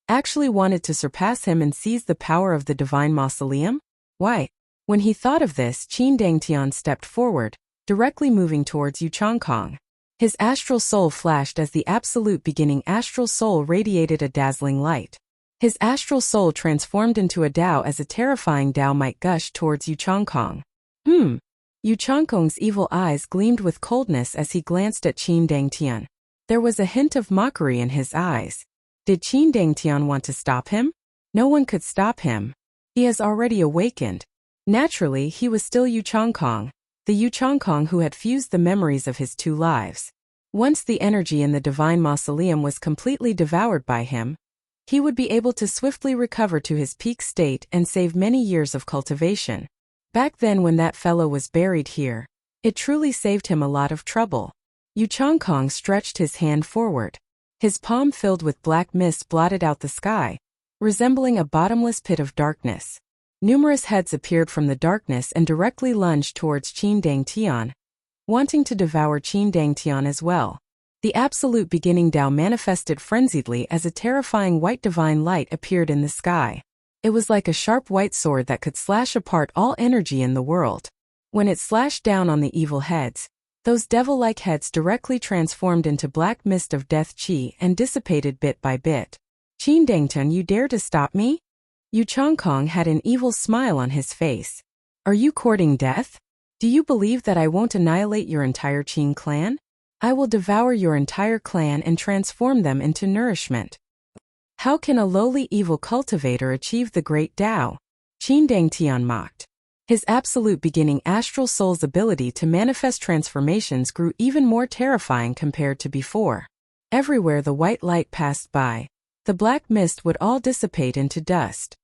actually wanted to surpass him and seize the power of the divine mausoleum? Why? When he thought of this, Qin Dang Tian stepped forward, directly moving towards Yu Changkong. His astral soul flashed as the absolute beginning astral soul radiated a dazzling light. His astral soul transformed into a Tao as a terrifying Tao might gush towards Yu Changkong. Yu Changkong's evil eyes gleamed with coldness as he glanced at Qin Dang Tian. There was a hint of mockery in his eyes. Did Qin Dang Tian want to stop him? No one could stop him. He has already awakened. Naturally, he was still Yu Changkong, the Yu Changkong who had fused the memories of his two lives. Once the energy in the divine mausoleum was completely devoured by him, he would be able to swiftly recover to his peak state and save many years of cultivation. Back then when that fellow was buried here, It truly saved him a lot of trouble. Yu Changkong stretched his hand forward. His palm filled with black mist blotted out the sky, resembling a bottomless pit of darkness. Numerous heads appeared from the darkness and directly lunged towards Qin Dang Tian, wanting to devour Qin Dang Tian as well. The absolute beginning Tao manifested frenziedly as a terrifying white divine light appeared in the sky. It was like a sharp white sword that could slash apart all energy in the world. When it slashed down on the evil heads, those devil-like heads directly transformed into black mist of death qi and dissipated bit by bit. Qin Dangtian, you dare to stop me? Yu Changkong had an evil smile on his face. Are you courting death? Do you believe that I won't annihilate your entire Qin clan? I will devour your entire clan and transform them into nourishment. How can a lowly evil cultivator achieve the great Tao? Qin Dangtian mocked. His absolute beginning astral soul's ability to manifest transformations grew even more terrifying compared to before. Everywhere the white light passed by, the black mist would all dissipate into dust.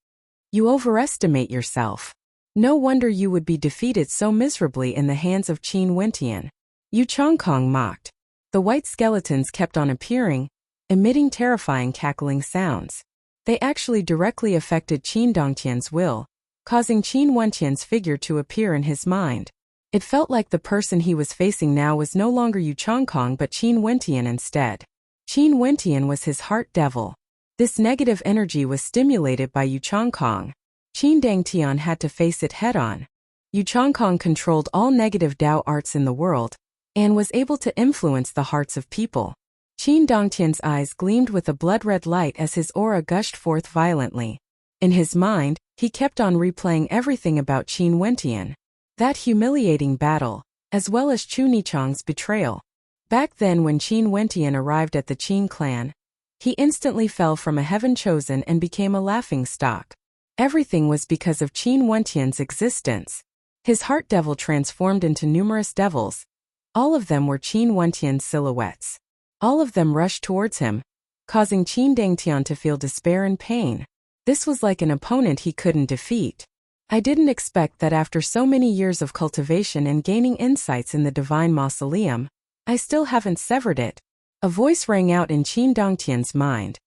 You overestimate yourself. No wonder you would be defeated so miserably in the hands of Qin Wentian. Yu Changkong mocked. The white skeletons kept on appearing, emitting terrifying cackling sounds. They actually directly affected Qin Dangtian's will, causing Qin Wentian's figure to appear in his mind. It felt like the person he was facing now was no longer Yu Changkong but Qin Wentian instead. Qin Wentian was his heart devil. This negative energy was stimulated by Yu Changkong. Qin Dangtian had to face it head-on. Yu Changkong controlled all negative Tao arts in the world, and was able to influence the hearts of people. Qin Dangtian's eyes gleamed with a blood-red light as his aura gushed forth violently. In his mind, he kept on replaying everything about Qin Wentian. That humiliating battle, as well as Chu Nichang's betrayal. Back then when Qin Wentian arrived at the Qin clan, he instantly fell from a heaven chosen and became a laughingstock. Everything was because of Qin Wentian's existence. His heart devil transformed into numerous devils. All of them were Qin Wentian's silhouettes. All of them rushed towards him, causing Qin Dangtian to feel despair and pain. This was like an opponent he couldn't defeat. I didn't expect that after so many years of cultivation and gaining insights in the divine mausoleum, I still haven't severed it. A voice rang out in Qin Dangtian's mind.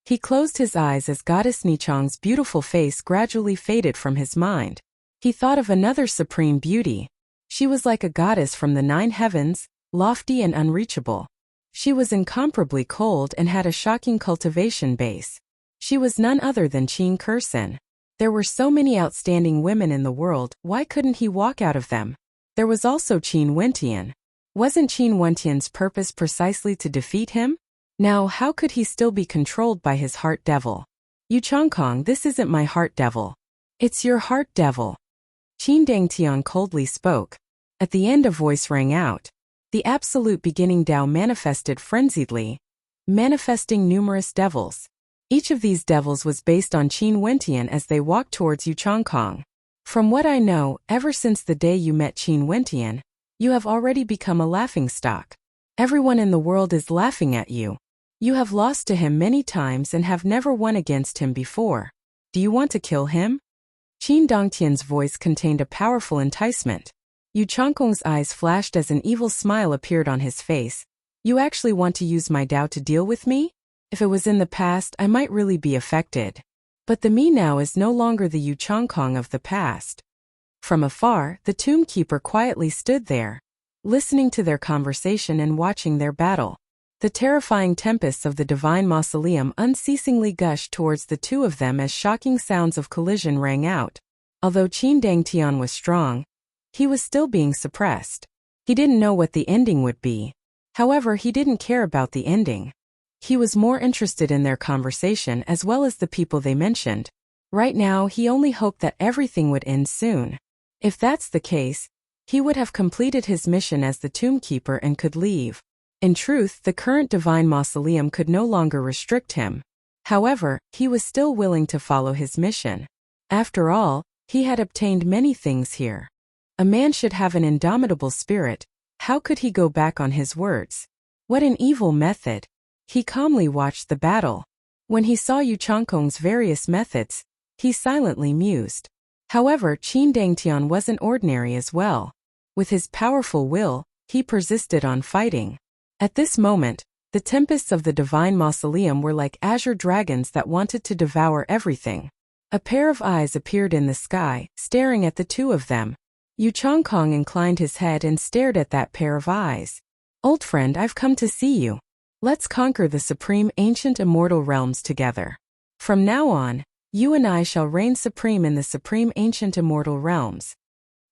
He closed his eyes as Goddess Nichang's beautiful face gradually faded from his mind. He thought of another supreme beauty. She was like a goddess from the 9 heavens, lofty and unreachable. She was incomparably cold and had a shocking cultivation base. She was none other than Qin Kursin. There were so many outstanding women in the world, why couldn't he walk out of them? There was also Qin Wentian. Wasn't Qin Wentian's purpose precisely to defeat him? Now how could he still be controlled by his heart devil? Yu Changkong, this isn't my heart devil. It's your heart devil. Qin Dangtian coldly spoke. At the end a voice rang out. The absolute beginning Tao manifested frenziedly, manifesting numerous devils. Each of these devils was based on Qin Wentian as they walked towards Yu Changkong. From what I know, ever since the day you met Qin Wentian, you have already become a laughingstock. Everyone in the world is laughing at you. You have lost to him many times and have never won against him before. Do you want to kill him? Qin Dangtian's voice contained a powerful enticement. Yu Changkong's eyes flashed as an evil smile appeared on his face. You actually want to use my Tao to deal with me? If it was in the past, I might really be affected. But the me now is no longer the Yu Changkong of the past. From afar, the tomb keeper quietly stood there, listening to their conversation and watching their battle. The terrifying tempests of the divine mausoleum unceasingly gushed towards the two of them as shocking sounds of collision rang out. Although Qin Dangtian was strong, he was still being suppressed. He didn't know what the ending would be. However, he didn't care about the ending. He was more interested in their conversation as well as the people they mentioned. Right now, he only hoped that everything would end soon. If that's the case, he would have completed his mission as the tomb keeper and could leave. In truth, the current divine mausoleum could no longer restrict him. However, he was still willing to follow his mission. After all, he had obtained many things here. A man should have an indomitable spirit. How could he go back on his words? What an evil method. He calmly watched the battle. When he saw Yu Changkong's various methods, he silently mused. However, Qin Dangtian wasn't ordinary as well. With his powerful will, he persisted on fighting. At this moment, the tempests of the divine mausoleum were like azure dragons that wanted to devour everything. A pair of eyes appeared in the sky, staring at the two of them. Yu Changkong inclined his head and stared at that pair of eyes. "Old friend, I've come to see you. Let's conquer the supreme ancient immortal realms together. From now on, you and I shall reign supreme in the supreme ancient immortal realms."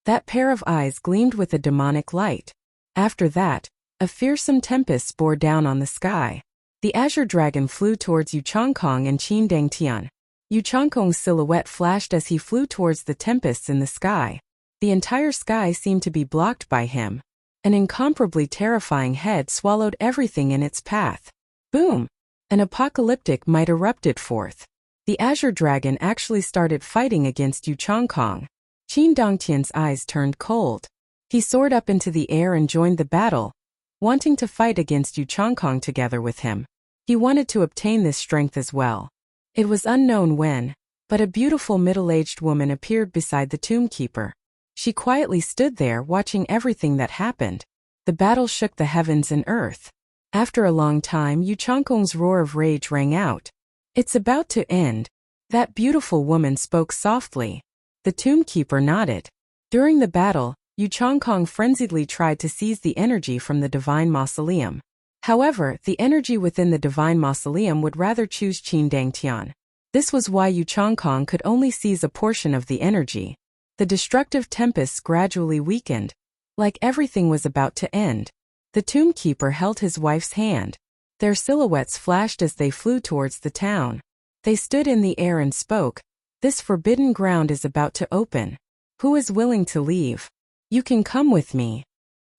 That pair of eyes gleamed with a demonic light. After that, a fearsome tempest bore down on the sky. The azure dragon flew towards Yu Changkong and Qin Dangtian. Yu Changkong's silhouette flashed as he flew towards the tempests in the sky. The entire sky seemed to be blocked by him. An incomparably terrifying head swallowed everything in its path. Boom! An apocalyptic might erupted forth. The azure dragon actually started fighting against Yu Changkong. Qin Dangtian's eyes turned cold. He soared up into the air and joined the battle, wanting to fight against Yu Changkong together with him. He wanted to obtain this strength as well. It was unknown when, but a beautiful middle-aged woman appeared beside the tomb keeper. She quietly stood there watching everything that happened. The battle shook the heavens and earth. After a long time, Yu Changkong's roar of rage rang out. "It's about to end." That beautiful woman spoke softly. The tomb keeper nodded. During the battle, Yu Changkong frenziedly tried to seize the energy from the divine mausoleum. However, the energy within the divine mausoleum would rather choose Qin Dangtian. This was why Yu Changkong could only seize a portion of the energy. The destructive tempests gradually weakened. Like everything was about to end. The tomb keeper held his wife's hand. Their silhouettes flashed as they flew towards the town. They stood in the air and spoke. "This forbidden ground is about to open. Who is willing to leave? You can come with me."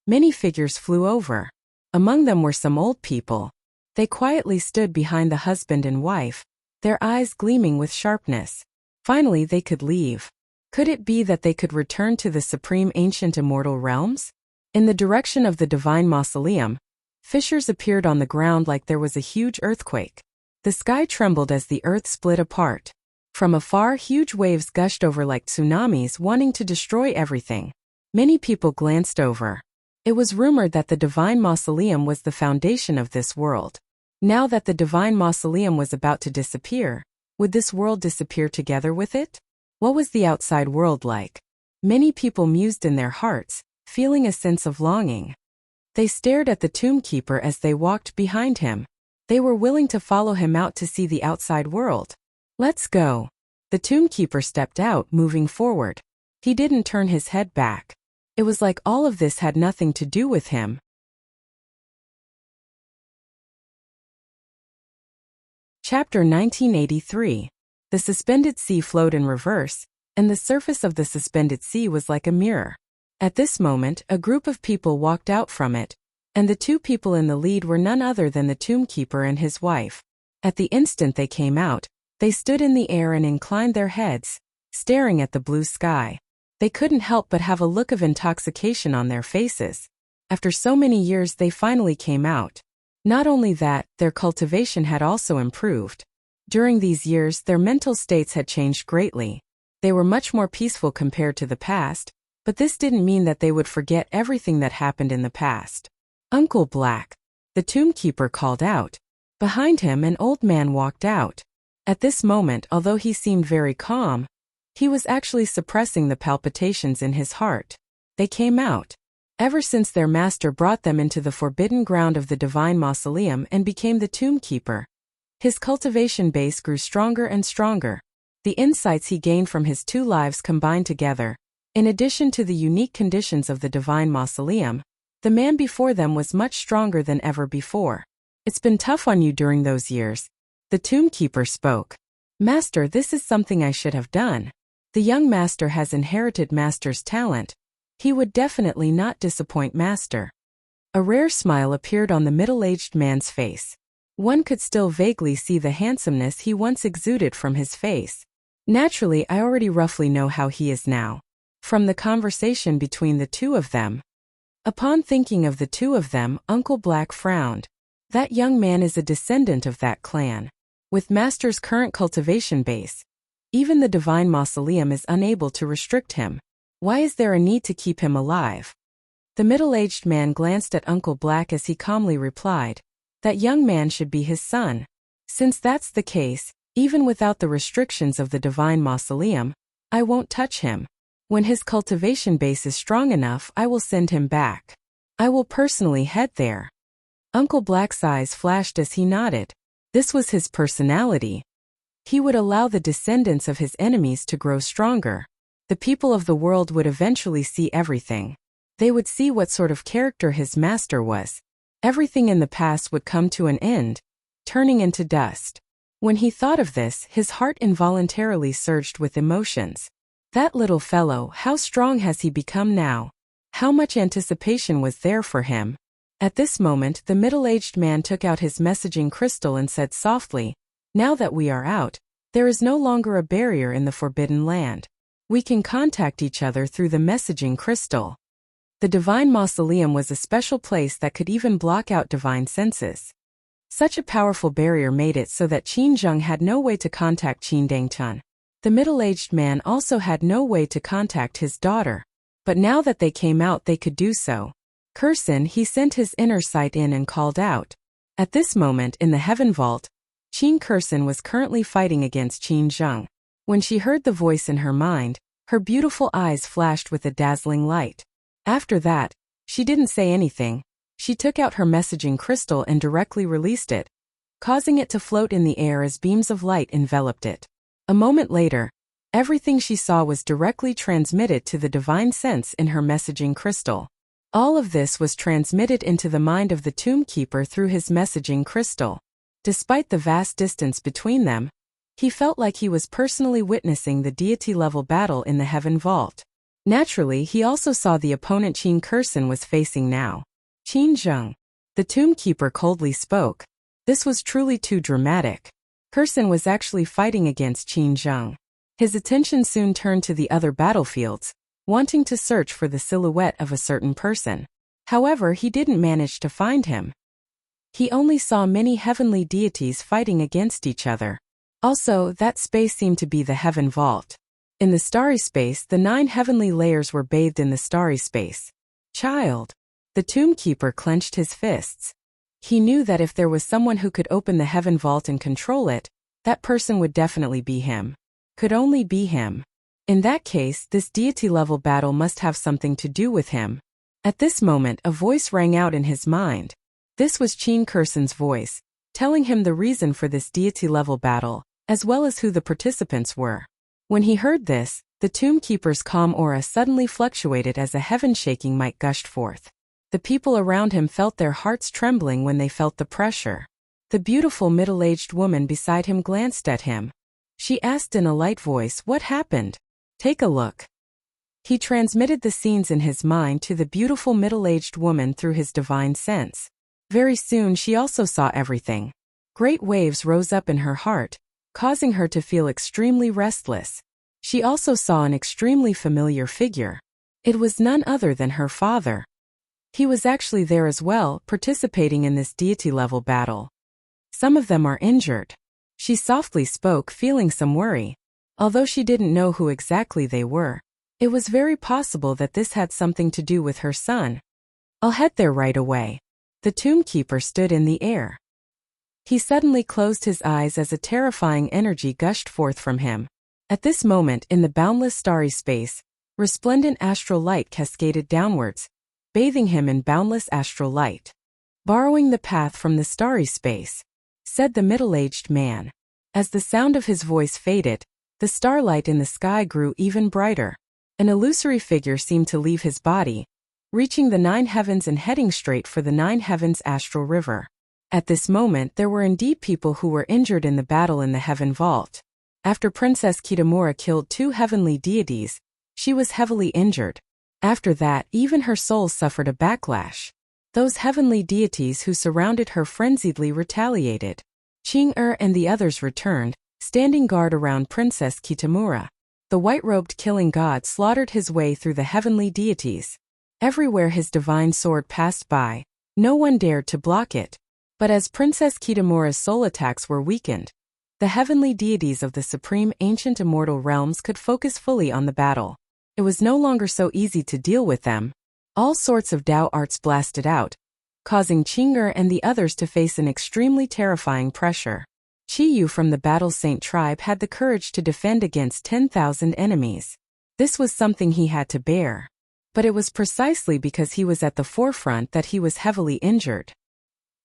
Many figures flew over. Among them were some old people. They quietly stood behind the husband and wife, their eyes gleaming with sharpness. Finally they could leave. Could it be that they could return to the supreme ancient immortal realms? In the direction of the divine mausoleum, fissures appeared on the ground like there was a huge earthquake. The sky trembled as the earth split apart. From afar, huge waves gushed over like tsunamis, wanting to destroy everything. Many people glanced over. It was rumored that the divine mausoleum was the foundation of this world. Now that the divine mausoleum was about to disappear, would this world disappear together with it? What was the outside world like? Many people mused in their hearts, feeling a sense of longing. They stared at the tomb keeper as they walked behind him. They were willing to follow him out to see the outside world. "Let's go." The tomb keeper stepped out, moving forward. He didn't turn his head back. It was like all of this had nothing to do with him. Chapter 1983. The suspended sea flowed in reverse, and the surface of the suspended sea was like a mirror. At this moment, a group of people walked out from it, and the two people in the lead were none other than the tomb keeper and his wife. At the instant they came out, they stood in the air and inclined their heads, staring at the blue sky. They couldn't help but have a look of intoxication on their faces. After so many years they finally came out. Not only that, their cultivation had also improved. During these years their mental states had changed greatly. They were much more peaceful compared to the past, but this didn't mean that they would forget everything that happened in the past. "Uncle Black," the tomb keeper called out. Behind him an old man walked out. At this moment, although he seemed very calm, he was actually suppressing the palpitations in his heart. They came out. Ever since their master brought them into the forbidden ground of the divine mausoleum and became the tomb keeper, his cultivation base grew stronger and stronger. The insights he gained from his two lives combined together. In addition to the unique conditions of the divine mausoleum, the man before them was much stronger than ever before. "It's been tough on you during those years." The tomb keeper spoke. "Master, this is something I should have done. The young master has inherited master's talent. He would definitely not disappoint master." A rare smile appeared on the middle-aged man's face. One could still vaguely see the handsomeness he once exuded from his face. "Naturally, I already roughly know how he is now, from the conversation between the two of them." Upon thinking of the two of them, Uncle Black frowned. That young man is a descendant of that clan. With master's current cultivation base, even the divine mausoleum is unable to restrict him. Why is there a need to keep him alive? The middle-aged man glanced at Uncle Black as he calmly replied, "That young man should be his son. Since that's the case, even without the restrictions of the divine mausoleum, I won't touch him. When his cultivation base is strong enough, I will send him back. I will personally head there." Uncle Black's eyes flashed as he nodded. This was his personality. He would allow the descendants of his enemies to grow stronger. The people of the world would eventually see everything. They would see what sort of character his master was. Everything in the past would come to an end, turning into dust. When he thought of this, his heart involuntarily surged with emotions. That little fellow, how strong has he become now? How much anticipation was there for him? At this moment, the middle-aged man took out his messaging crystal and said softly, "Now that we are out, there is no longer a barrier in the Forbidden Land. We can contact each other through the messaging crystal." The divine mausoleum was a special place that could even block out divine senses. Such a powerful barrier made it so that Qin Zheng had no way to contact Qin Dangchun. The middle-aged man also had no way to contact his daughter. But now that they came out, they could do so. Curson, he sent his inner sight in and called out. At this moment in the heaven vault, Qin Curson was currently fighting against Qin Zheng. When she heard the voice in her mind, her beautiful eyes flashed with a dazzling light. After that, she didn't say anything. She took out her messaging crystal and directly released it, causing it to float in the air as beams of light enveloped it. A moment later, everything she saw was directly transmitted to the divine sense in her messaging crystal. All of this was transmitted into the mind of the tomb keeper through his messaging crystal. Despite the vast distance between them, he felt like he was personally witnessing the deity-level battle in the heaven vault. Naturally, he also saw the opponent Qin Curson was facing now. Qin Zheng. The tomb keeper coldly spoke. This was truly too dramatic. Curson was actually fighting against Qin Zheng. His attention soon turned to the other battlefields, wanting to search for the silhouette of a certain person. However, he didn't manage to find him. He only saw many heavenly deities fighting against each other. Also, that space seemed to be the heaven vault. In the starry space, the 9 heavenly layers were bathed in the starry space. Child. The tomb keeper clenched his fists. He knew that if there was someone who could open the heaven vault and control it, that person would definitely be him. Could only be him. In that case, this deity-level battle must have something to do with him. At this moment, a voice rang out in his mind. This was Qin Curson's voice, telling him the reason for this deity-level battle, as well as who the participants were. When he heard this, the tomb keeper's calm aura suddenly fluctuated as a heaven-shaking might gushed forth. The people around him felt their hearts trembling when they felt the pressure. The beautiful middle-aged woman beside him glanced at him. She asked in a light voice, "What happened? Take a look." He transmitted the scenes in his mind to the beautiful middle-aged woman through his divine sense. Very soon she also saw everything. Great waves rose up in her heart, causing her to feel extremely restless. She also saw an extremely familiar figure. It was none other than her father. He was actually there as well, participating in this deity-level battle. Some of them are injured. She softly spoke, feeling some worry. Although she didn't know who exactly they were, it was very possible that this had something to do with her son. "I'll head there right away." The tomb keeper stood in the air. He suddenly closed his eyes as a terrifying energy gushed forth from him. At this moment, in the boundless starry space, resplendent astral light cascaded downwards, bathing him in boundless astral light. "Borrowing the path from the starry space," said the middle-aged man. As the sound of his voice faded, the starlight in the sky grew even brighter. An illusory figure seemed to leave his body, reaching the 9 heavens and heading straight for the 9 heavens astral river. At this moment, there were indeed people who were injured in the battle in the heaven vault. After Princess Kitamura killed 2 heavenly deities, she was heavily injured. After that, even her soul suffered a backlash. Those heavenly deities who surrounded her frenziedly retaliated. Qing and the others returned, standing guard around Princess Kitamura. The white-robed killing god slaughtered his way through the heavenly deities. Everywhere his divine sword passed by, no one dared to block it. But as Princess Kitamura's soul attacks were weakened, the heavenly deities of the supreme ancient immortal realms could focus fully on the battle. It was no longer so easy to deal with them. All sorts of Dao arts blasted out, causing Qing'er and the others to face an extremely terrifying pressure. Qi Yu from the Battle Saint tribe had the courage to defend against 10,000 enemies. This was something he had to bear. But it was precisely because he was at the forefront that he was heavily injured.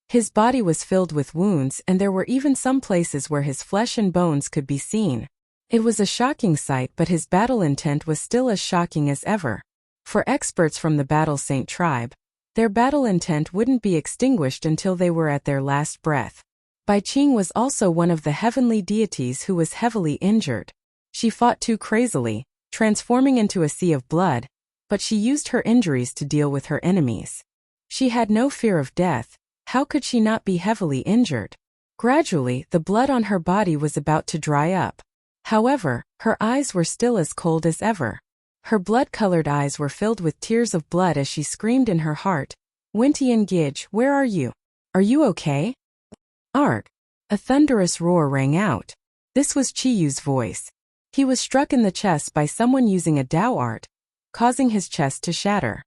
His body was filled with wounds, and there were even some places where his flesh and bones could be seen. It was a shocking sight, but his battle intent was still as shocking as ever. For experts from the Battle Saint tribe, their battle intent wouldn't be extinguished until they were at their last breath. Bai Qing was also one of the heavenly deities who was heavily injured. She fought too crazily, transforming into a sea of blood, but she used her injuries to deal with her enemies. She had no fear of death. How could she not be heavily injured? Gradually, the blood on her body was about to dry up. However, her eyes were still as cold as ever. Her blood-colored eyes were filled with tears of blood as she screamed in her heart, "Wentian Gij, where are you? Are you okay?" Arg! A thunderous roar rang out. This was Qi Yu's voice. He was struck in the chest by someone using a Dao art, causing his chest to shatter.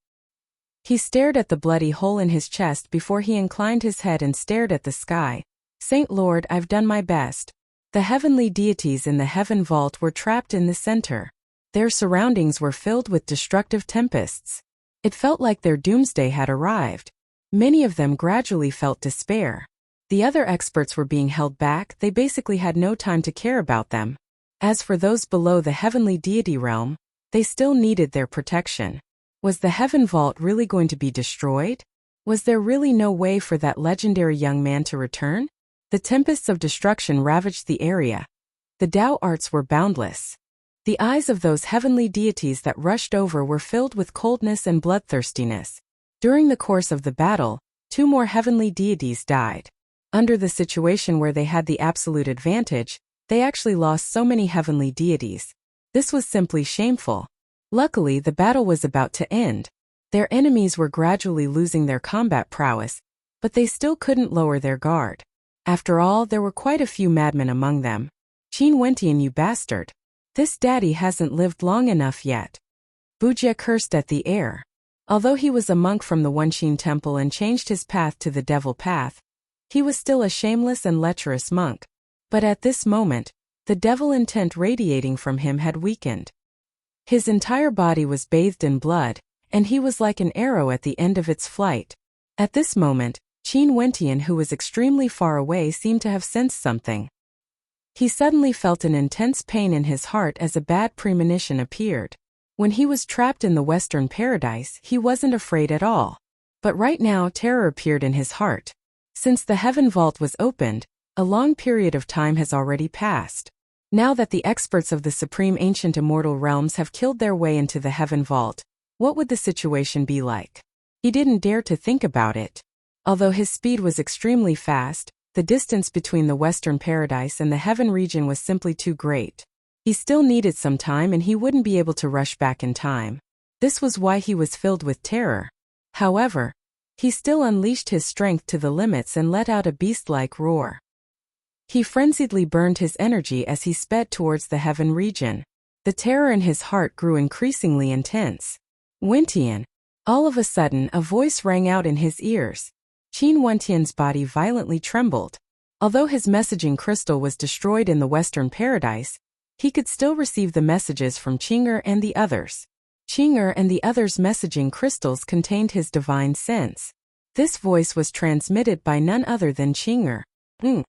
He stared at the bloody hole in his chest before he inclined his head and stared at the sky. "Saint Lord, I've done my best." The heavenly deities in the heaven vault were trapped in the center. Their surroundings were filled with destructive tempests. It felt like their doomsday had arrived. Many of them gradually felt despair. The other experts were being held back. They basically had no time to care about them. As for those below the heavenly deity realm, they still needed their protection. Was the heaven vault really going to be destroyed? Was there really no way for that legendary young man to return? The tempests of destruction ravaged the area. The Dao arts were boundless. The eyes of those heavenly deities that rushed over were filled with coldness and bloodthirstiness. During the course of the battle, 2 more heavenly deities died. Under the situation where they had the absolute advantage, they actually lost so many heavenly deities. This was simply shameful. Luckily, the battle was about to end. Their enemies were gradually losing their combat prowess, but they still couldn't lower their guard. After all, there were quite a few madmen among them. "Qin Wentian, you bastard. This daddy hasn't lived long enough yet." Bujie cursed at the air. Although he was a monk from the Wenqin temple and changed his path to the devil path, he was still a shameless and lecherous monk. But at this moment, the devil intent radiating from him had weakened. His entire body was bathed in blood, and he was like an arrow at the end of its flight. At this moment, Qin Wentian, who was extremely far away, seemed to have sensed something. He suddenly felt an intense pain in his heart as a bad premonition appeared. When he was trapped in the Western Paradise, he wasn't afraid at all. But right now, terror appeared in his heart. Since the heaven vault was opened, a long period of time has already passed. Now that the experts of the supreme ancient immortal realms have killed their way into the heaven vault, what would the situation be like? He didn't dare to think about it. Although his speed was extremely fast, the distance between the Western Paradise and the heaven region was simply too great. He still needed some time, and he wouldn't be able to rush back in time. This was why he was filled with terror. However, he still unleashed his strength to the limits and let out a beast-like roar. He frenziedly burned his energy as he sped towards the heaven region. The terror in his heart grew increasingly intense. "Wentian." All of a sudden, a voice rang out in his ears. Qin Wentian's body violently trembled. Although his messaging crystal was destroyed in the Western Paradise, he could still receive the messages from Qing'er and the others. Qing'er and the others' messaging crystals contained his divine sense. This voice was transmitted by none other than Qing'er. Qin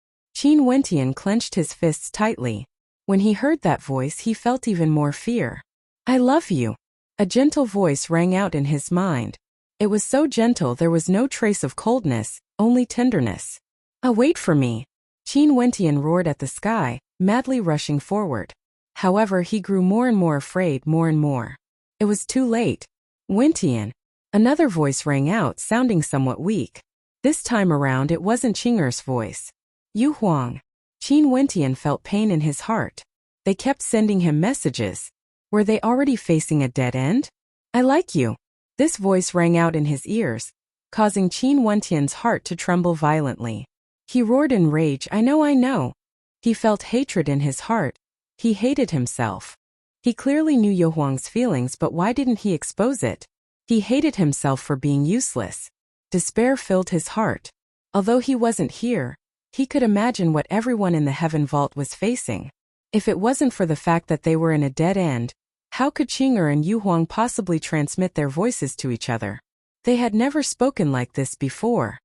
Wentian clenched his fists tightly. When he heard that voice, he felt even more fear. "I love you." A gentle voice rang out in his mind. It was so gentle there was no trace of coldness, only tenderness. "Wait for me." Qin Wentian roared at the sky, madly rushing forward. However, he grew more and more afraid, more and more. It was too late. "Wentian." Another voice rang out, sounding somewhat weak. This time around, it wasn't Qing'er's voice. "Yu Huang." Qin Wentian felt pain in his heart. They kept sending him messages. Were they already facing a dead end? "I like you." This voice rang out in his ears, causing Qin Wentian's heart to tremble violently. He roared in rage, I know." He felt hatred in his heart. He hated himself. He clearly knew Yu Huang's feelings, but why didn't he expose it? He hated himself for being useless. Despair filled his heart. Although he wasn't here, he could imagine what everyone in the heaven vault was facing. If it wasn't for the fact that they were in a dead end, how could Qing'er and Yu Huang possibly transmit their voices to each other? They had never spoken like this before.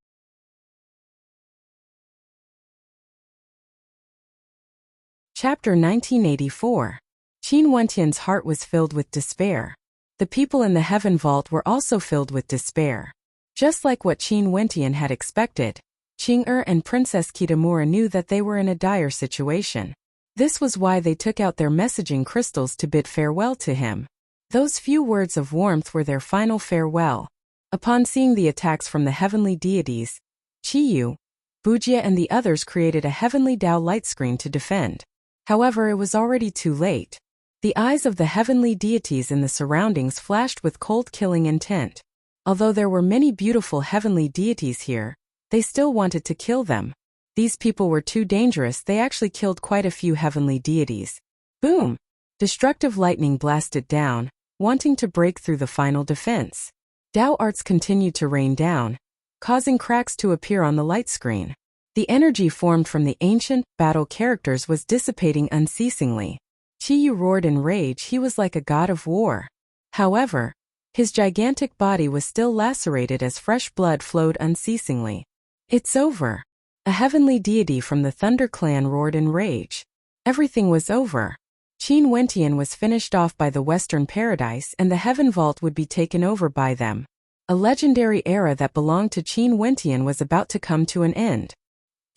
Chapter 1984. Qin Wentian's heart was filled with despair. The people in the heaven vault were also filled with despair. Just like what Qin Wentian had expected, Qing'er and Princess Kitamura knew that they were in a dire situation. This was why they took out their messaging crystals to bid farewell to him. Those few words of warmth were their final farewell. Upon seeing the attacks from the heavenly deities, Qiyu, Bujia and the others created a heavenly Dao light screen to defend. However, it was already too late. The eyes of the heavenly deities in the surroundings flashed with cold killing intent. Although there were many beautiful heavenly deities here, they still wanted to kill them. These people were too dangerous. They actually killed quite a few heavenly deities. Boom! Destructive lightning blasted down, wanting to break through the final defense. Dao arts continued to rain down, causing cracks to appear on the light screen. The energy formed from the ancient battle characters was dissipating unceasingly. Qiyu roared in rage. He was like a god of war. However, his gigantic body was still lacerated as fresh blood flowed unceasingly. It's over. A heavenly deity from the Thunder Clan roared in rage. Everything was over. Qin Wentian was finished off by the Western Paradise and the Heaven Vault would be taken over by them. A legendary era that belonged to Qin Wentian was about to come to an end.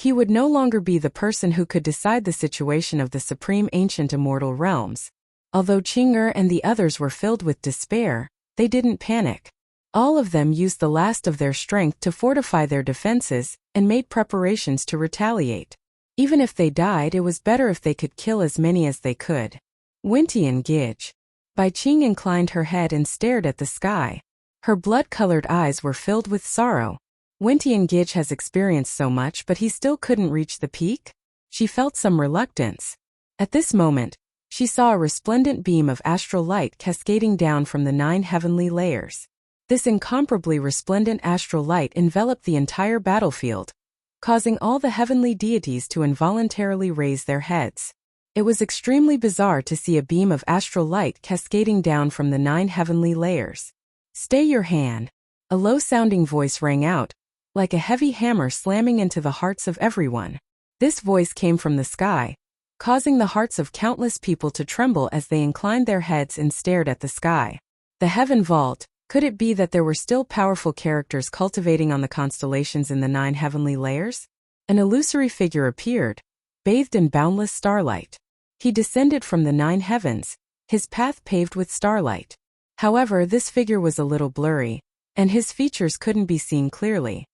He would no longer be the person who could decide the situation of the supreme ancient immortal realms. Although Qing'er and the others were filled with despair, they didn't panic. All of them used the last of their strength to fortify their defenses and made preparations to retaliate. Even if they died, it was better if they could kill as many as they could. Wentian Gij. Bai Qing inclined her head and stared at the sky. Her blood-colored eyes were filled with sorrow. Wentian Gij has experienced so much, but he still couldn't reach the peak? She felt some reluctance. At this moment, she saw a resplendent beam of astral light cascading down from the 9 heavenly layers. This incomparably resplendent astral light enveloped the entire battlefield, causing all the heavenly deities to involuntarily raise their heads. It was extremely bizarre to see a beam of astral light cascading down from the 9 heavenly layers. "Stay your hand." A low-sounding voice rang out, like a heavy hammer slamming into the hearts of everyone. This voice came from the sky, causing the hearts of countless people to tremble as they inclined their heads and stared at the sky. The Heaven Vault. Could it be that there were still powerful characters cultivating on the constellations in the 9 heavenly layers? An illusory figure appeared, bathed in boundless starlight. He descended from the 9 heavens, his path paved with starlight. However, this figure was a little blurry, and his features couldn't be seen clearly.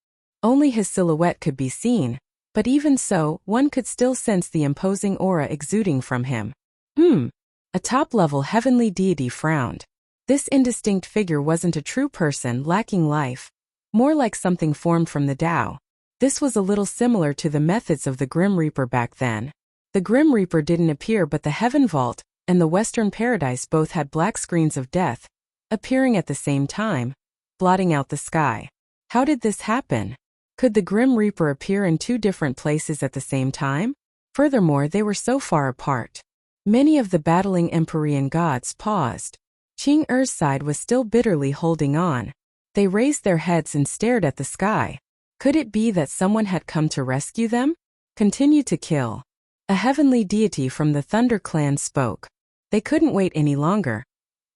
Only his silhouette could be seen, but even so, one could still sense the imposing aura exuding from him. A top-level heavenly deity frowned. This indistinct figure wasn't a true person lacking life, more like something formed from the Tao. This was a little similar to the methods of the Grim Reaper back then. The Grim Reaper didn't appear, but the Heaven Vault and the Western Paradise both had black screens of death, appearing at the same time, blotting out the sky. How did this happen? Could the Grim Reaper appear in 2 different places at the same time? Furthermore, they were so far apart. Many of the battling Empyrean gods paused. Qing'er's side was still bitterly holding on. They raised their heads and stared at the sky. Could it be that someone had come to rescue them? Continue to kill. A heavenly deity from the Thunder Clan spoke. They couldn't wait any longer.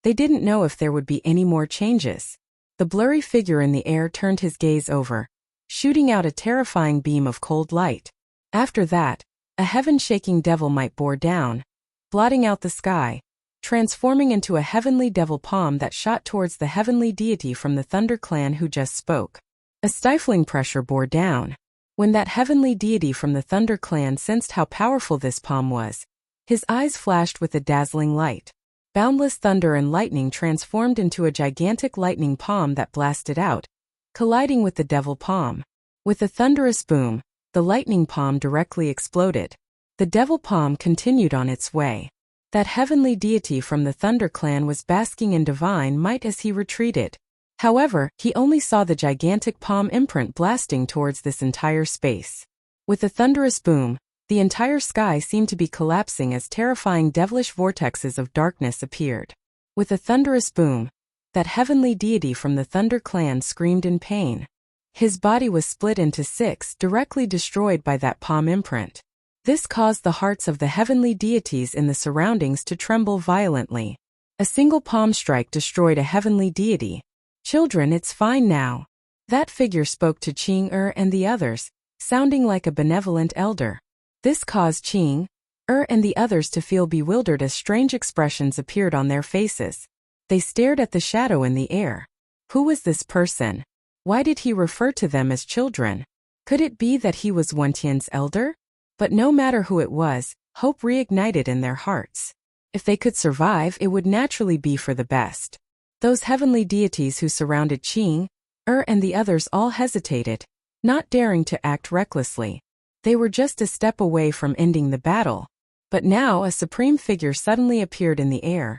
They didn't know if there would be any more changes. The blurry figure in the air turned his gaze over, shooting out a terrifying beam of cold light. After that, a heaven-shaking devil might bore down, blotting out the sky, transforming into a heavenly devil palm that shot towards the heavenly deity from the Thunder Clan who just spoke. A stifling pressure bore down. When that heavenly deity from the Thunder Clan sensed how powerful this palm was, his eyes flashed with a dazzling light. Boundless thunder and lightning transformed into a gigantic lightning palm that blasted out, colliding with the devil palm. With a thunderous boom, the lightning palm directly exploded. The devil palm continued on its way. That heavenly deity from the Thunder Clan was basking in divine might as he retreated. However, he only saw the gigantic palm imprint blasting towards this entire space. With a thunderous boom, the entire sky seemed to be collapsing as terrifying devilish vortexes of darkness appeared. With a thunderous boom, that heavenly deity from the Thunder Clan screamed in pain. His body was split into 6, directly destroyed by that palm imprint. This caused the hearts of the heavenly deities in the surroundings to tremble violently. A single palm strike destroyed a heavenly deity. "Children, it's fine now." That figure spoke to Ching and the others, sounding like a benevolent elder. This caused Ching and the others to feel bewildered as strange expressions appeared on their faces. They stared at the shadow in the air. Who was this person? Why did he refer to them as children? Could it be that he was Wentian's elder? But no matter who it was, hope reignited in their hearts. If they could survive, it would naturally be for the best. Those heavenly deities who surrounded Ching and the others all hesitated, not daring to act recklessly. They were just a step away from ending the battle. But now a supreme figure suddenly appeared in the air,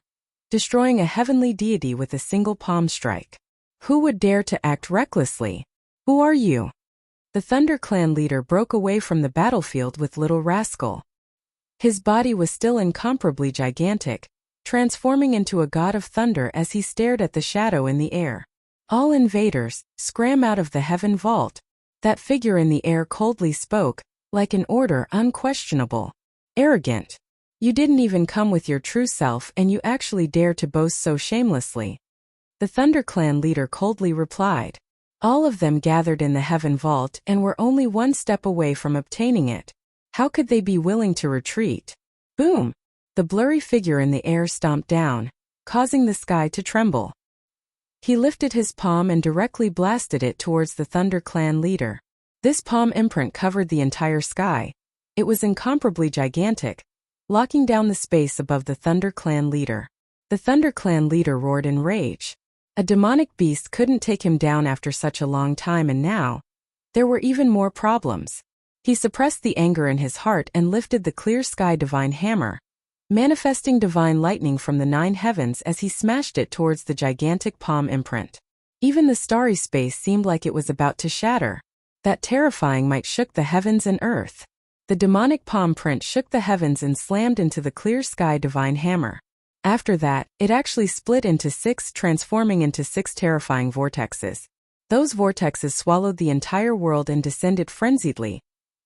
destroying a heavenly deity with a single palm strike. Who would dare to act recklessly? Who are you? The Thunder Clan leader broke away from the battlefield with Little Rascal. His body was still incomparably gigantic, transforming into a god of thunder as he stared at the shadow in the air. "All invaders, scram out of the heaven vault." That figure in the air coldly spoke, like an order unquestionable. "Arrogant. You didn't even come with your true self and you actually dare to boast so shamelessly." The Thunder Clan leader coldly replied. All of them gathered in the heaven vault and were only one step away from obtaining it. How could they be willing to retreat? Boom! The blurry figure in the air stomped down, causing the sky to tremble. He lifted his palm and directly blasted it towards the Thunder Clan leader. This palm imprint covered the entire sky. It was incomparably gigantic, locking down the space above the Thunder Clan leader. The Thunder Clan leader roared in rage. A demonic beast couldn't take him down after such a long time, and now there were even more problems. He suppressed the anger in his heart and lifted the clear sky divine hammer, manifesting divine lightning from the 9 heavens as he smashed it towards the gigantic palm imprint. Even the starry space seemed like it was about to shatter. That terrifying might shook the heavens and earth. The demonic palm print shook the heavens and slammed into the clear sky divine hammer. After that, it actually split into 6, transforming into 6 terrifying vortexes. Those vortexes swallowed the entire world and descended frenziedly,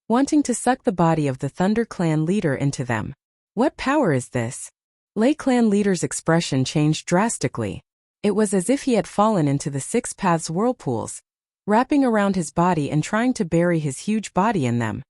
wanting to suck the body of the Thunder Clan leader into them. What power is this? Lei Clan leader's expression changed drastically. It was as if he had fallen into the 6 paths whirlpools, wrapping around his body and trying to bury his huge body in them.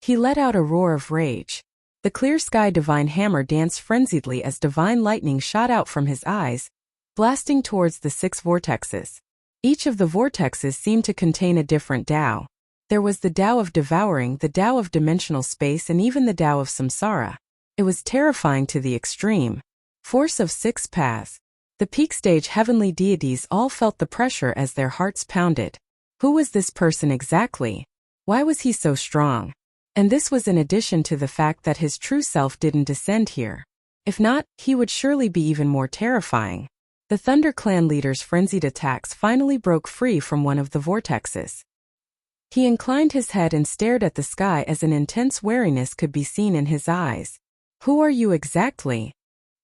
He let out a roar of rage. The clear sky divine hammer danced frenziedly as divine lightning shot out from his eyes, blasting towards the 6 vortexes. Each of the vortexes seemed to contain a different Tao. There was the Tao of devouring, the Tao of dimensional space, and even the Tao of samsara. It was terrifying to the extreme. Force of 6 paths. The peak stage heavenly deities all felt the pressure as their hearts pounded. Who was this person exactly? Why was he so strong? And this was in addition to the fact that his true self didn't descend here. If not, he would surely be even more terrifying. The Thunder Clan leader's frenzied attacks finally broke free from one of the vortexes. He inclined his head and stared at the sky as an intense wariness could be seen in his eyes. Who are you exactly?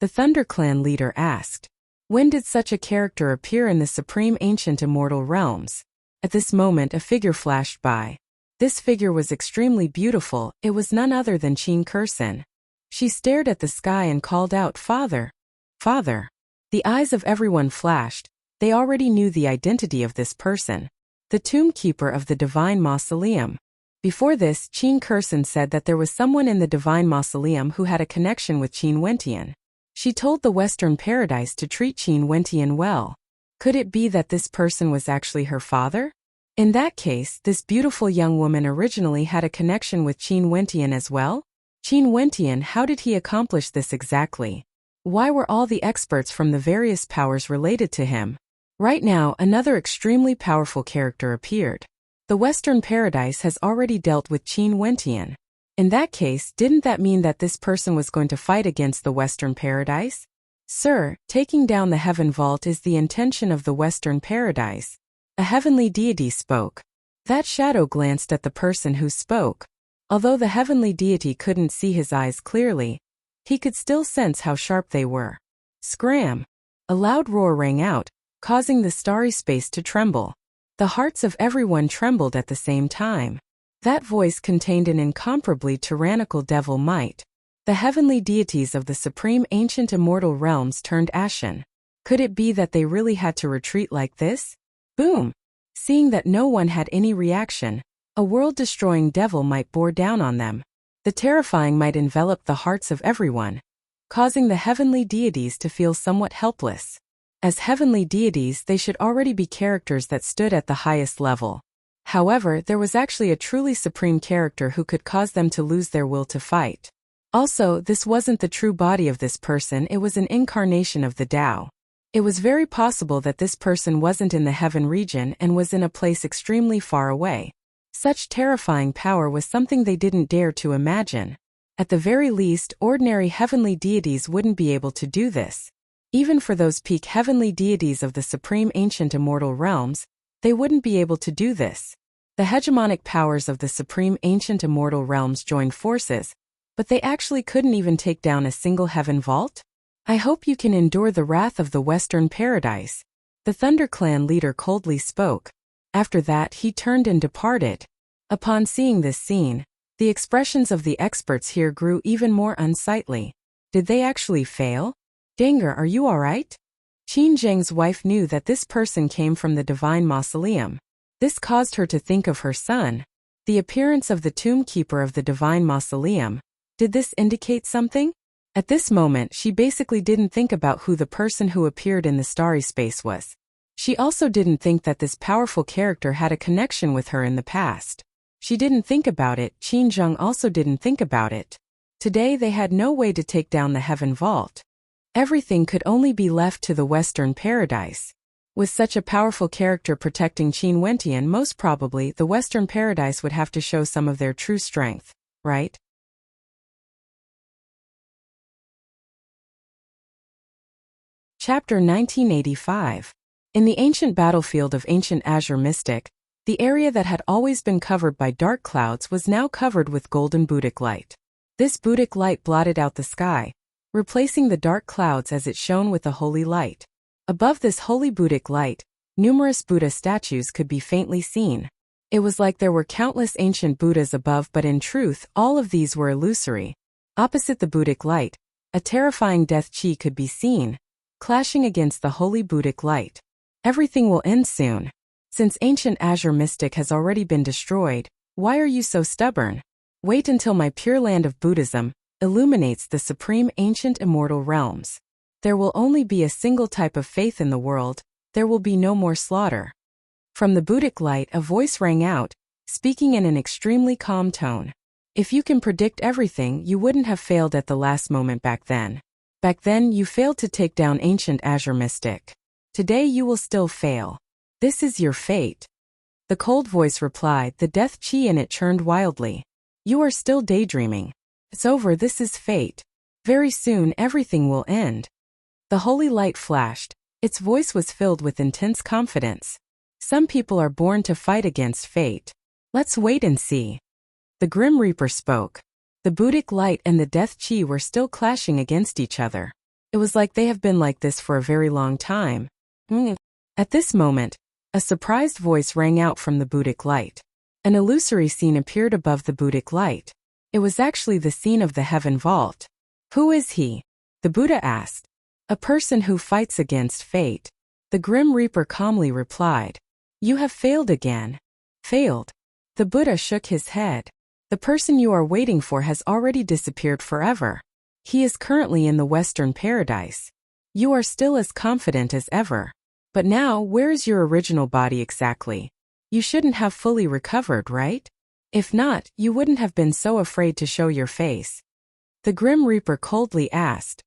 The Thunder Clan leader asked. When did such a character appear in the supreme ancient immortal realms? At this moment a figure flashed by. This figure was extremely beautiful. It was none other than Qin Kursin. She stared at the sky and called out, "Father! Father!" The eyes of everyone flashed. They already knew the identity of this person. The tomb keeper of the divine mausoleum. Before this, Qin Kursin said that there was someone in the divine mausoleum who had a connection with Qin Wentian. She told the Western Paradise to treat Qin Wentian well. Could it be that this person was actually her father? In that case, this beautiful young woman originally had a connection with Qin Wentian as well? Qin Wentian, how did he accomplish this exactly? Why were all the experts from the various powers related to him? Right now, another extremely powerful character appeared. The Western Paradise has already dealt with Qin Wentian. In that case, didn't that mean that this person was going to fight against the Western Paradise? "Sir, taking down the heaven vault is the intention of the Western paradise." A heavenly deity spoke. That shadow glanced at the person who spoke. Although the heavenly deity couldn't see his eyes clearly, he could still sense how sharp they were. Scram! A loud roar rang out, causing the starry space to tremble. The hearts of everyone trembled at the same time. That voice contained an incomparably tyrannical devil might. The heavenly deities of the supreme ancient immortal realms turned ashen. Could it be that they really had to retreat like this? Boom! Seeing that no one had any reaction, a world-destroying devil might bore down on them. The terrifying might envelop the hearts of everyone, causing the heavenly deities to feel somewhat helpless. As heavenly deities, they should already be characters that stood at the highest level. However, there was actually a truly supreme character who could cause them to lose their will to fight. Also, this wasn't the true body of this person, it was an incarnation of the Tao. It was very possible that this person wasn't in the heaven region and was in a place extremely far away. Such terrifying power was something they didn't dare to imagine. At the very least, ordinary heavenly deities wouldn't be able to do this. Even for those peak heavenly deities of the supreme ancient immortal realms, they wouldn't be able to do this. The hegemonic powers of the supreme ancient immortal realms joined forces, but they actually couldn't even take down a single heaven vault? "I hope you can endure the wrath of the Western paradise," the Thunder Clan leader coldly spoke. After that, he turned and departed. Upon seeing this scene, the expressions of the experts here grew even more unsightly. Did they actually fail? "Danger, are you alright?" Qin Zheng's wife knew that this person came from the divine mausoleum. This caused her to think of her son. The appearance of the tomb keeper of the divine mausoleum. Did this indicate something? At this moment, she basically didn't think about who the person who appeared in the starry space was. She also didn't think that this powerful character had a connection with her in the past. She didn't think about it, Qin Zheng also didn't think about it. Today they had no way to take down the heaven vault. Everything could only be left to the Western paradise. With such a powerful character protecting Qin Wentian, most probably the Western paradise would have to show some of their true strength, right? Chapter 1985. In the ancient battlefield of ancient Azure Mystic, the area that had always been covered by dark clouds was now covered with golden Buddhic light. This Buddhic light blotted out the sky, replacing the dark clouds as it shone with a holy light. Above this holy Buddhic light, numerous Buddha statues could be faintly seen. It was like there were countless ancient Buddhas above, but in truth, all of these were illusory. Opposite the Buddhic light, a terrifying death chi could be seen, clashing against the holy Buddhic light. Everything will end soon. Since ancient Azure Mystic has already been destroyed, why are you so stubborn? Wait until my pure land of Buddhism illuminates the supreme ancient immortal realms. There will only be a single type of faith in the world, there will be no more slaughter. From the Buddhic light a voice rang out, speaking in an extremely calm tone. If you can predict everything, you wouldn't have failed at the last moment back then. Back then, you failed to take down ancient Azure Mystic. Today you will still fail. This is your fate. The cold voice replied, the death chi in it churned wildly. You are still daydreaming. It's over, this is fate. Very soon everything will end. The holy light flashed. Its voice was filled with intense confidence. Some people are born to fight against fate. Let's wait and see. The Grim Reaper spoke. The Buddhic light and the death chi were still clashing against each other. It was like they have been like this for a very long time. At this moment, a surprised voice rang out from the Buddhic light. An illusory scene appeared above the Buddhic light. It was actually the scene of the heaven vault. Who is he? The Buddha asked. A person who fights against fate. The Grim Reaper calmly replied. You have failed again. Failed? The Buddha shook his head. The person you are waiting for has already disappeared forever. He is currently in the Western paradise. You are still as confident as ever. But now, where is your original body exactly? You shouldn't have fully recovered, right? If not, you wouldn't have been so afraid to show your face. The Grim Reaper coldly asked.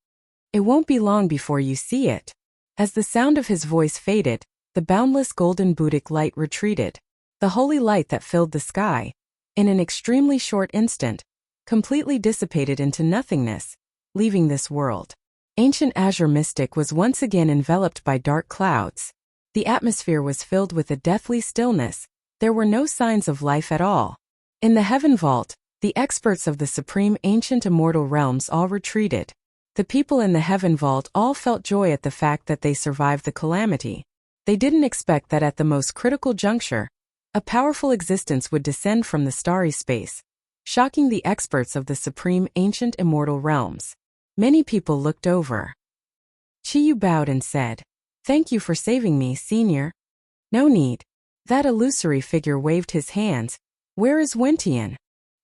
It won't be long before you see it. As the sound of his voice faded, the boundless golden Buddhic light retreated. The holy light that filled the sky, in an extremely short instant, completely dissipated into nothingness, leaving this world. Ancient Azure Mystic was once again enveloped by dark clouds. The atmosphere was filled with a deathly stillness. There were no signs of life at all. In the Heaven Vault, the experts of the supreme ancient immortal realms all retreated. The people in the Heaven Vault all felt joy at the fact that they survived the calamity. They didn't expect that at the most critical juncture, a powerful existence would descend from the starry space, shocking the experts of the supreme ancient immortal realms. Many people looked over. Chiyu bowed and said, "Thank you for saving me, Senior." "No need." That illusory figure waved his hands. "Where is Wentian?"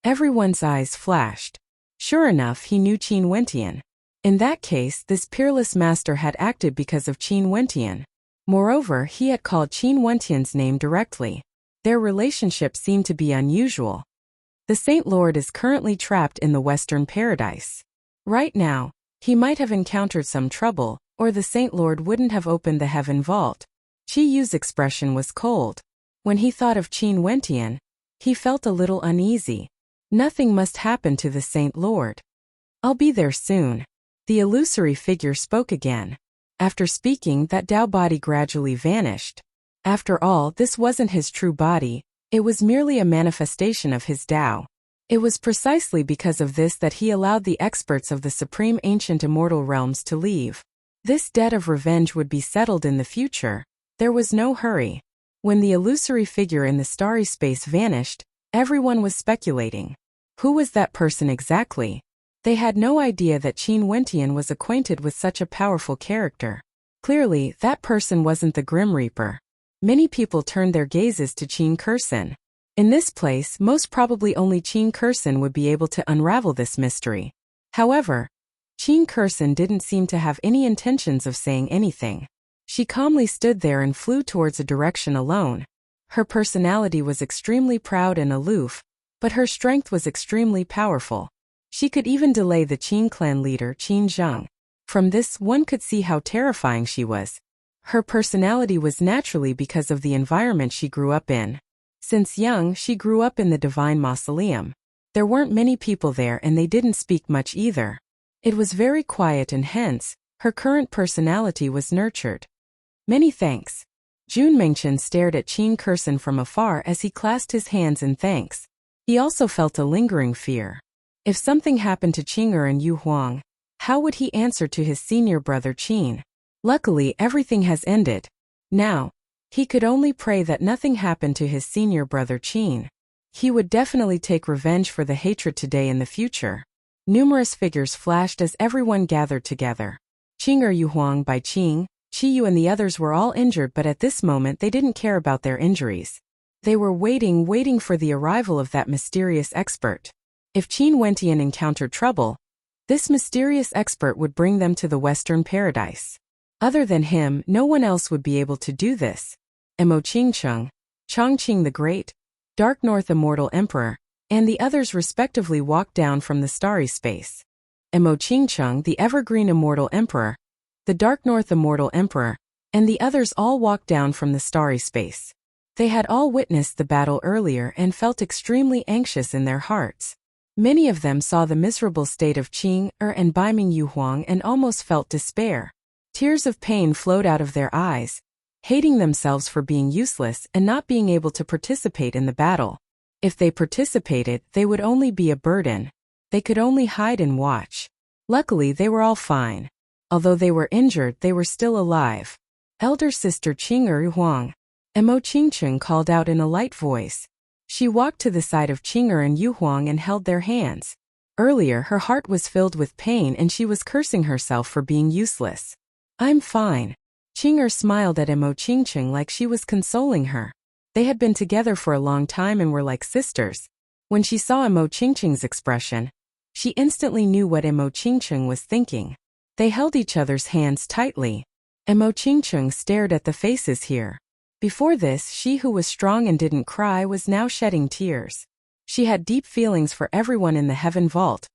Everyone's eyes flashed. Sure enough, he knew Qin Wentian. In that case, this peerless master had acted because of Qin Wentian. Moreover, he had called Qin Wentian's name directly. Their relationship seemed to be unusual. The Saint Lord is currently trapped in the Western Paradise. Right now, he might have encountered some trouble, or the Saint Lord wouldn't have opened the Heaven Vault. Chiyu's expression was cold. When he thought of Qin Wentian, he felt a little uneasy. Nothing must happen to the Saint Lord. "I'll be there soon." The illusory figure spoke again. After speaking, that Tao body gradually vanished. After all, this wasn't his true body, it was merely a manifestation of his Tao. It was precisely because of this that he allowed the experts of the supreme ancient immortal realms to leave. This debt of revenge would be settled in the future. There was no hurry. When the illusory figure in the starry space vanished, everyone was speculating. Who was that person exactly? They had no idea that Qin Wentian was acquainted with such a powerful character. Clearly, that person wasn't the Grim Reaper. Many people turned their gazes to Qin Kursin. In this place, most probably only Qin Kursin would be able to unravel this mystery. However, Qin Kursin didn't seem to have any intentions of saying anything. She calmly stood there and flew towards a direction alone. Her personality was extremely proud and aloof, but her strength was extremely powerful. She could even delay the Qin clan leader Qin Zheng. From this, one could see how terrifying she was. Her personality was naturally because of the environment she grew up in. Since young, she grew up in the Divine Mausoleum. There weren't many people there and they didn't speak much either. It was very quiet and hence, her current personality was nurtured. "Many thanks." Jun Mengchen stared at Qin Kursin from afar as he clasped his hands in thanks. He also felt a lingering fear. If something happened to Qing'er and Yu Huang, how would he answer to his senior brother Qin? Luckily, everything has ended. Now, he could only pray that nothing happened to his senior brother Qin. He would definitely take revenge for the hatred today and the future. Numerous figures flashed as everyone gathered together. Qing'er Yu Huang by Qing, Qiyu and the others were all injured, but at this moment they didn't care about their injuries. They were waiting for the arrival of that mysterious expert. If Qin Wentian encountered trouble, this mysterious expert would bring them to the Western Paradise. Other than him, no one else would be able to do this. Mo Qingcheng, Chongqing the Great, Dark North Immortal Emperor, and the others respectively walked down from the starry space. Mo Qingcheng, the Evergreen Immortal Emperor, the Dark North Immortal Emperor, and the others all walked down from the starry space. They had all witnessed the battle earlier and felt extremely anxious in their hearts. Many of them saw the miserable state of Qing'er and Baiming Yu Huang and almost felt despair. Tears of pain flowed out of their eyes, hating themselves for being useless and not being able to participate in the battle. If they participated, they would only be a burden. They could only hide and watch. Luckily, they were all fine. Although they were injured, they were still alive. Elder sister Qing'er Yu Huang, Mo Qingcheng called out in a light voice. She walked to the side of Qing'er and Yu Huang and held their hands. Earlier, her heart was filled with pain and she was cursing herself for being useless. "I'm fine." Qing'er smiled at Mo Qingcheng like she was consoling her. They had been together for a long time and were like sisters. When she saw Mo Qingcheng's expression, she instantly knew what Mo Qingcheng was thinking. They held each other's hands tightly. Mo Qingcheng stared at the faces here. Before this, she who was strong and didn't cry was now shedding tears. She had deep feelings for everyone in the Heaven Vault,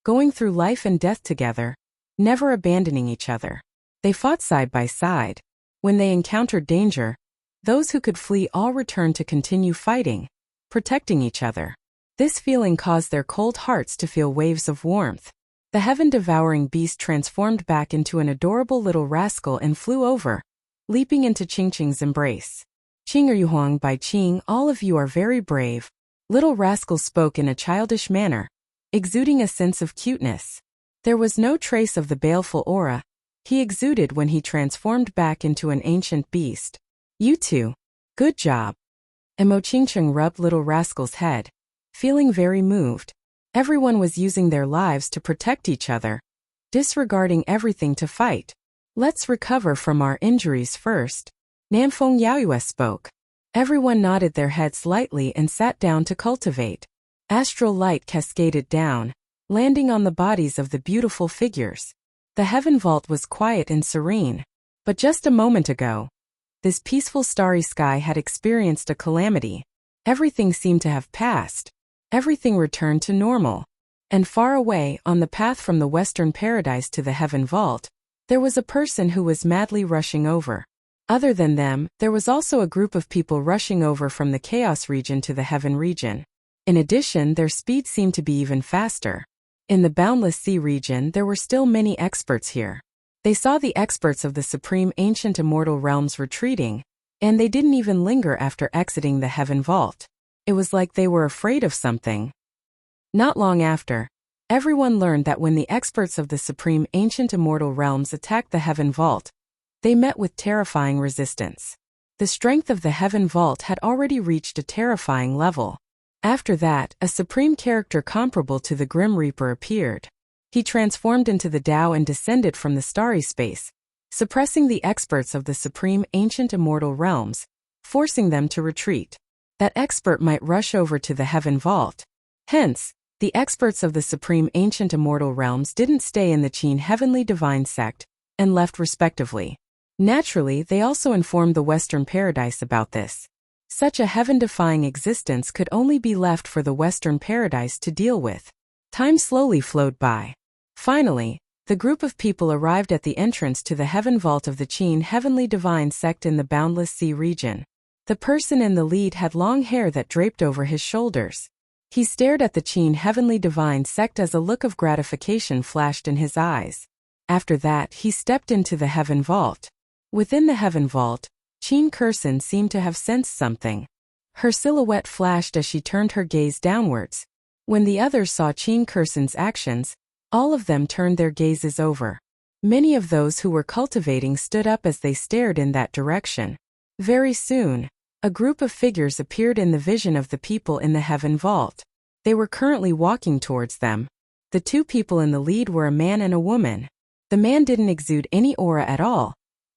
going through life and death together, never abandoning each other. They fought side by side. When they encountered danger, those who could flee all returned to continue fighting, protecting each other. This feeling caused their cold hearts to feel waves of warmth. The heaven-devouring beast transformed back into an adorable little rascal and flew over, leaping into Qingqing's embrace. "Qing er Yuhuang by Qing, all of you are very brave." Little rascal spoke in a childish manner, exuding a sense of cuteness. There was no trace of the baleful aura he exuded when he transformed back into an ancient beast. "You two. Good job." Emo Qingqing rubbed little rascal's head, feeling very moved. Everyone was using their lives to protect each other, disregarding everything to fight. "Let's recover from our injuries first." Namfeng Yaoyue spoke. Everyone nodded their heads lightly and sat down to cultivate. Astral light cascaded down, landing on the bodies of the beautiful figures. The heaven vault was quiet and serene. But just a moment ago, this peaceful starry sky had experienced a calamity. Everything seemed to have passed. Everything returned to normal. And far away, on the path from the western paradise to the heaven vault, there was a person who was madly rushing over. Other than them, there was also a group of people rushing over from the chaos region to the heaven region. In addition, their speed seemed to be even faster. In the boundless sea region, there were still many experts here. They saw the experts of the supreme ancient immortal realms retreating, and they didn't even linger after exiting the heaven vault. It was like they were afraid of something. Not long after, everyone learned that when the experts of the supreme ancient immortal realms attacked the heaven vault, they met with terrifying resistance. The strength of the heaven vault had already reached a terrifying level. After that, a supreme character comparable to the Grim Reaper appeared. He transformed into the Tao and descended from the starry space, suppressing the experts of the supreme ancient immortal realms, forcing them to retreat. That expert might rush over to the heaven vault. Hence, the experts of the supreme ancient immortal realms didn't stay in the Qin heavenly divine sect, and left respectively. Naturally, they also informed the Western Paradise about this. Such a heaven-defying existence could only be left for the Western Paradise to deal with. Time slowly flowed by. Finally, the group of people arrived at the entrance to the heaven vault of the Qin heavenly divine sect in the boundless sea region. The person in the lead had long hair that draped over his shoulders. He stared at the Qin heavenly divine sect as a look of gratification flashed in his eyes. After that, he stepped into the heaven vault. Within the heaven vault, Qin Kursin seemed to have sensed something. Her silhouette flashed as she turned her gaze downwards. When the others saw Qin Kursin's actions, all of them turned their gazes over. Many of those who were cultivating stood up as they stared in that direction. Very soon, a group of figures appeared in the vision of the people in the heaven vault. They were currently walking towards them. The two people in the lead were a man and a woman. The man didn't exude any aura at all,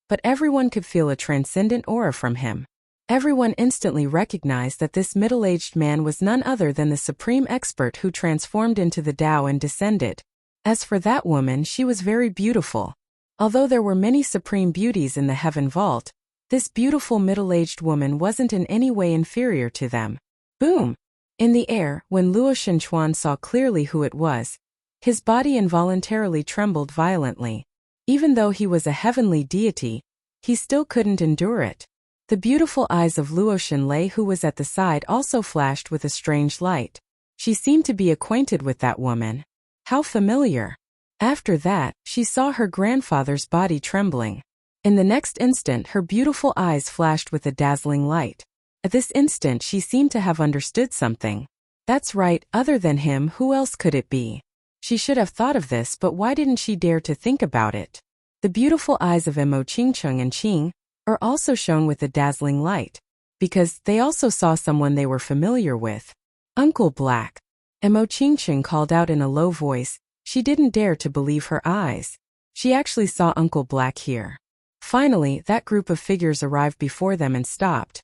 but everyone could feel a transcendent aura from him. Everyone instantly recognized that this middle-aged man was none other than the supreme expert who transformed into the Tao and descended. As for that woman, she was very beautiful. Although there were many supreme beauties in the heaven vault, this beautiful middle-aged woman wasn't in any way inferior to them. Boom! In the air, when Luo Shenchuan saw clearly who it was, his body involuntarily trembled violently. Even though he was a heavenly deity, he still couldn't endure it. The beautiful eyes of Luo Shenlei, who was at the side, also flashed with a strange light. She seemed to be acquainted with that woman. How familiar! After that, she saw her grandfather's body trembling. In the next instant, her beautiful eyes flashed with a dazzling light. At this instant, she seemed to have understood something. That's right, other than him, who else could it be? She should have thought of this, but why didn't she dare to think about it? The beautiful eyes of Emo Qingcheng and Qing are also shone with a dazzling light, because they also saw someone they were familiar with. Uncle Black. Emo Qingcheng called out in a low voice. She didn't dare to believe her eyes. She actually saw Uncle Black here. Finally, that group of figures arrived before them and stopped.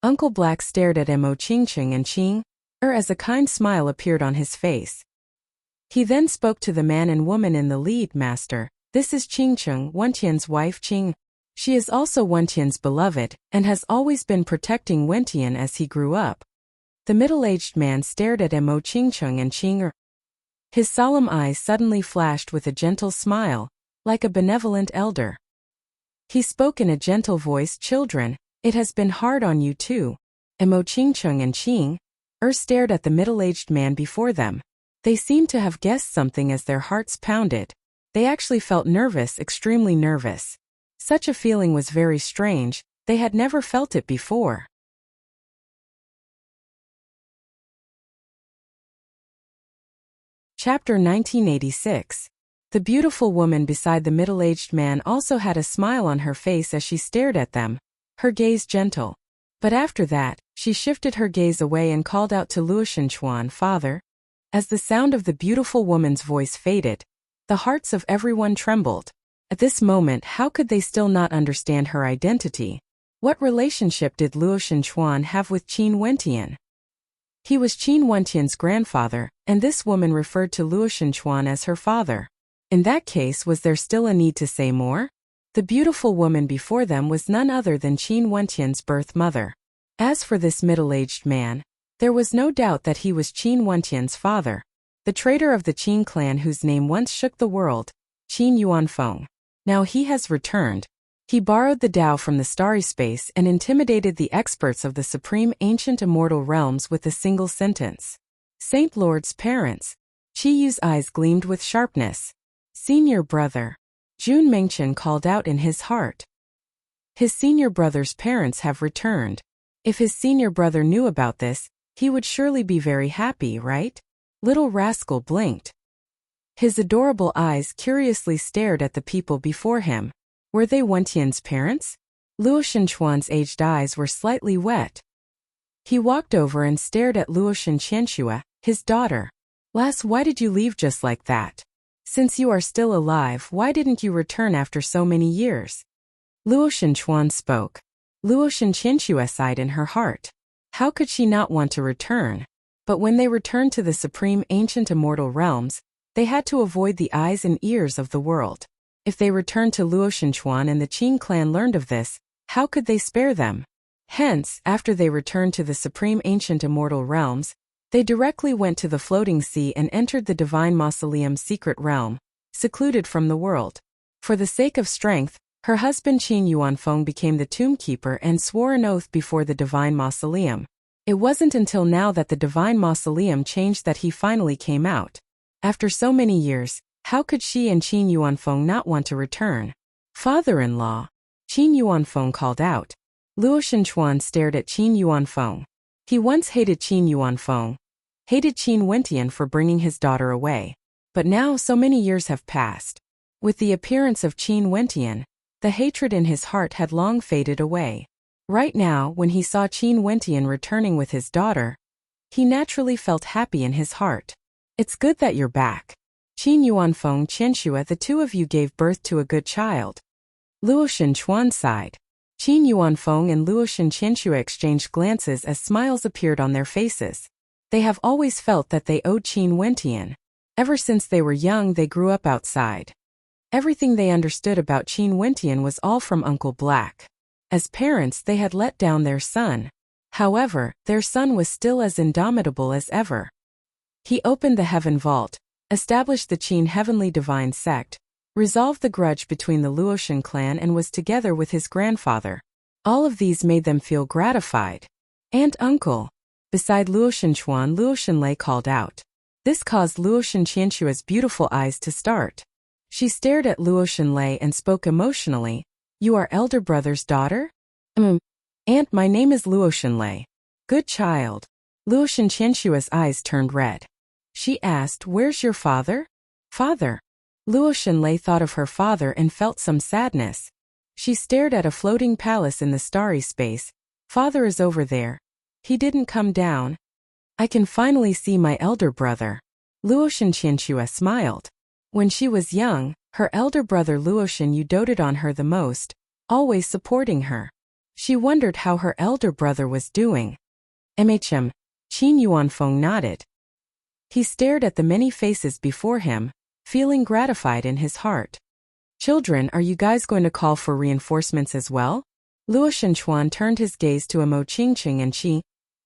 Uncle Black stared at Emo Qingcheng and Qing, as a kind smile appeared on his face. He then spoke to the man and woman in the lead. Master, this is Qingcheng, Wentian's wife Qing. She is also Wentian's beloved, and has always been protecting Wentian as he grew up. The middle-aged man stared at Emo Qingcheng and Qing. His solemn eyes suddenly flashed with a gentle smile, like a benevolent elder. He spoke in a gentle voice. Children, it has been hard on you too. Emo Qingcheng and Qing stared at the middle-aged man before them. They seemed to have guessed something as their hearts pounded. They actually felt nervous, extremely nervous. Such a feeling was very strange, they had never felt it before. Chapter 1986. The beautiful woman beside the middle-aged man also had a smile on her face as she stared at them, her gaze gentle. But after that, she shifted her gaze away and called out to Luo Shenchuan, "Father." As the sound of the beautiful woman's voice faded, the hearts of everyone trembled. At this moment, how could they still not understand her identity? What relationship did Luo Shenchuan have with Qin Wentian? He was Qin Wentian's grandfather, and this woman referred to Luo Shenchuan as her father. In that case, was there still a need to say more? The beautiful woman before them was none other than Qin Wentian's birth mother. As for this middle-aged man, there was no doubt that he was Qin Wentian's father, the traitor of the Qin clan whose name once shook the world, Qin Yuanfeng. Now he has returned. He borrowed the Tao from the starry space and intimidated the experts of the supreme ancient immortal realms with a single sentence. Saint Lord's parents. Qi Yu's eyes gleamed with sharpness. Senior brother. Jun Mengchen called out in his heart. His senior brother's parents have returned. If his senior brother knew about this, he would surely be very happy, right? Little rascal blinked. His adorable eyes curiously stared at the people before him. Were they Wentian's parents? Luo Shenchuan's aged eyes were slightly wet. He walked over and stared at Luo Shenqianxue, his daughter. "Lass, why did you leave just like that? Since you are still alive, why didn't you return after so many years?" Luo Shenchuan spoke. Luo Shenqianxue sighed in her heart. How could she not want to return? But when they returned to the supreme ancient immortal realms, they had to avoid the eyes and ears of the world. If they returned to Luo Shenchuan and the Qin clan learned of this, how could they spare them? Hence, after they returned to the supreme ancient immortal realms, they directly went to the floating sea and entered the divine mausoleum's secret realm, secluded from the world. For the sake of strength, her husband Qin Yuanfeng became the tombkeeper and swore an oath before the divine mausoleum. It wasn't until now that the divine mausoleum changed that he finally came out. After so many years, how could she and Qin Yuanfeng not want to return? "Father-in-law," Qin Yuanfeng called out. Luo Shenchuan stared at Qin Yuanfeng. He once hated Qin Yuanfeng, hated Qin Wentian for bringing his daughter away. But now so many years have passed. With the appearance of Qin Wentian, the hatred in his heart had long faded away. Right now, when he saw Qin Wentian returning with his daughter, he naturally felt happy in his heart. "It's good that you're back. Qin Yuanfeng, Qianxue, the two of you gave birth to a good child." Luo Shenchuan sighed. Qin Yuanfeng and Luo Shenqianxue exchanged glances as smiles appeared on their faces. They have always felt that they owed Qin Wentian. Ever since they were young, they grew up outside. Everything they understood about Qin Wentian was all from Uncle Black. As parents, they had let down their son. However, their son was still as indomitable as ever. He opened the heaven vault, established the Qin heavenly divine sect, resolved the grudge between the Luoshan clan and was together with his grandfather. All of these made them feel gratified. "Aunt, uncle." Beside Luo Shenchuan, Luo Shenlei called out. This caused Luo Shenqianxue's beautiful eyes to start. She stared at Luo Shenlei and spoke emotionally. "You are elder brother's daughter?" Aunt, my name is Luo Shenlei." "Good child." Luo Shenqianxue's eyes turned red. She asked, "Where's your father?" "Father." Luo Shenlei thought of her father and felt some sadness. She stared at a floating palace in the starry space. "Father is over there. He didn't come down. I can finally see my elder brother." Luo Shenqianxue smiled. When she was young, her elder brother Luoshan Yu doted on her the most, always supporting her. She wondered how her elder brother was doing. Qin Yuanfeng nodded. He stared at the many faces before him, feeling gratified in his heart. "Children, are you guys going to call for reinforcements as well?" Luo Shenchuan turned his gaze to Amo Qingqing and Qi,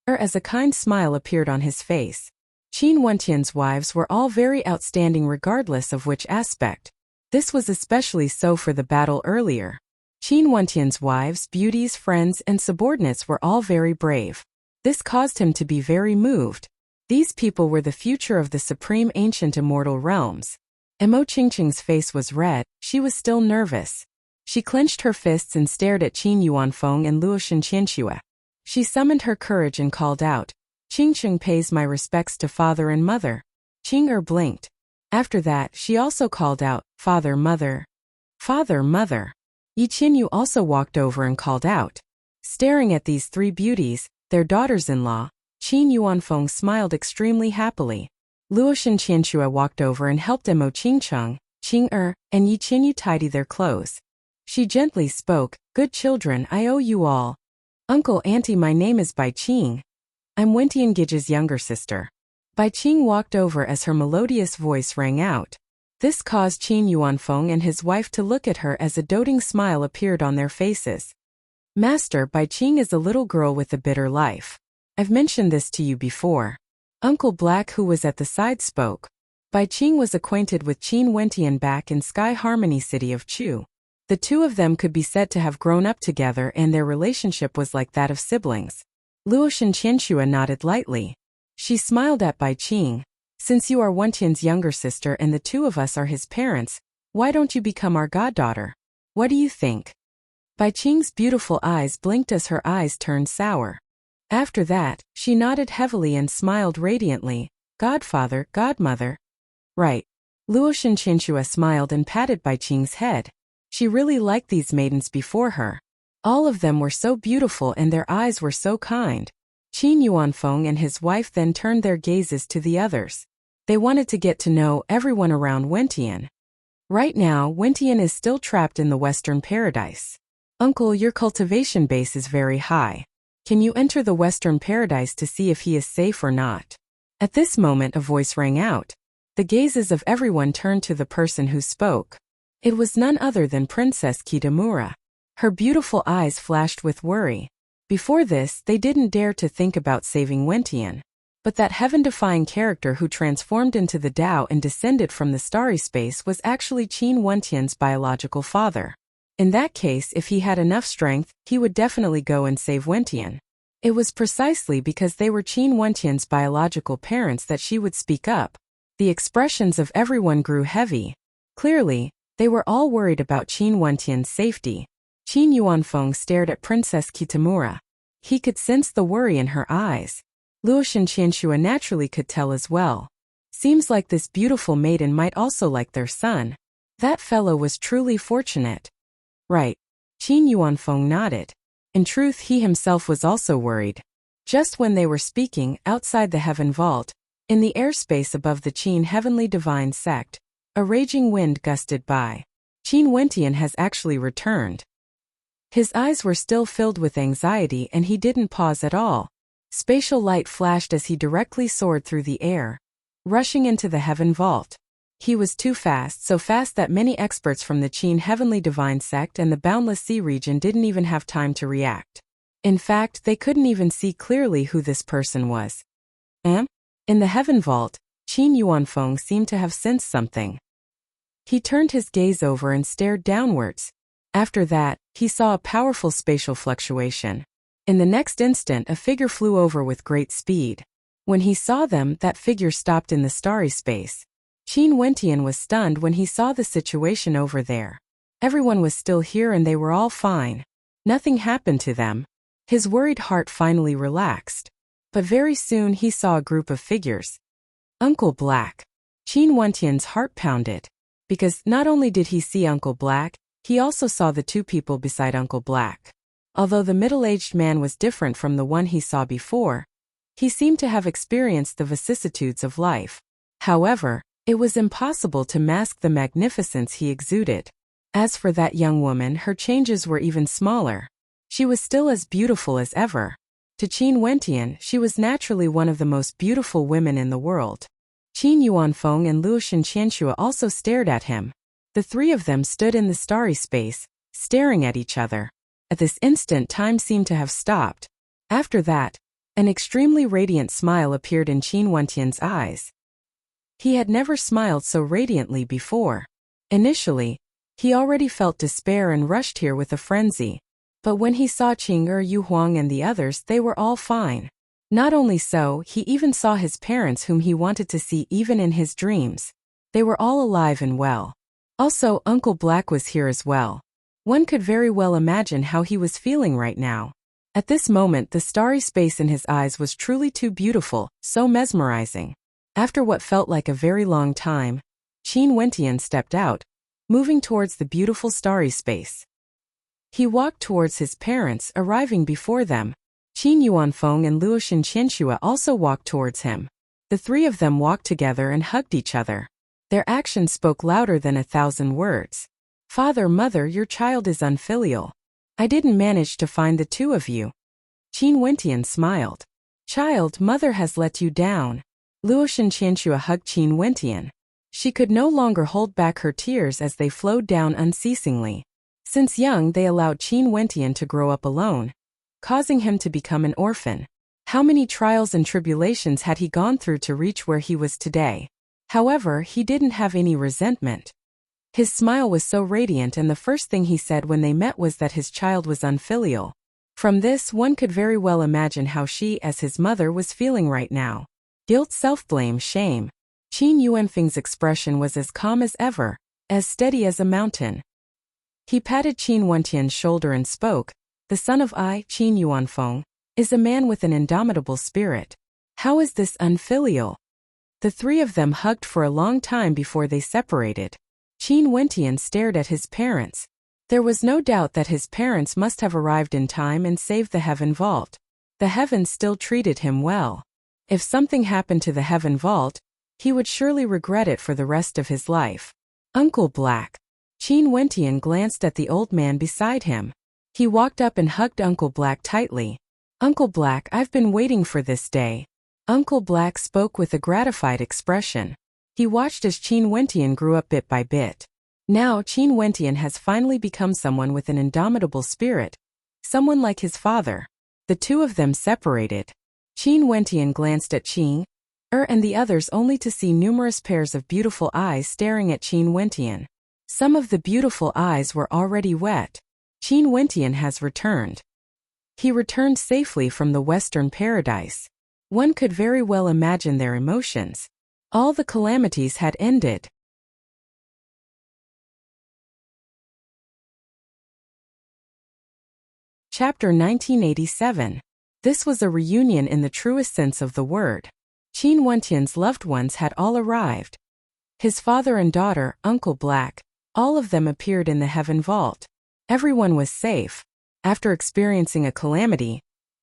as a kind smile appeared on his face. Qin Wentian's wives were all very outstanding regardless of which aspect. This was especially so for the battle earlier. Qin Wentian's wives, beauties, friends, and subordinates were all very brave. This caused him to be very moved. These people were the future of the supreme ancient immortal realms. Mo Qingqing's face was red, she was still nervous. She clenched her fists and stared at Qin Yuanfeng and Luoshan Qianxue. She summoned her courage and called out, "Qingqing pays my respects to father and mother." Qing blinked. After that, she also called out, "Father, mother." "Father, mother." Yi Qinyu also walked over and called out. Staring at these three beauties, their daughters-in-law, Qin Yuanfeng smiled extremely happily. Luoshan Qianxue walked over and helped Mo Qingcheng, Qing and Yi Qinyu tidy their clothes. She gently spoke, "Good children, I owe you all. Uncle, auntie, my name is Bai Qing. I'm Wentian Gige's younger sister." Bai Qing walked over as her melodious voice rang out. This caused Qin Yuanfeng and his wife to look at her as a doting smile appeared on their faces. "Master, Bai Qing is a little girl with a bitter life. I've mentioned this to you before." Uncle Black, who was at the side, spoke. Bai Qing was acquainted with Qin Wentian back in Sky Harmony City of Chu. The two of them could be said to have grown up together, and their relationship was like that of siblings. Luoshan Qianxue nodded lightly. She smiled at Bai Qing. "Since you are Wentian's younger sister and the two of us are his parents, why don't you become our goddaughter? What do you think?" Bai Qing's beautiful eyes blinked as her eyes turned sour. After that, she nodded heavily and smiled radiantly. "Godfather, godmother." "Right." Luoshan Qianxue smiled and patted Bai Qing's head. She really liked these maidens before her. All of them were so beautiful and their eyes were so kind. Qin Yuanfeng and his wife then turned their gazes to the others. They wanted to get to know everyone around Wentian. Right now, Wentian is still trapped in the Western Paradise. "Uncle, your cultivation base is very high. Can you enter the Western Paradise to see if he is safe or not?" At this moment a voice rang out. The gazes of everyone turned to the person who spoke. It was none other than Princess Kitamura. Her beautiful eyes flashed with worry. Before this, they didn't dare to think about saving Wentian. But that heaven-defying character who transformed into the Tao and descended from the starry space was actually Qin Wentian's biological father. In that case, if he had enough strength, he would definitely go and save Wentian. It was precisely because they were Qin Wentian's biological parents that she would speak up. The expressions of everyone grew heavy. Clearly, they were all worried about Qin Wentian's safety. Qin Yuanfeng stared at Princess Kitamura. He could sense the worry in her eyes. Luoshan Qianxue naturally could tell as well. Seems like this beautiful maiden might also like their son. That fellow was truly fortunate. Right. Qin Yuanfeng nodded. In truth, he himself was also worried. Just when they were speaking, outside the heaven vault, in the airspace above the Qin Heavenly Divine Sect, a raging wind gusted by. Qin Wentian has actually returned. His eyes were still filled with anxiety and he didn't pause at all. Spatial light flashed as he directly soared through the air, rushing into the heaven vault. He was too fast, so fast that many experts from the Qin Heavenly Divine Sect and the Boundless Sea region didn't even have time to react. In fact, they couldn't even see clearly who this person was. In the heaven vault, Qin Yuanfeng seemed to have sensed something. He turned his gaze over and stared downwards. After that, he saw a powerful spatial fluctuation. In the next instant, a figure flew over with great speed. When he saw them, that figure stopped in the starry space. Qin Wentian was stunned when he saw the situation over there. Everyone was still here and they were all fine. Nothing happened to them. His worried heart finally relaxed. But very soon he saw a group of figures. Uncle Black. Qin Wentian's heart pounded. Because not only did he see Uncle Black, he also saw the two people beside Uncle Black. Although the middle-aged man was different from the one he saw before, he seemed to have experienced the vicissitudes of life. However, it was impossible to mask the magnificence he exuded. As for that young woman, her changes were even smaller. She was still as beautiful as ever. To Qin Wentian, she was naturally one of the most beautiful women in the world. Qin Yuanfeng and Luoshan Qianxue also stared at him. The three of them stood in the starry space, staring at each other. At this instant, time seemed to have stopped. After that, an extremely radiant smile appeared in Qin Wentian's eyes. He had never smiled so radiantly before. Initially, he already felt despair and rushed here with a frenzy. But when he saw Qing Yu Huang and the others, they were all fine. Not only so, he even saw his parents whom he wanted to see even in his dreams. They were all alive and well. Also, Uncle Black was here as well. One could very well imagine how he was feeling right now. At this moment, the starry space in his eyes was truly too beautiful, so mesmerizing. After what felt like a very long time, Qin Wentian stepped out, moving towards the beautiful starry space. He walked towards his parents, arriving before them. Qin Yuanfeng and Luoshan Qianxue also walked towards him. The three of them walked together and hugged each other. Their actions spoke louder than 1,000 words. Father, mother, your child is unfilial. I didn't manage to find the two of you. Qin Wentian smiled. Child, mother has let you down. Luoshan Qianxue hugged Qin Wentian. She could no longer hold back her tears as they flowed down unceasingly. Since young, they allowed Qin Wentian to grow up alone, causing him to become an orphan. How many trials and tribulations had he gone through to reach where he was today? However, he didn't have any resentment. His smile was so radiant, and the first thing he said when they met was that his child was unfilial. From this, one could very well imagine how she, as his mother, was feeling right now. Guilt, self-blame, shame. Qin Yuanfeng's expression was as calm as ever, as steady as a mountain. He patted Qin Wentian's shoulder and spoke, "The son of Qin Yuanfeng, is a man with an indomitable spirit. How is this unfilial?" The three of them hugged for a long time before they separated. Qin Wentian stared at his parents. There was no doubt that his parents must have arrived in time and saved the heaven vault. The heavens still treated him well. If something happened to the heaven vault, he would surely regret it for the rest of his life. Uncle Black. Qin Wentian glanced at the old man beside him. He walked up and hugged Uncle Black tightly. Uncle Black, I've been waiting for this day. Uncle Black spoke with a gratified expression. He watched as Qin Wentian grew up bit by bit. Now Qin Wentian has finally become someone with an indomitable spirit. Someone like his father. The two of them separated. Qin Wentian glanced at Qin and the others only to see numerous pairs of beautiful eyes staring at Qin Wentian. Some of the beautiful eyes were already wet. Qin Wentian has returned. He returned safely from the Western Paradise. One could very well imagine their emotions. All the calamities had ended. Chapter 1987. This was a reunion in the truest sense of the word. Qin Wentian's loved ones had all arrived. His father and daughter, Uncle Black, all of them appeared in the heaven vault. Everyone was safe. After experiencing a calamity,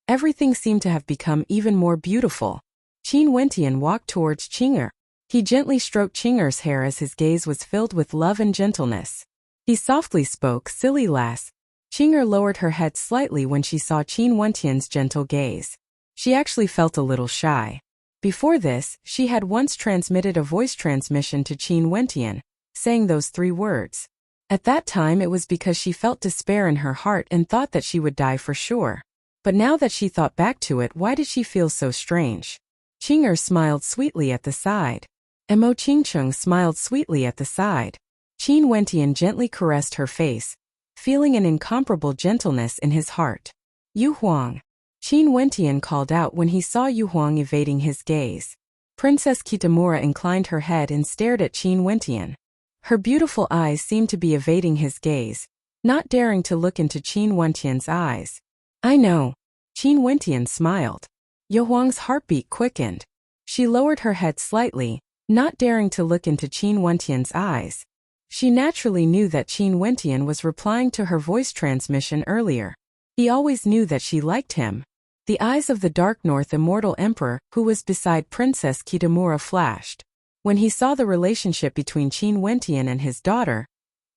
everything seemed to have become even more beautiful. Qin Wentian walked towards Qing'er. He gently stroked Qing'er's hair as his gaze was filled with love and gentleness. He softly spoke, "Silly lass." Qing'er lowered her head slightly when she saw Qin Wentian's gentle gaze. She actually felt a little shy. Before this, she had once transmitted a voice transmission to Qin Wentian, saying those 3 words. At that time it was because she felt despair in her heart and thought that she would die for sure. But now that she thought back to it, why did she feel so strange? Qing'er smiled sweetly at the side. Mo Qingcheng smiled sweetly at the side. Qin Wentian gently caressed her face, feeling an incomparable gentleness in his heart. Yu Huang. Qin Wentian called out when he saw Yu Huang evading his gaze. Princess Kitamura inclined her head and stared at Qin Wentian. Her beautiful eyes seemed to be evading his gaze, not daring to look into Qin Wentian's eyes. I know. Qin Wentian smiled. Yu Huang's heartbeat quickened. She lowered her head slightly, not daring to look into Qin Wentian's eyes. She naturally knew that Qin Wentian was replying to her voice transmission earlier. He always knew that she liked him. The eyes of the Dark North Immortal Emperor, who was beside Princess Kitamura, flashed. When he saw the relationship between Qin Wentian and his daughter,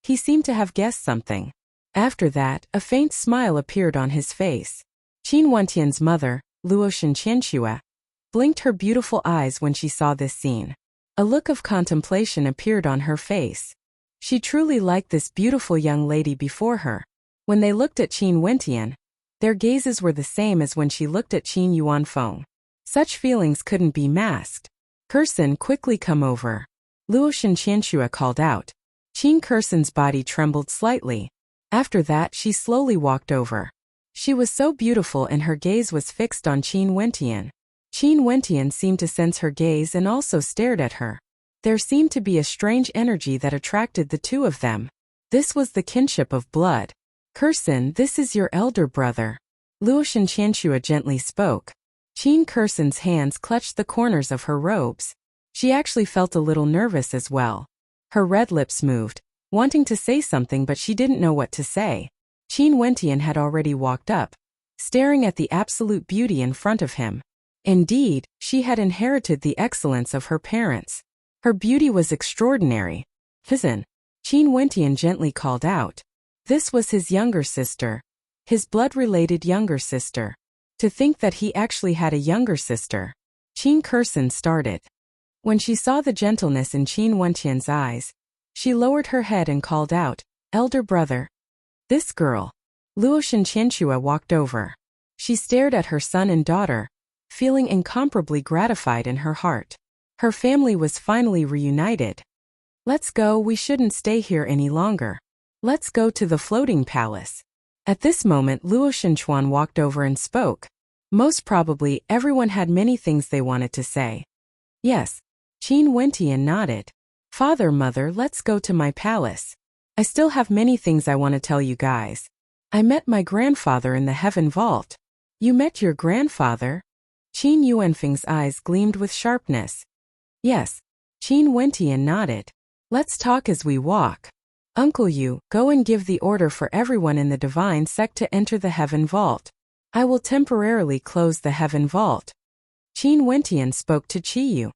he seemed to have guessed something. After that, a faint smile appeared on his face. Qin Wentian's mother, Luoshan Qianxue, blinked her beautiful eyes when she saw this scene. A look of contemplation appeared on her face. She truly liked this beautiful young lady before her. When they looked at Qin Wentian, their gazes were the same as when she looked at Qin Yuanfeng. Such feelings couldn't be masked. Curson, quickly come over. Luoshan Qianxue called out. Qin Curson's body trembled slightly. After that, she slowly walked over. She was so beautiful and her gaze was fixed on Qin Wentian. Qin Wentian seemed to sense her gaze and also stared at her. There seemed to be a strange energy that attracted the two of them. This was the kinship of blood. Kursin, this is your elder brother. Luoshan Qianxue gently spoke. Qin Kursin's hands clutched the corners of her robes. She actually felt a little nervous as well. Her red lips moved, wanting to say something, but she didn't know what to say. Qin Wentian had already walked up, staring at the absolute beauty in front of him. Indeed, she had inherited the excellence of her parents. Her beauty was extraordinary. Fizen, Qin Wentian gently called out. This was his younger sister. His blood-related younger sister. To think that he actually had a younger sister. Qin Kursin started. When she saw the gentleness in Qin Wentian's eyes, she lowered her head and called out, elder brother. This girl. Luoshan Qianxue walked over. She stared at her son and daughter, feeling incomparably gratified in her heart. Her family was finally reunited. Let's go, we shouldn't stay here any longer. Let's go to the floating palace. At this moment Luoshan Chuan walked over and spoke. Most probably everyone had many things they wanted to say. Yes. Qin Wentian nodded. Father, mother, let's go to my palace. I still have many things I want to tell you guys. I met my grandfather in the heaven vault. You met your grandfather? Qin Yuanfeng's eyes gleamed with sharpness. Yes. Qin Wentian nodded. Let's talk as we walk. Uncle Yu, go and give the order for everyone in the divine sect to enter the heaven vault. I will temporarily close the heaven vault. Qin Wentian spoke to Qiyu.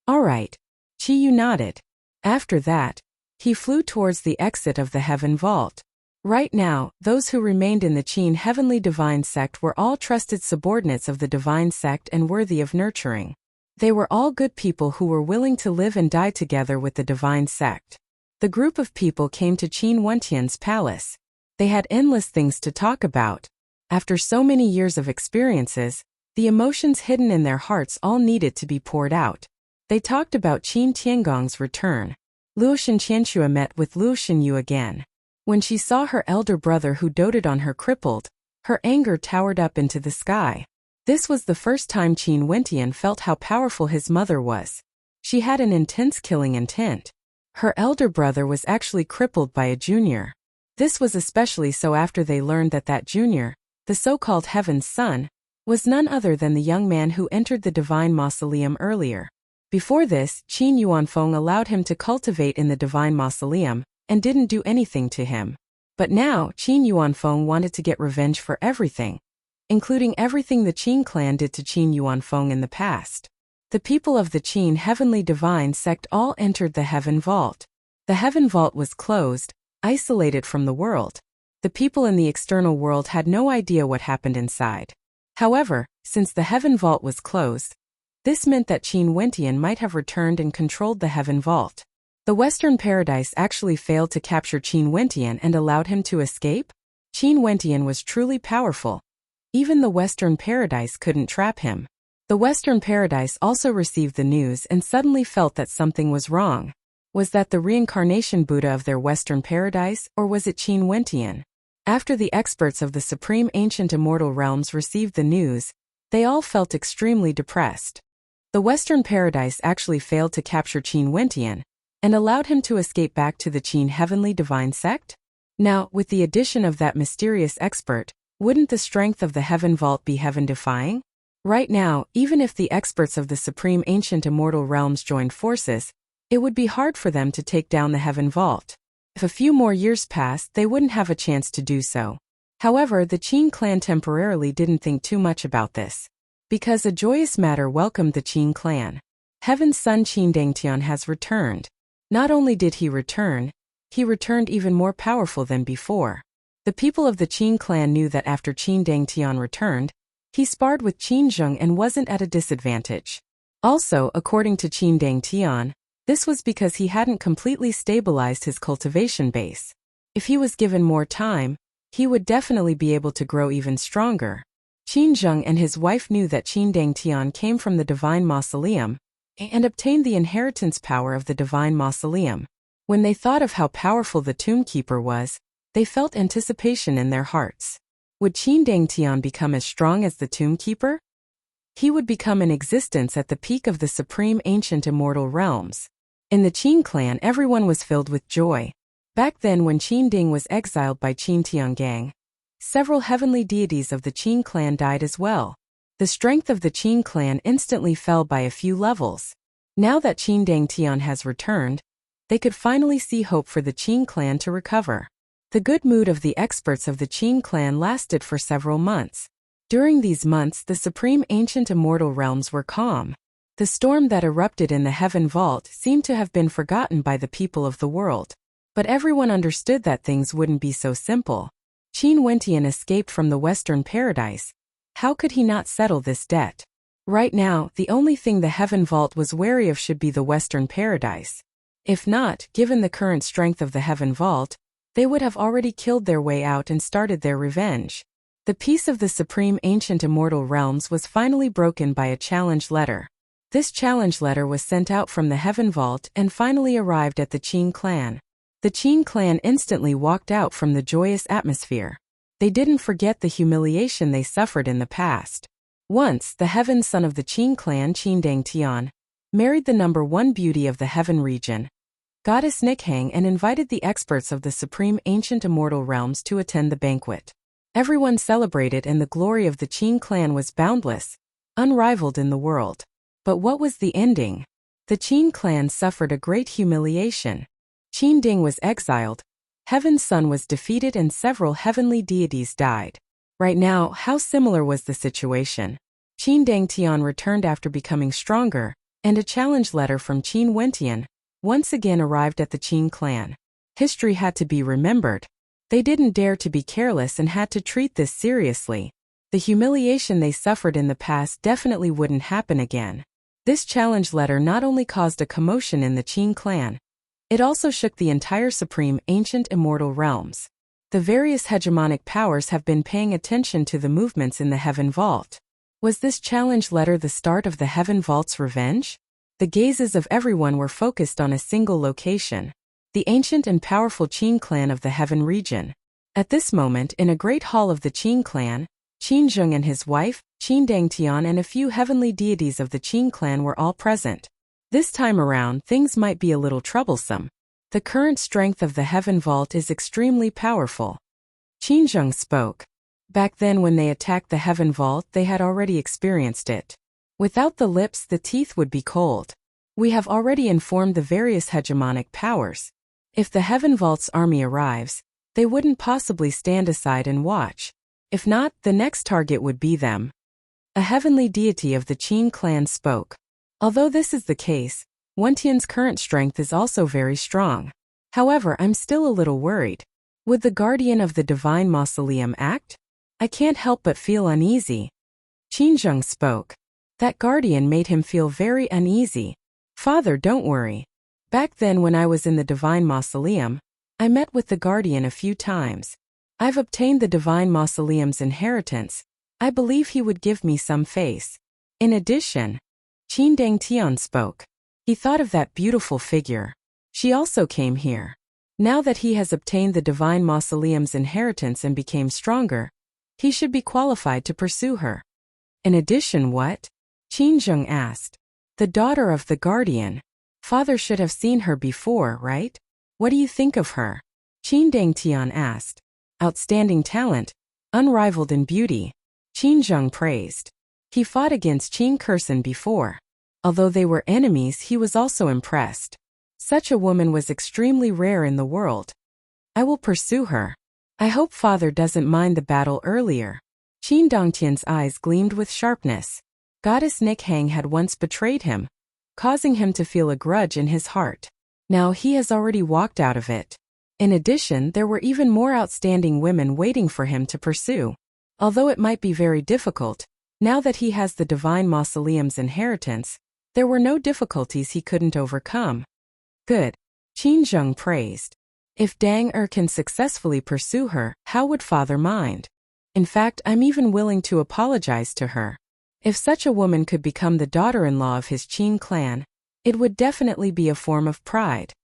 All right. Qiyu nodded. After that, he flew towards the exit of the heaven vault. Right now, those who remained in the Qin heavenly divine sect were all trusted subordinates of the divine sect and worthy of nurturing. They were all good people who were willing to live and die together with the divine sect. The group of people came to Qin Wentian's palace. They had endless things to talk about. After so many years of experiences, the emotions hidden in their hearts all needed to be poured out. They talked about Qin Tiangong's return. Luoshan Qianxue met with Luoshan Yu again. When she saw her elder brother who doted on her crippled, her anger towered up into the sky. This was the first time Qin Wentian felt how powerful his mother was. She had an intense killing intent. Her elder brother was actually crippled by a junior. This was especially so after they learned that that junior, the so-called Heaven's Son, was none other than the young man who entered the divine mausoleum earlier. Before this, Qin Yuanfeng allowed him to cultivate in the divine mausoleum, and didn't do anything to him. But now, Qin Yuanfeng wanted to get revenge for everything, including everything the Qin clan did to Qin Yuanfeng in the past. The people of the Qin heavenly divine sect all entered the heaven vault. The heaven vault was closed, isolated from the world. The people in the external world had no idea what happened inside. However, since the heaven vault was closed, this meant that Qin Wentian might have returned and controlled the heaven vault. The Western Paradise actually failed to capture Qin Wentian and allowed him to escape? Qin Wentian was truly powerful. Even the Western Paradise couldn't trap him. The Western Paradise also received the news and suddenly felt that something was wrong. Was that the reincarnation Buddha of their Western Paradise, or was it Qin Wentian? After the experts of the Supreme Ancient Immortal Realms received the news, they all felt extremely depressed. The Western Paradise actually failed to capture Qin Wentian, and allowed him to escape back to the Qin heavenly divine sect? Now, with the addition of that mysterious expert, wouldn't the strength of the heaven vault be heaven-defying? Right now, even if the experts of the Supreme Ancient Immortal Realms joined forces, it would be hard for them to take down the heaven vault. If a few more years passed, they wouldn't have a chance to do so. However, the Qin clan temporarily didn't think too much about this, because a joyous matter welcomed the Qin clan. Heaven's son Qin Dangtian has returned. Not only did he returned even more powerful than before. The people of the Qin clan knew that after Qin Dangtian returned, he sparred with Qin Zheng and wasn't at a disadvantage. Also, according to Qin Dangtian, this was because he hadn't completely stabilized his cultivation base. If he was given more time, he would definitely be able to grow even stronger. Qin Zheng and his wife knew that Qin Dangtian came from the divine mausoleum, and obtained the inheritance power of the divine mausoleum. When they thought of how powerful the tomb keeper was, they felt anticipation in their hearts. Would Qin Dangtian become as strong as the tomb keeper? He would become in existence at the peak of the supreme ancient immortal realms. In the Qin clan, everyone was filled with joy. Back then, when Qin Ding was exiled by Qin Tiangang, several heavenly deities of the Qin clan died as well. The strength of the Qin clan instantly fell by a few levels. Now that Qin Dang Tian has returned, they could finally see hope for the Qin clan to recover. The good mood of the experts of the Qin clan lasted for several months. During these months, the supreme ancient immortal realms were calm. The storm that erupted in the heaven vault seemed to have been forgotten by the people of the world. But everyone understood that things wouldn't be so simple. Qin Wentian escaped from the Western Paradise. How could he not settle this debt? Right now, the only thing the heaven vault was wary of should be the Western Paradise. If not, given the current strength of the heaven vault, they would have already killed their way out and started their revenge. The peace of the supreme ancient immortal realms was finally broken by a challenge letter. This challenge letter was sent out from the heaven vault and finally arrived at the Qin clan. The Qin clan instantly walked out from the joyous atmosphere. They didn't forget the humiliation they suffered in the past. Once, the heaven son of the Qin clan, Qin Dang Tian, married the #1 beauty of the heaven region, Goddess Nikhang, and invited the experts of the supreme ancient immortal realms to attend the banquet. Everyone celebrated, and the glory of the Qin clan was boundless, unrivaled in the world. But what was the ending? The Qin clan suffered a great humiliation. Qin Ding was exiled, Heaven's son was defeated, and several heavenly deities died. Right now, how similar was the situation? Qin Dang Tian returned after becoming stronger, and a challenge letter from Qin Wentian once again arrived at the Qin clan. History had to be remembered. They didn't dare to be careless and had to treat this seriously. The humiliation they suffered in the past definitely wouldn't happen again. This challenge letter not only caused a commotion in the Qin clan, it also shook the entire supreme ancient immortal realms. The various hegemonic powers have been paying attention to the movements in the heaven vault. Was this challenge letter the start of the heaven vault's revenge? The gazes of everyone were focused on a single location, the ancient and powerful Qin clan of the heaven region. At this moment, in a great hall of the Qin clan, Qin Zheng and his wife, Qin Dang Tian, and a few heavenly deities of the Qin clan were all present. This time around, things might be a little troublesome. The current strength of the heaven vault is extremely powerful. Qin Zheng spoke. Back then, when they attacked the heaven vault, they had already experienced it. Without the lips, the teeth would be cold. We have already informed the various hegemonic powers. If the heaven vault's army arrives, they wouldn't possibly stand aside and watch. If not, the next target would be them. A heavenly deity of the Qin clan spoke. Although this is the case, Wentian's current strength is also very strong. However, I'm still a little worried. Would the guardian of the divine mausoleum act? I can't help but feel uneasy. Qin Zheng spoke. That guardian made him feel very uneasy. Father, don't worry. Back then, when I was in the divine mausoleum, I met with the guardian a few times. I've obtained the divine mausoleum's inheritance. I believe he would give me some face. In addition, Qin Dang Tian spoke. He thought of that beautiful figure. She also came here. Now that he has obtained the divine mausoleum's inheritance and became stronger, he should be qualified to pursue her. In addition, what? Qin Zheng asked. The daughter of the guardian. Father should have seen her before, right? What do you think of her? Qin Dang Tian asked. Outstanding talent, unrivaled in beauty. Qin Zheng praised. He fought against Qin Kursen before. Although they were enemies, he was also impressed. Such a woman was extremely rare in the world. I will pursue her. I hope father doesn't mind the battle earlier. Qin Dongtian's eyes gleamed with sharpness. Goddess Nikhang had once betrayed him, causing him to feel a grudge in his heart. Now he has already walked out of it. In addition, there were even more outstanding women waiting for him to pursue. Although it might be very difficult, now that he has the divine mausoleum's inheritance, there were no difficulties he couldn't overcome. Good. Qin Zheng praised. If Dang can successfully pursue her, how would father mind? In fact, I'm even willing to apologize to her. If such a woman could become the daughter-in-law of his Qin clan, it would definitely be a form of pride.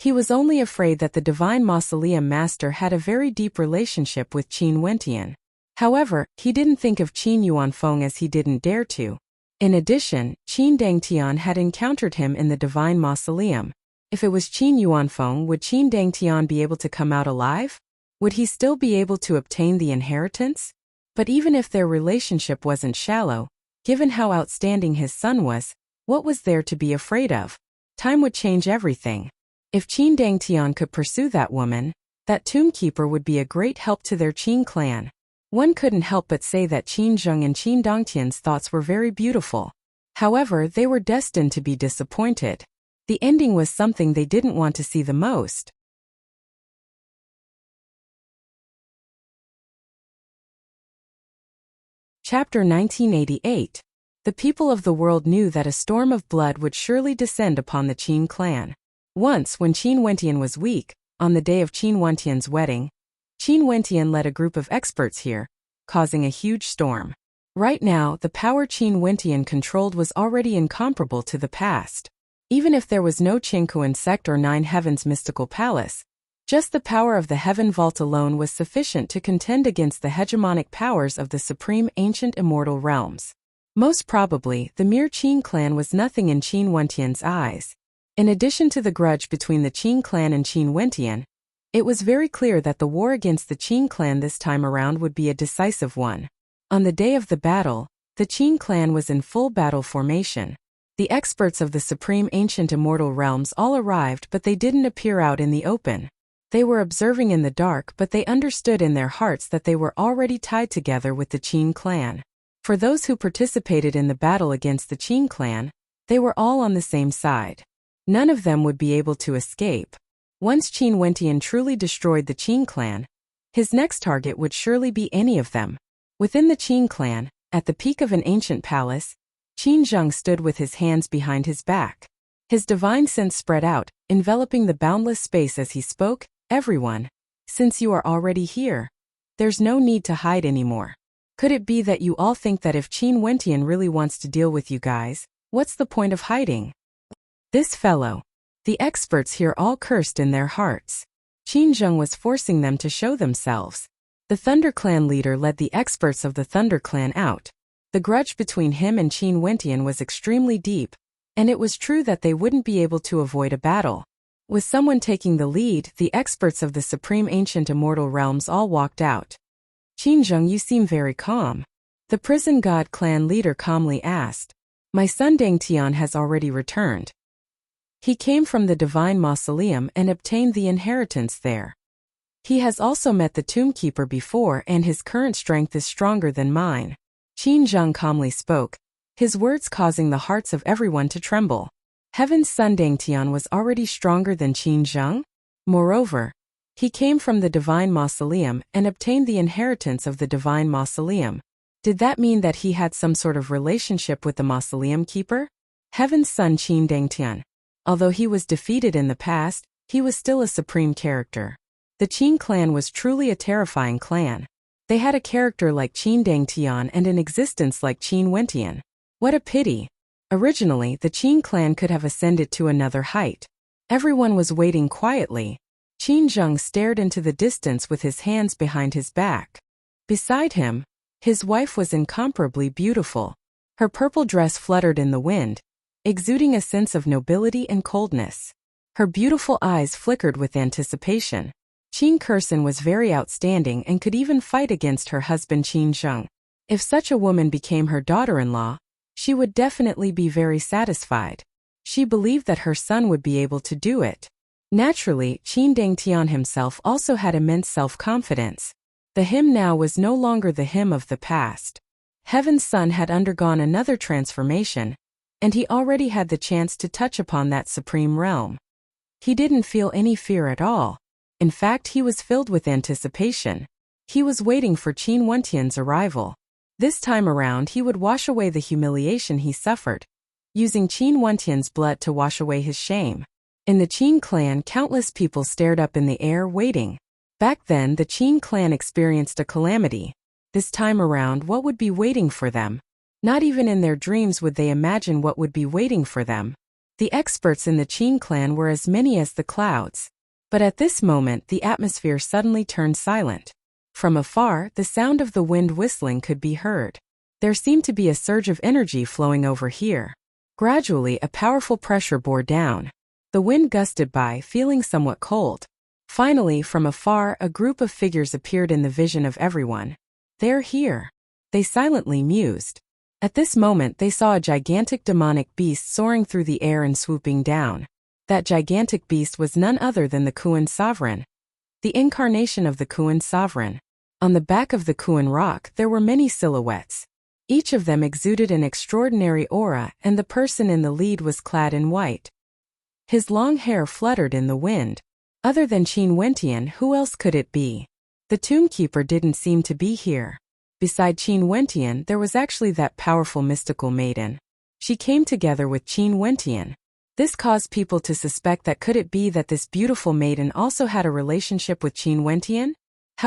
He was only afraid that the divine mausoleum master had a very deep relationship with Qin Wentian. However, he didn't think of Qin Yuanfeng as he didn't dare to. In addition, Qin Dangtian had encountered him in the Divine Mausoleum. If it was Qin Yuanfeng, would Qin Dangtian be able to come out alive? Would he still be able to obtain the inheritance? But even if their relationship wasn't shallow, given how outstanding his son was, what was there to be afraid of? Time would change everything. If Qin Dangtian could pursue that woman, that tombkeeper would be a great help to their Qin clan. One couldn't help but say that Qin Zheng and Qin Dongtian's thoughts were very beautiful. However, they were destined to be disappointed. The ending was something they didn't want to see the most. Chapter 1988. The people of the world knew that a storm of blood would surely descend upon the Qin clan. Once, when Qin Wentian was weak, on the day of Qin Wentian's wedding, Qin Wentian led a group of experts here, causing a huge storm. Right now, the power Qin Wentian controlled was already incomparable to the past. Even if there was no Qingkuan sect or Nine Heavens mystical palace, just the power of the Heaven Vault alone was sufficient to contend against the hegemonic powers of the supreme ancient immortal realms. Most probably, the mere Qin clan was nothing in Qin Wentian's eyes. In addition to the grudge between the Qin clan and Qin Wentian, it was very clear that the war against the Qin clan this time around would be a decisive one. On the day of the battle, the Qin clan was in full battle formation. The experts of the supreme ancient immortal realms all arrived, but they didn't appear out in the open. They were observing in the dark, but they understood in their hearts that they were already tied together with the Qin clan. For those who participated in the battle against the Qin clan, they were all on the same side. None of them would be able to escape. Once Qin Wentian truly destroyed the Qin clan, his next target would surely be any of them. Within the Qin clan, at the peak of an ancient palace, Qin Zheng stood with his hands behind his back. His divine sense spread out, enveloping the boundless space as he spoke. Everyone, since you are already here, there's no need to hide anymore. Could it be that you all think that if Qin Wentian really wants to deal with you guys, what's the point of hiding? This fellow. The experts here all cursed in their hearts. Qin Zheng was forcing them to show themselves. The Thunder Clan leader led the experts of the Thunder Clan out. The grudge between him and Qin Wentian was extremely deep, and it was true that they wouldn't be able to avoid a battle. With someone taking the lead, the experts of the supreme ancient immortal realms all walked out. Qin Zheng, you seem very calm. The prison god clan leader calmly asked. My son Dangtian has already returned. He came from the Divine Mausoleum and obtained the inheritance there. He has also met the Tombkeeper before, and his current strength is stronger than mine. Qin Zheng calmly spoke, his words causing the hearts of everyone to tremble. Heaven's son Dangtian was already stronger than Qin Zheng? Moreover, he came from the Divine Mausoleum and obtained the inheritance of the Divine Mausoleum. Did that mean that he had some sort of relationship with the Mausoleum Keeper? Heaven's son Qin Dangtian. Although he was defeated in the past, he was still a supreme character. The Qin clan was truly a terrifying clan. They had a character like Qin Dangtian and an existence like Qin Wentian. What a pity. Originally, the Qin clan could have ascended to another height. Everyone was waiting quietly. Qin Zheng stared into the distance with his hands behind his back. Beside him, his wife was incomparably beautiful. Her purple dress fluttered in the wind, exuding a sense of nobility and coldness. Her beautiful eyes flickered with anticipation. Qin Kursin was very outstanding and could even fight against her husband Qin Zheng. If such a woman became her daughter-in-law, she would definitely be very satisfied. She believed that her son would be able to do it. Naturally, Qin Dangtian himself also had immense self-confidence. The him now was no longer the him of the past. Heaven's son had undergone another transformation, and he already had the chance to touch upon that supreme realm. He didn't feel any fear at all. In fact, he was filled with anticipation. He was waiting for Qin Wentian's arrival. This time around he would wash away the humiliation he suffered, using Qin Wentian's blood to wash away his shame. In the Qin clan, countless people stared up in the air waiting. Back then, the Qin clan experienced a calamity. This time around, what would be waiting for them? Not even in their dreams would they imagine what would be waiting for them. The experts in the Qin clan were as many as the clouds. But at this moment, the atmosphere suddenly turned silent. From afar, the sound of the wind whistling could be heard. There seemed to be a surge of energy flowing over here. Gradually, a powerful pressure bore down. The wind gusted by, feeling somewhat cold. Finally, from afar, a group of figures appeared in the vision of everyone. "They're here," they silently mused. At this moment they saw a gigantic demonic beast soaring through the air and swooping down. That gigantic beast was none other than the Kuan sovereign. The incarnation of the Kuan sovereign. On the back of the Kuan rock there were many silhouettes. Each of them exuded an extraordinary aura, and the person in the lead was clad in white. His long hair fluttered in the wind. Other than Qin Wentian, who else could it be? The Tombkeeper didn't seem to be here. Beside Qin Wentian, there was actually that powerful mystical maiden. She came together with Qin Wentian. This caused people to suspect that could it be that this beautiful maiden also had a relationship with Qin Wentian?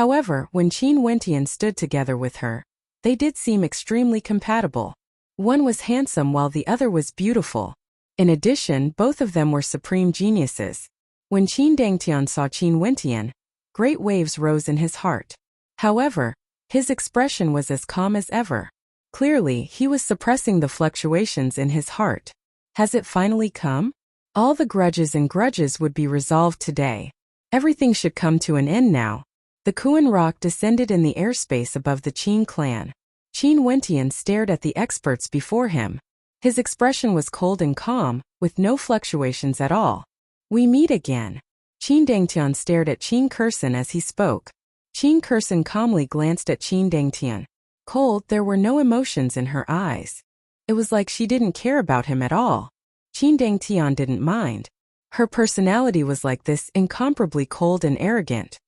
However, when Qin Wentian stood together with her, they did seem extremely compatible. One was handsome while the other was beautiful. In addition, both of them were supreme geniuses. When Qin Dangtian saw Qin Wentian, great waves rose in his heart. However, his expression was as calm as ever. Clearly, he was suppressing the fluctuations in his heart. Has it finally come? All the grudges would be resolved today. Everything should come to an end now. The Kuan rock descended in the airspace above the Qin clan. Qin Wentian stared at the experts before him. His expression was cold and calm, with no fluctuations at all. "We meet again." Qin Dangtian stared at Qin Kursin as he spoke. Qin Kursin calmly glanced at Qin Dangtian. Cold, there were no emotions in her eyes. It was like she didn't care about him at all. Qin Dangtian didn't mind. Her personality was like this, incomparably cold and arrogant.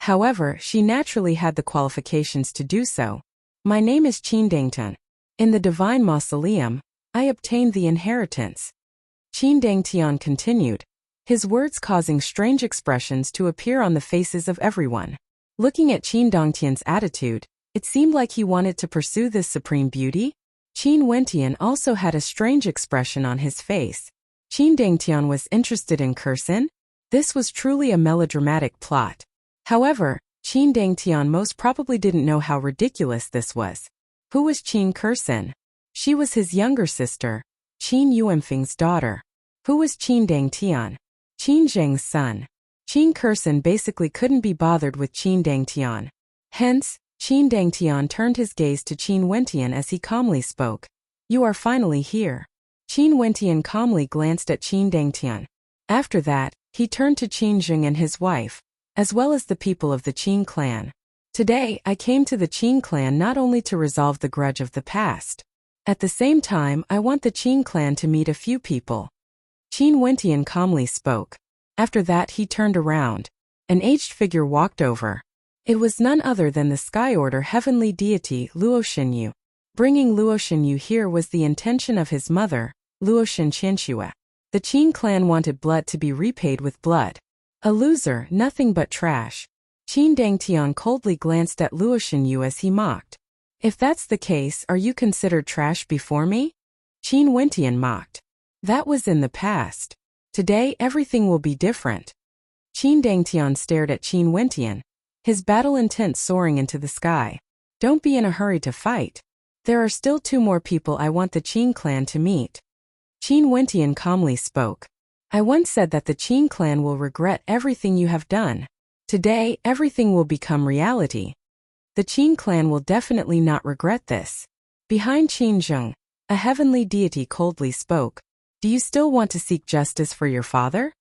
However, she naturally had the qualifications to do so. "My name is Qin Dangtian. In the Divine Mausoleum, I obtained the inheritance." Qin Dangtian continued, his words causing strange expressions to appear on the faces of everyone. Looking at Qin Dangtian's attitude, it seemed like he wanted to pursue this supreme beauty. Qin Wentian also had a strange expression on his face. Qin Dangtian was interested in Kursin. This was truly a melodramatic plot. However, Qin Dangtian most probably didn't know how ridiculous this was. Who was Qin Kursin? She was his younger sister, Qin Yuanfeng's daughter. Who was Qin Dangtian? Qin Zheng's son. Qin Kursin basically couldn't be bothered with Qin Dangtian. Hence, Qin Dangtian turned his gaze to Qin Wentian as he calmly spoke. "You are finally here." Qin Wentian calmly glanced at Qin Dangtian. After that, he turned to Qin Zheng and his wife, as well as the people of the Qin clan. "Today, I came to the Qin clan not only to resolve the grudge of the past. At the same time, I want the Qin clan to meet a few people." Qin Wentian calmly spoke. After that, he turned around. An aged figure walked over. It was none other than the Sky Order heavenly deity Luo Xinyu. Bringing Luo Xinyu here was the intention of his mother, Luo Qianxue. The Qin clan wanted blood to be repaid with blood. A loser, nothing but trash. Qin Dangtian coldly glanced at Luo Xinyu as he mocked. "If that's the case, are you considered trash before me?" Qin Wentian mocked. "That was in the past. Today everything will be different." Qin Dangtian stared at Qin Wentian, his battle intent soaring into the sky. "Don't be in a hurry to fight. There are still 2 more people I want the Qin clan to meet." Qin Wentian calmly spoke. "I once said that the Qin clan will regret everything you have done. Today, everything will become reality. The Qin clan will definitely not regret this." Behind Qin Zheng, a heavenly deity coldly spoke. "Do you still want to seek justice for your father?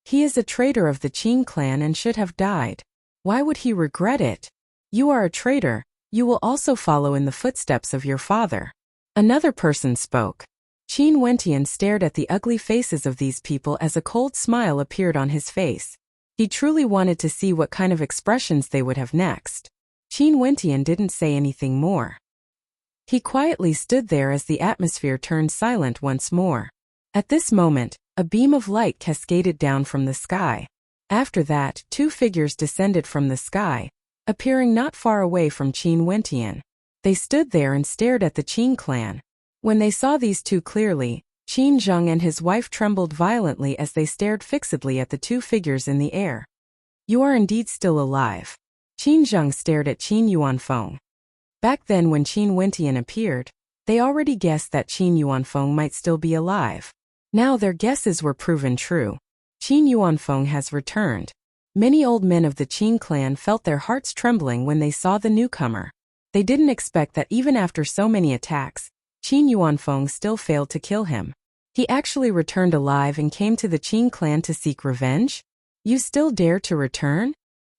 He is a traitor of the Qin clan and should have died. Why would he regret it? You are a traitor, you will also follow in the footsteps of your father." Another person spoke. Qin Wentian stared at the ugly faces of these people as a cold smile appeared on his face. He truly wanted to see what kind of expressions they would have next. Qin Wentian didn't say anything more. He quietly stood there as the atmosphere turned silent once more. At this moment, a beam of light cascaded down from the sky. After that, 2 figures descended from the sky, appearing not far away from Qin Wentian. They stood there and stared at the Qin clan. When they saw these 2 clearly, Qin Zheng and his wife trembled violently as they stared fixedly at the 2 figures in the air. "You are indeed still alive. Qin Zheng stared at Qin Yuanfeng. Back then when Qin Wentian appeared, they already guessed that Qin Yuanfeng might still be alive. Now their guesses were proven true. Qin Yuanfeng has returned. Many old men of the Qin clan felt their hearts trembling when they saw the newcomer. They didn't expect that even after so many attacks, Qin Yuanfeng still failed to kill him. He actually returned alive and came to the Qin clan to seek revenge? You still dare to return?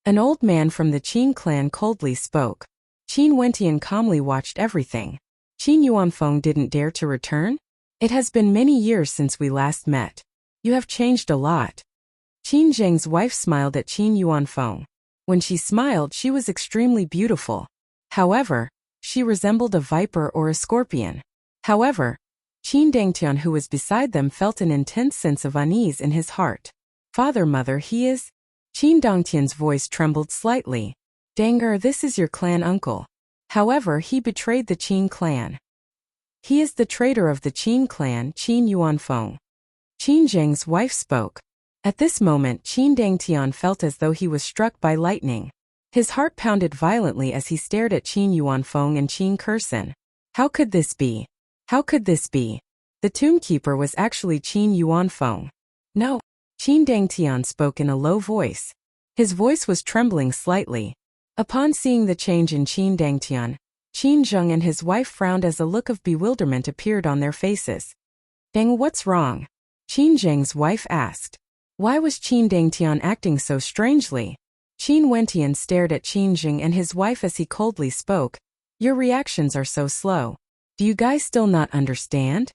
An old man from the Qin clan coldly spoke. Qin Wentian calmly watched everything. Qin Yuanfeng didn't dare to return? It has been many years since we last met. You have changed a lot. Qin Zheng's wife smiled at Qin Yuanfeng. When she smiled, she was extremely beautiful. However, she resembled a viper or a scorpion. However, Qin Dangtian, who was beside them, felt an intense sense of unease in his heart. Father, mother, he is? Qin Dangtian's voice trembled slightly. Danger, this is your clan uncle. However, he betrayed the Qin clan. He is the traitor of the Qin clan, Qin Yuanfeng. Qin Zheng's wife spoke. At this moment, Qin Dangtian felt as though he was struck by lightning. His heart pounded violently as he stared at Qin Yuanfeng and Qin Kursen. How could this be? How could this be? The tombkeeper was actually Qin Yuanfeng. No. Qin Dangtian spoke in a low voice. His voice was trembling slightly. Upon seeing the change in Qin Dangtian, Qin Zheng and his wife frowned as a look of bewilderment appeared on their faces. Dang, what's wrong? Qin Zheng's wife asked. Why was Qin Dangtian acting so strangely? Qin Wentian stared at Qin Zheng and his wife as he coldly spoke. Your reactions are so slow. Do you guys still not understand?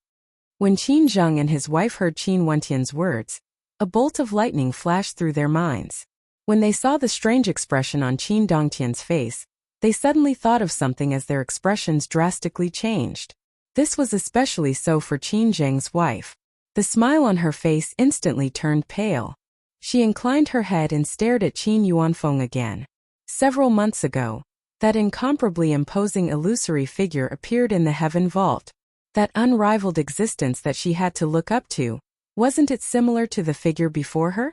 When Qin Zheng and his wife heard Qin Wentian's words, a bolt of lightning flashed through their minds. When they saw the strange expression on Qin Dangtian's face, they suddenly thought of something as their expressions drastically changed. This was especially so for Qin Zheng's wife. The smile on her face instantly turned pale. She inclined her head and stared at Qin Yuanfeng again. Several months ago, that incomparably imposing illusory figure appeared in the heaven vault. That unrivaled existence that she had to look up to, wasn't it similar to the figure before her?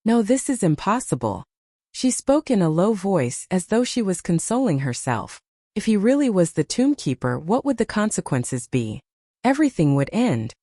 No, this is impossible. She spoke in a low voice as though she was consoling herself. If he really was the tombkeeper, what would the consequences be? Everything would end.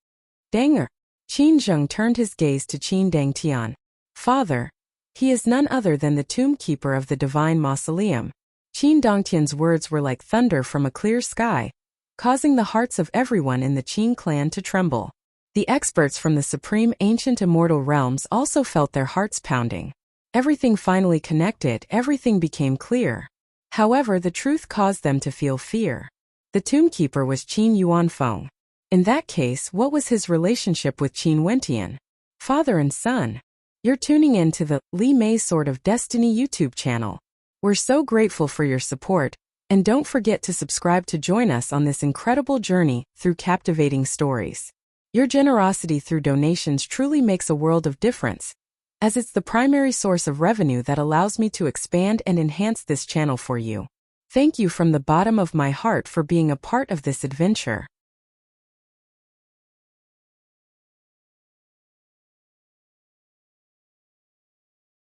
Danger. Qin Zheng turned his gaze to Qin Dangtian. Father, he is none other than the tombkeeper of the divine mausoleum. Qin Dangtian's words were like thunder from a clear sky, causing the hearts of everyone in the Qin clan to tremble. The experts from the supreme ancient immortal realms also felt their hearts pounding. Everything finally connected, everything became clear. However, the truth caused them to feel fear. The tombkeeper was Qin Yuanfeng. In that case, what was his relationship with Qin Wentian? Father and son. You're tuning in to the Li Mei's Sword of Destiny YouTube channel. We're so grateful for your support, and don't forget to subscribe to join us on this incredible journey through captivating stories. Your generosity through donations truly makes a world of difference, as it's the primary source of revenue that allows me to expand and enhance this channel for you. Thank you from the bottom of my heart for being a part of this adventure.